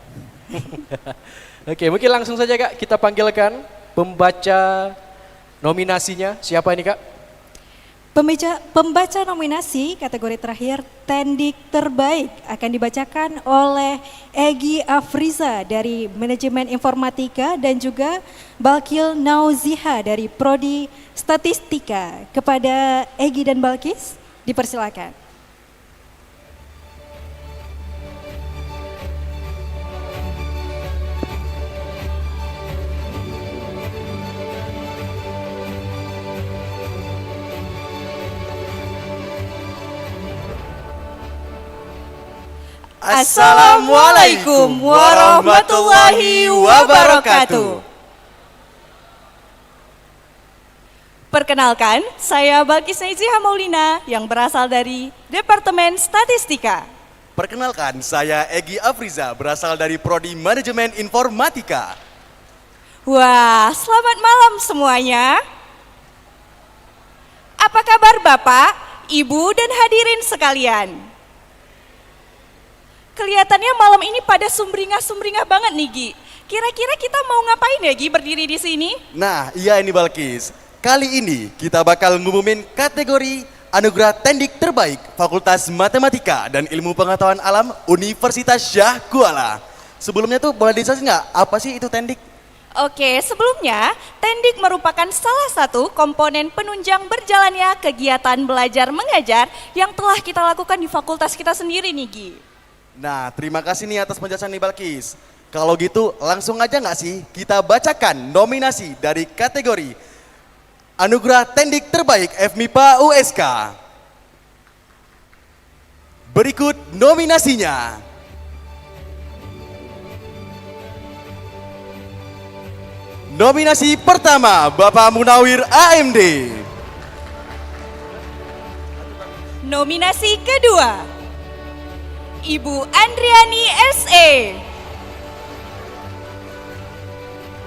Oke, mungkin langsung saja Kak kita panggilkan pembaca nominasinya. Siapa ini Kak? Pembaca nominasi kategori terakhir tendik terbaik akan dibacakan oleh Egy Afriza dari Manajemen Informatika dan juga Balkil Nauziha dari Prodi Statistika. Kepada Egy dan Balkis dipersilakan. Assalamualaikum warahmatullahi wabarakatuh. Perkenalkan, saya Balkis Naiziha Maulina yang berasal dari Departemen Statistika. Perkenalkan, saya Egy Afriza berasal dari Prodi Manajemen Informatika. Wah, selamat malam semuanya. Apa kabar Bapak, Ibu, dan hadirin sekalian? Kelihatannya malam ini pada sumringah-sumringah banget nih Gi. Kira-kira kita mau ngapain ya Gi berdiri di sini? Nah, iya ini Balkis. Kali ini kita bakal ngumumin kategori Anugerah Tendik Terbaik Fakultas Matematika dan Ilmu Pengetahuan Alam Universitas Syah Kuala. Sebelumnya tuh boleh dijelasin nggak apa sih itu tendik? Oke, sebelumnya tendik merupakan salah satu komponen penunjang berjalannya kegiatan belajar mengajar yang telah kita lakukan di fakultas kita sendiri nih Gi. Nah, terima kasih nih atas penjelasan nih Balkis. Kalau gitu langsung aja nggak sih kita bacakan nominasi dari kategori Anugerah Tendik Terbaik FMIPA USK. Berikut nominasinya. Nominasi pertama Bapak Munawir AMD. Nominasi kedua Ibu Andriani SE.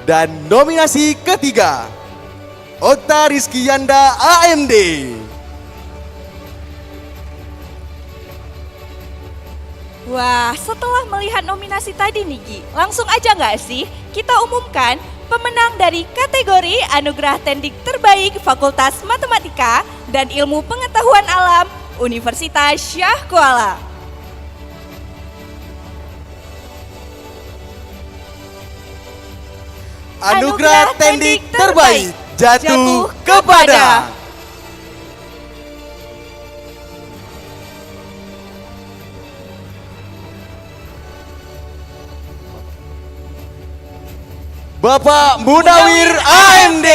Dan nominasi ketiga Okta Rizkyanda AMD. Wah, setelah melihat nominasi tadi nih Gi, langsung aja nggak sih kita umumkan pemenang dari kategori Anugerah Tendik Terbaik Fakultas Matematika dan Ilmu Pengetahuan Alam Universitas Syah Kuala. Anugerah Tendik Terbaik jatuh kepada Bapak Munawir AMD.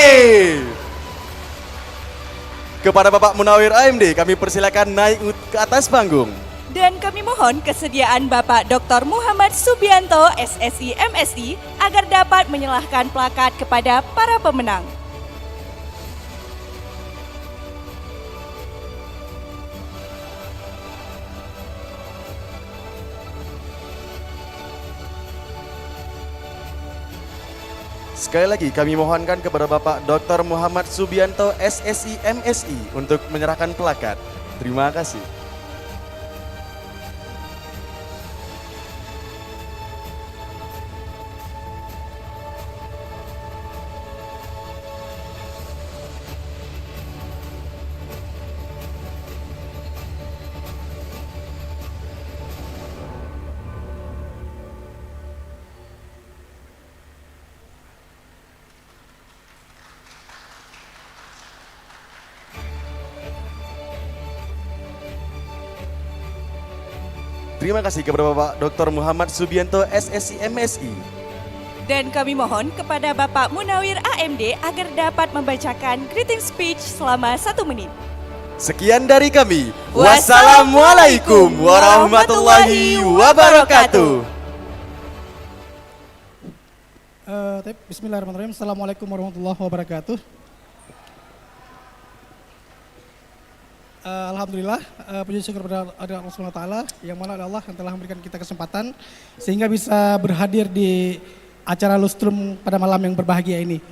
kepada Bapak Munawir AMD, kami persilakan naik ke atas panggung. Dan kami mohon kesediaan Bapak Dr. Muhammad Subianto, SSI MSI, agar dapat menyerahkan plakat kepada para pemenang. Sekali lagi kami mohonkan kepada Bapak Dr. Muhammad Subianto, SSI MSI untuk menyerahkan plakat. Terima kasih. Terima kasih kepada Bapak Dr. Muhammad Subianto, SSI MSI. Dan kami mohon kepada Bapak Munawir AMD agar dapat membacakan greeting speech selama 1 menit. Sekian dari kami. Wassalamualaikum warahmatullahi wabarakatuh. Bismillahirrahmanirrahim. Assalamualaikum warahmatullahi wabarakatuh. Alhamdulillah, puji syukur kepada Allah Subhanahu wa taala yang mana Allah yang telah memberikan kita kesempatan sehingga bisa berhadir di acara lustrum pada malam yang berbahagia ini.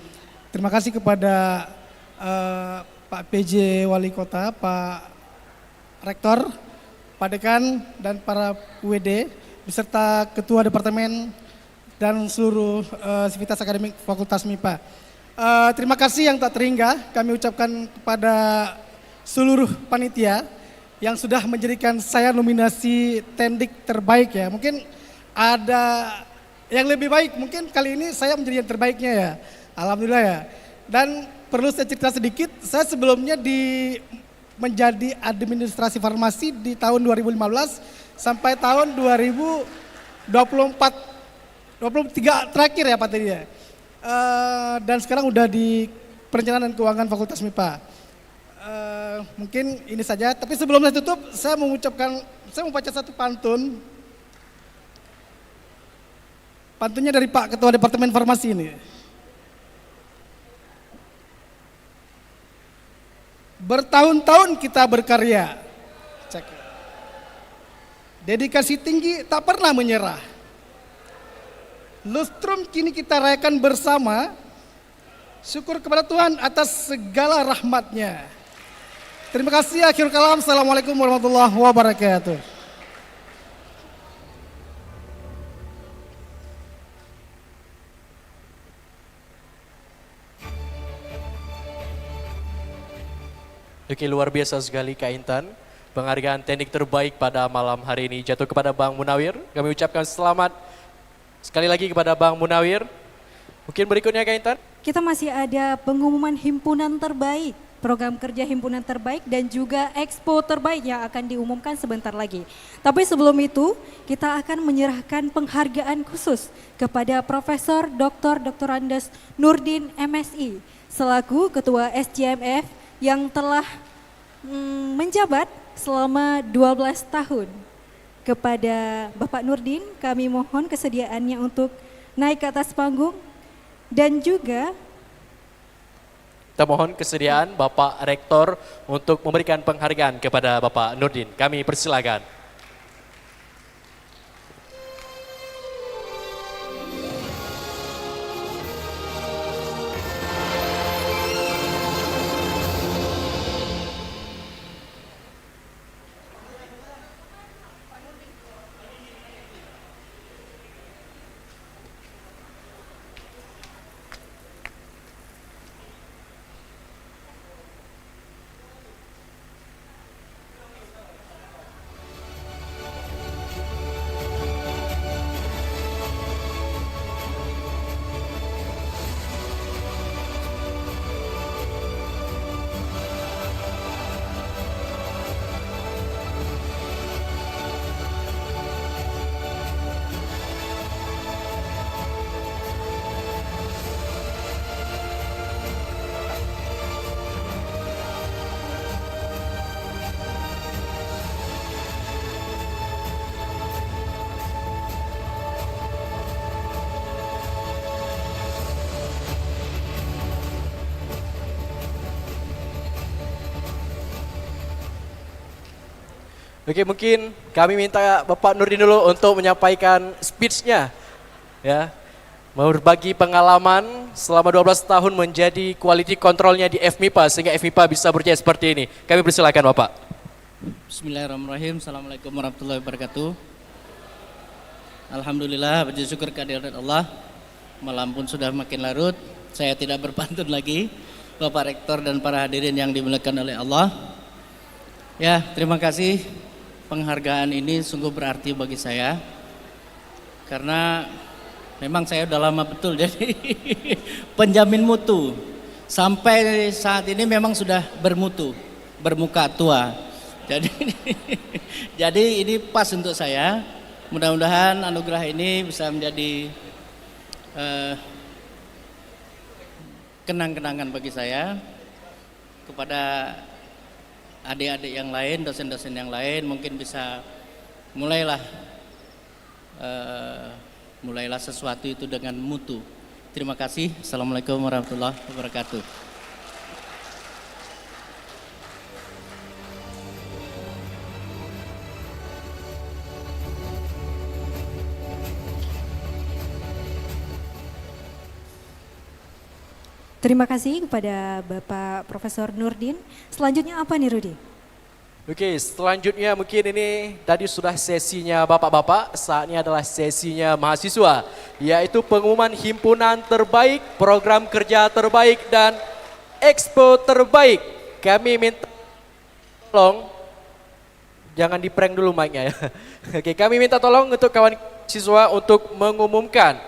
Terima kasih kepada Pak PJ Wali Kota, Pak Rektor, Pak Dekan, dan para UWD beserta Ketua Departemen dan seluruh sivitas akademik Fakultas MIPA. Terima kasih yang tak terhingga kami ucapkan kepada seluruh panitia yang sudah menjadikan saya nominasi tendik terbaik ya. Mungkin ada yang lebih baik, mungkin kali ini saya menjadi yang terbaiknya ya. Alhamdulillah ya. Dan perlu saya cerita sedikit, saya sebelumnya menjadi administrasi farmasi di tahun 2015 sampai tahun 23 terakhir ya Pak tadi ya. Dan sekarang udah di perencanaan dan keuangan Fakultas MIPA. Mungkin ini saja, tapi sebelum saya tutup, saya mau baca satu pantun. Pantunnya dari Pak Ketua Departemen Farmasi ini. Bertahun-tahun kita berkarya, dedikasi tinggi tak pernah menyerah. Lustrum kini kita rayakan bersama, syukur kepada Tuhan atas segala rahmatnya. Terima kasih, akhir kalam. Assalamualaikum warahmatullahi wabarakatuh. Oke, luar biasa sekali Kak Intan. Penghargaan teknik terbaik pada malam hari ini jatuh kepada Bang Munawir. Kami ucapkan selamat sekali lagi kepada Bang Munawir. Mungkin berikutnya Kak Intan. Kita masih ada pengumuman himpunan terbaik, program kerja himpunan terbaik dan juga expo terbaik yang akan diumumkan sebentar lagi. Tapi sebelum itu kita akan menyerahkan penghargaan khusus kepada Profesor Dr. Andes Nurdin MSI selaku Ketua SJMF yang telah menjabat selama 12 tahun. Kepada Bapak Nurdin kami mohon kesediaannya untuk naik ke atas panggung dan juga kita mohon kesediaan Bapak Rektor untuk memberikan penghargaan kepada Bapak Nurdin. Kami persilakan. Oke, mungkin kami minta Bapak Nurdin dulu untuk menyampaikan speech-nya. Ya, berbagi pengalaman selama 12 tahun menjadi quality controlnya di FMIPA sehingga FMIPA bisa berjaya seperti ini. Kami persilakan Bapak. Bismillahirrahmanirrahim. Assalamualaikum warahmatullahi wabarakatuh. Alhamdulillah, puji syukur kehadirat Allah. Malam pun sudah makin larut. Saya tidak berpantun lagi. Bapak Rektor dan para hadirin yang dimuliakan oleh Allah. Ya, terima kasih. Penghargaan ini sungguh berarti bagi saya. Karena memang saya udah lama betul jadi penjamin mutu. Sampai saat ini memang sudah bermutu, bermuka tua. Jadi ini pas untuk saya. Mudah-mudahan anugerah ini bisa menjadi kenang-kenangan bagi saya. Kepada adik-adik yang lain, dosen-dosen yang lain mungkin bisa mulailah sesuatu itu dengan mutu. Terima kasih. Assalamualaikum warahmatullahi wabarakatuh. Terima kasih kepada Bapak Profesor Nurdin. Selanjutnya apa nih Rudi? Oke, selanjutnya mungkin ini tadi sudah sesinya Bapak-Bapak, saatnya adalah sesinya mahasiswa, yaitu pengumuman himpunan terbaik, program kerja terbaik, dan expo terbaik. Kami minta tolong, jangan di prank dulu mic-nya ya. Oke, kami minta tolong untuk kawan siswa untuk mengumumkan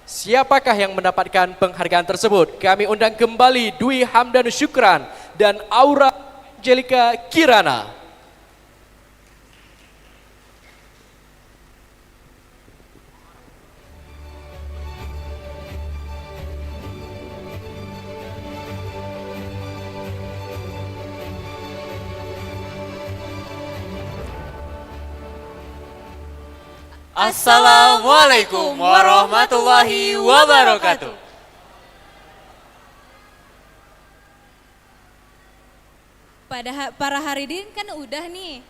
siapakah yang mendapatkan penghargaan tersebut. Kami undang kembali Dwi Hamdan Syukran dan Aura Angelika Kirana. Assalamualaikum warahmatullahi wabarakatuh. Para hadirin kan udah nih.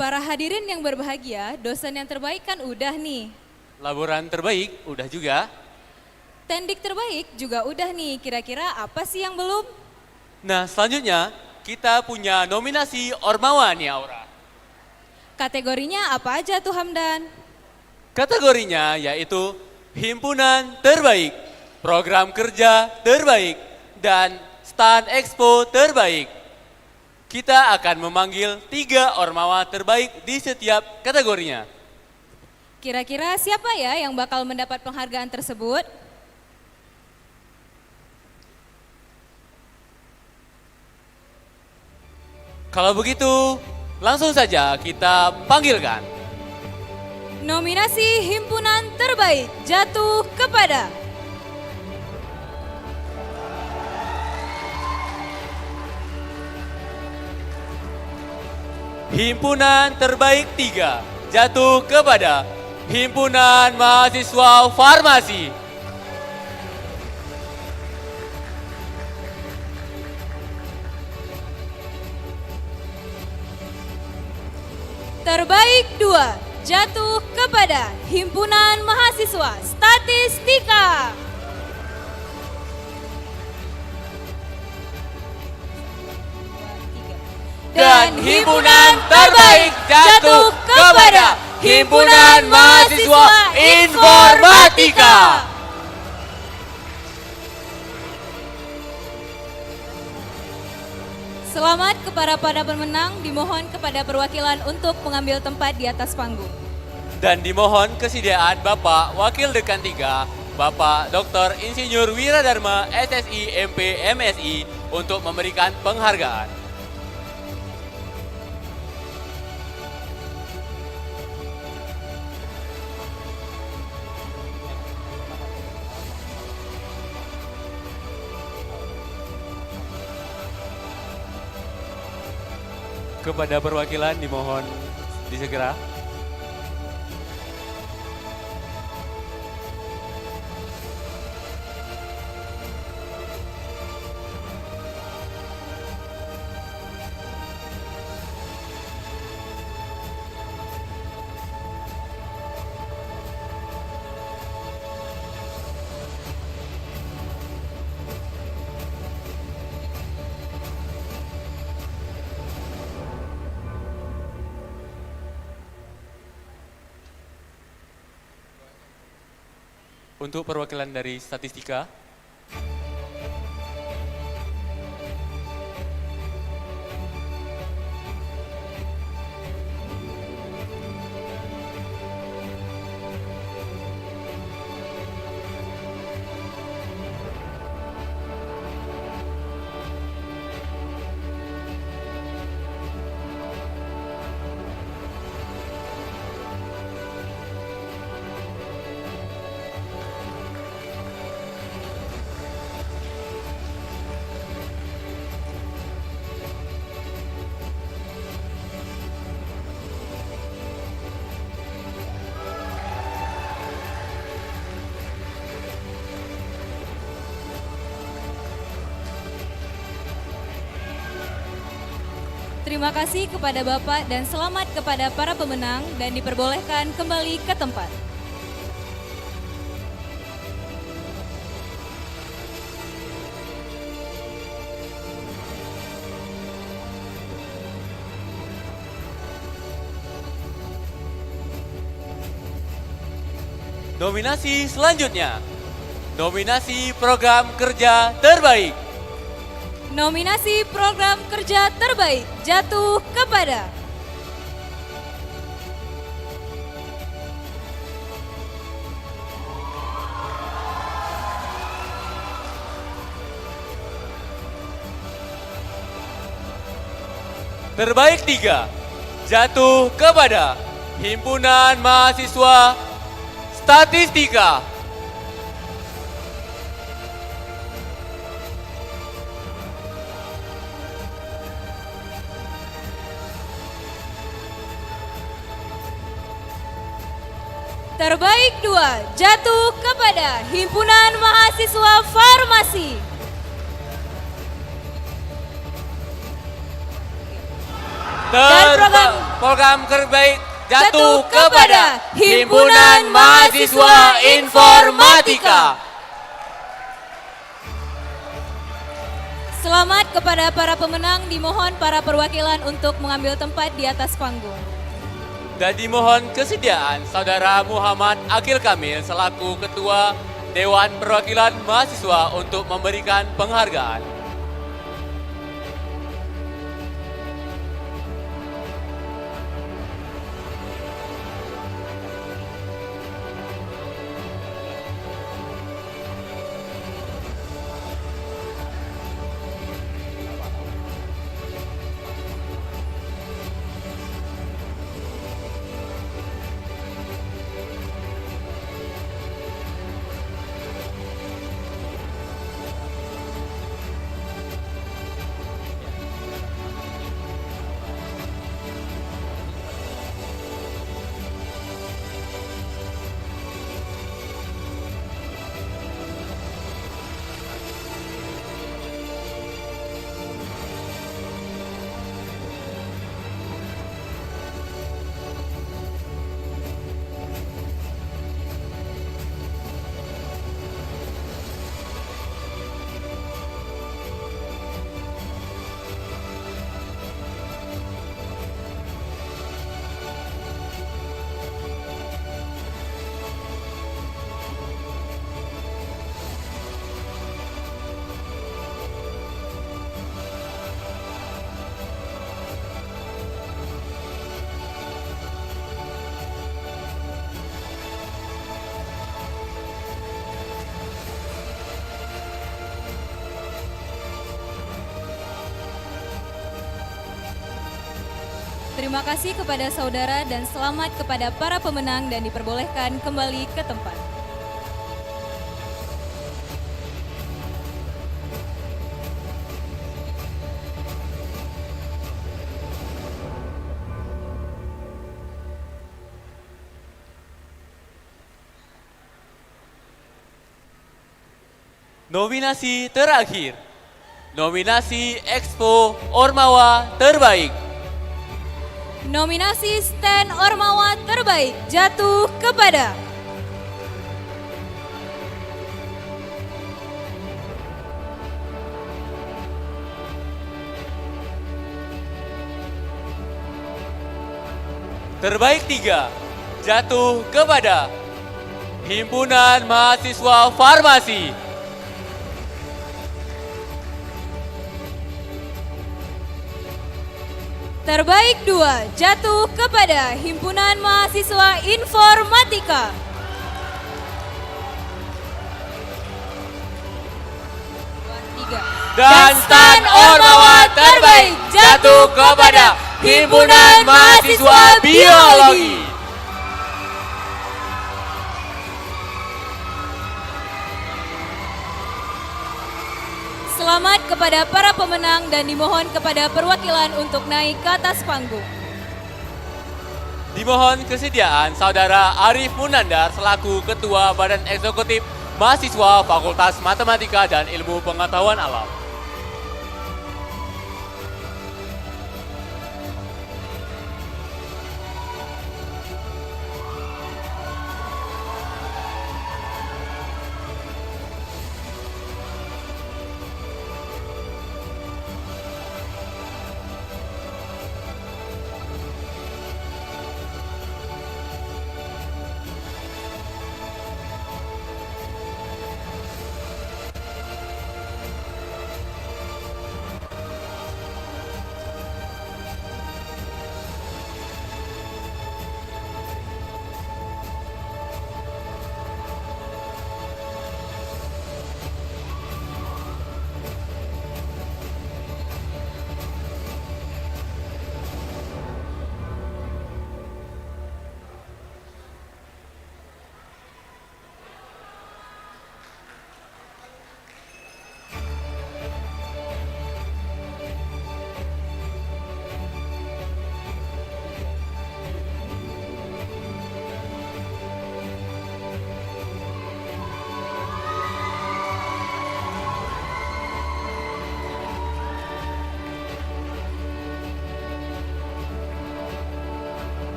Para hadirin yang berbahagia, dosen yang terbaik kan udah nih. Laboran terbaik udah juga. Tendik terbaik juga udah nih. Kira-kira apa sih yang belum? Nah, selanjutnya kita punya nominasi Ormawa nih Aura. Kategorinya apa aja tuh Hamdan? Kategorinya yaitu Himpunan Terbaik, Program Kerja Terbaik, dan Stand Expo Terbaik. Kita akan memanggil 3 Ormawa terbaik di setiap kategorinya. Kira-kira siapa ya yang bakal mendapat penghargaan tersebut? Kalau begitu, langsung saja kita panggilkan. Nominasi Himpunan Terbaik jatuh kepada Himpunan Terbaik 3 jatuh kepada Himpunan Mahasiswa Farmasi. Terbaik 2 jatuh kepada Himpunan Mahasiswa Statistika. Dan Himpunan Terbaik jatuh kepada Himpunan Mahasiswa Informatika. Selamat kepada para pemenang, dimohon kepada perwakilan untuk mengambil tempat di atas panggung. Dan dimohon kesediaan Bapak Wakil Dekan 3, Bapak Dr. Insinyur Wiradharma SSI MP MSI untuk memberikan penghargaan. Kepada perwakilan dimohon disegera. Untuk perwakilan dari statistika. Terima kasih kepada Bapak dan selamat kepada para pemenang dan diperbolehkan kembali ke tempat. Nominasi selanjutnya, nominasi program kerja terbaik. Nominasi program kerja terbaik jatuh kepada Terbaik 3 jatuh kepada Himpunan Mahasiswa Statistika. Terbaik 2 jatuh kepada Himpunan Mahasiswa Farmasi. Program terbaik jatuh kepada Himpunan Mahasiswa Informatika. Selamat kepada para pemenang, dimohon para perwakilan untuk mengambil tempat di atas panggung. Dan dimohon kesediaan Saudara Muhammad Akil Kamil selaku Ketua Dewan Perwakilan Mahasiswa untuk memberikan penghargaan. Terima kasih kepada saudara dan selamat kepada para pemenang dan diperbolehkan kembali ke tempat. Nominasi terakhir, nominasi Expo Ormawa Terbaik. Nominasi stand Ormawa terbaik jatuh kepada Terbaik 3 jatuh kepada Himpunan Mahasiswa Farmasi. Terbaik 2 jatuh kepada Himpunan Mahasiswa Informatika. Dan Stan Ormawa terbaik jatuh kepada Himpunan Mahasiswa Biologi. Selamat kepada para pemenang dan dimohon kepada perwakilan untuk naik ke atas panggung. Dimohon kesediaan Saudara Arif Munandar selaku Ketua Badan Eksekutif Mahasiswa Fakultas Matematika dan Ilmu Pengetahuan Alam.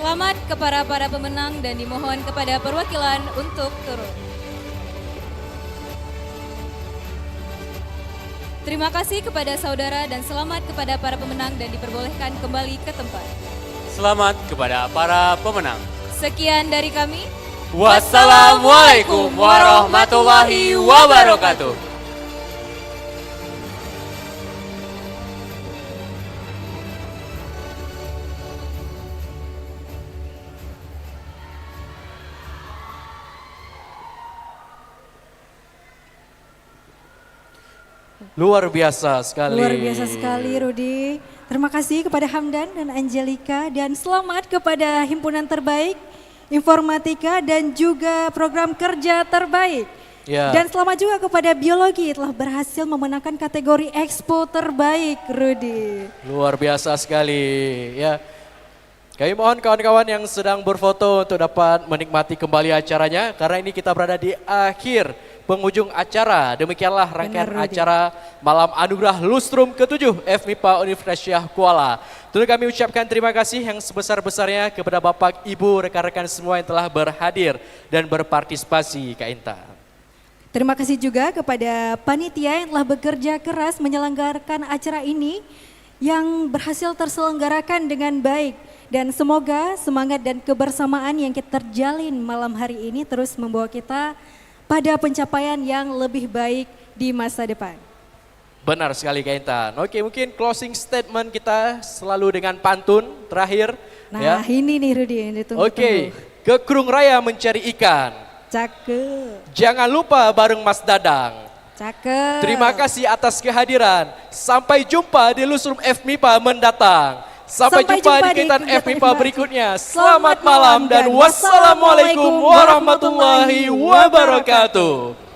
Selamat kepada para pemenang dan dimohon kepada perwakilan untuk turun. Terima kasih kepada saudara dan selamat kepada para pemenang dan diperbolehkan kembali ke tempat. Selamat kepada para pemenang. Sekian dari kami. Wassalamualaikum warahmatullahi wabarakatuh. Luar biasa sekali. Luar biasa sekali Rudi. Terima kasih kepada Hamdan dan Angelika dan selamat kepada himpunan terbaik Informatika dan juga program kerja terbaik. Ya. Dan selamat juga kepada Biologi telah berhasil memenangkan kategori Expo terbaik Rudi. Luar biasa sekali ya. Kami mohon kawan-kawan yang sedang berfoto untuk dapat menikmati kembali acaranya karena ini kita berada di akhir penghujung acara. Demikianlah rangkaian acara Malam Anugerah Lustrum ke-7 FMIPA Universitas Syah Kuala. Tentu kami ucapkan terima kasih yang sebesar-besarnya kepada Bapak, Ibu, rekan-rekan semua yang telah berhadir dan berpartisipasi Kak Inta. Terima kasih juga kepada panitia yang telah bekerja keras menyelenggarakan acara ini yang berhasil terselenggarakan dengan baik. Dan semoga semangat dan kebersamaan yang kita terjalin malam hari ini terus membawa kita pada pencapaian yang lebih baik di masa depan. Benar sekali Kak Intan. Oke, mungkin closing statement kita selalu dengan pantun terakhir. Nah ya. ini nih Rudi yang ditunggu-tunggu. Oke, ke Krung Raya mencari ikan. Cakep. Jangan lupa bareng Mas Dadang. Cakep. Terima kasih atas kehadiran. Sampai jumpa di Lustrum FMIPA mendatang. Sampai jumpa di kegiatan FMIPA berikutnya. Selamat malam dan wassalamualaikum warahmatullahi wabarakatuh.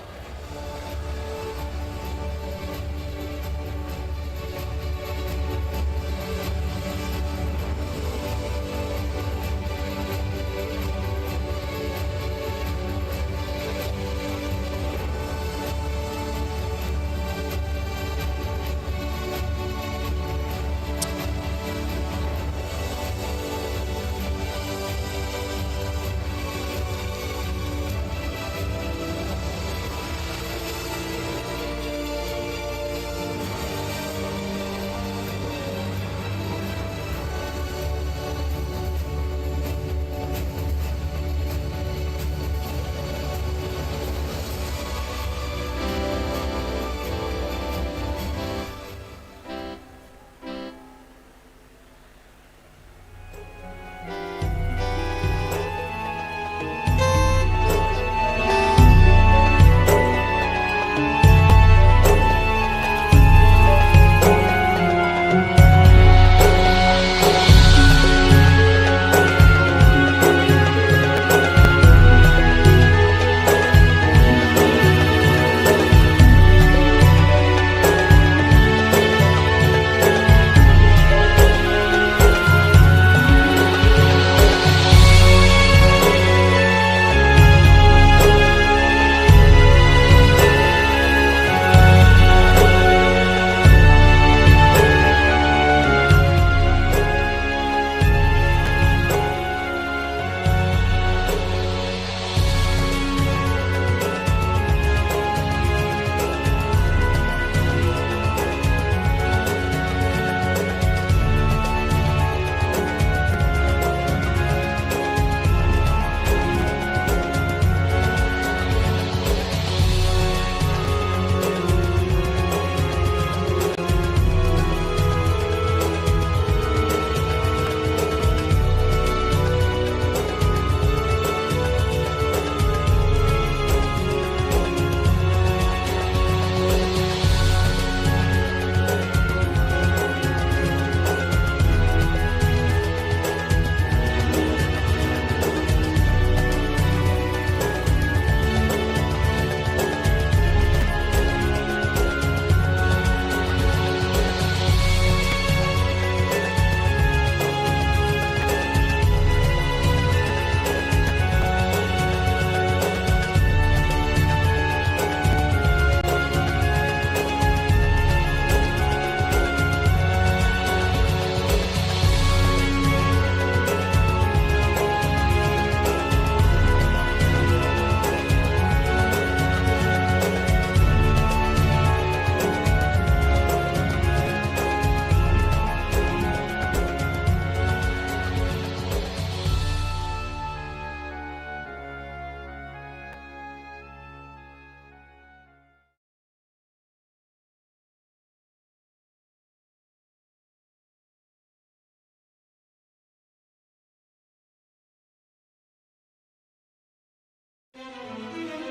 Thank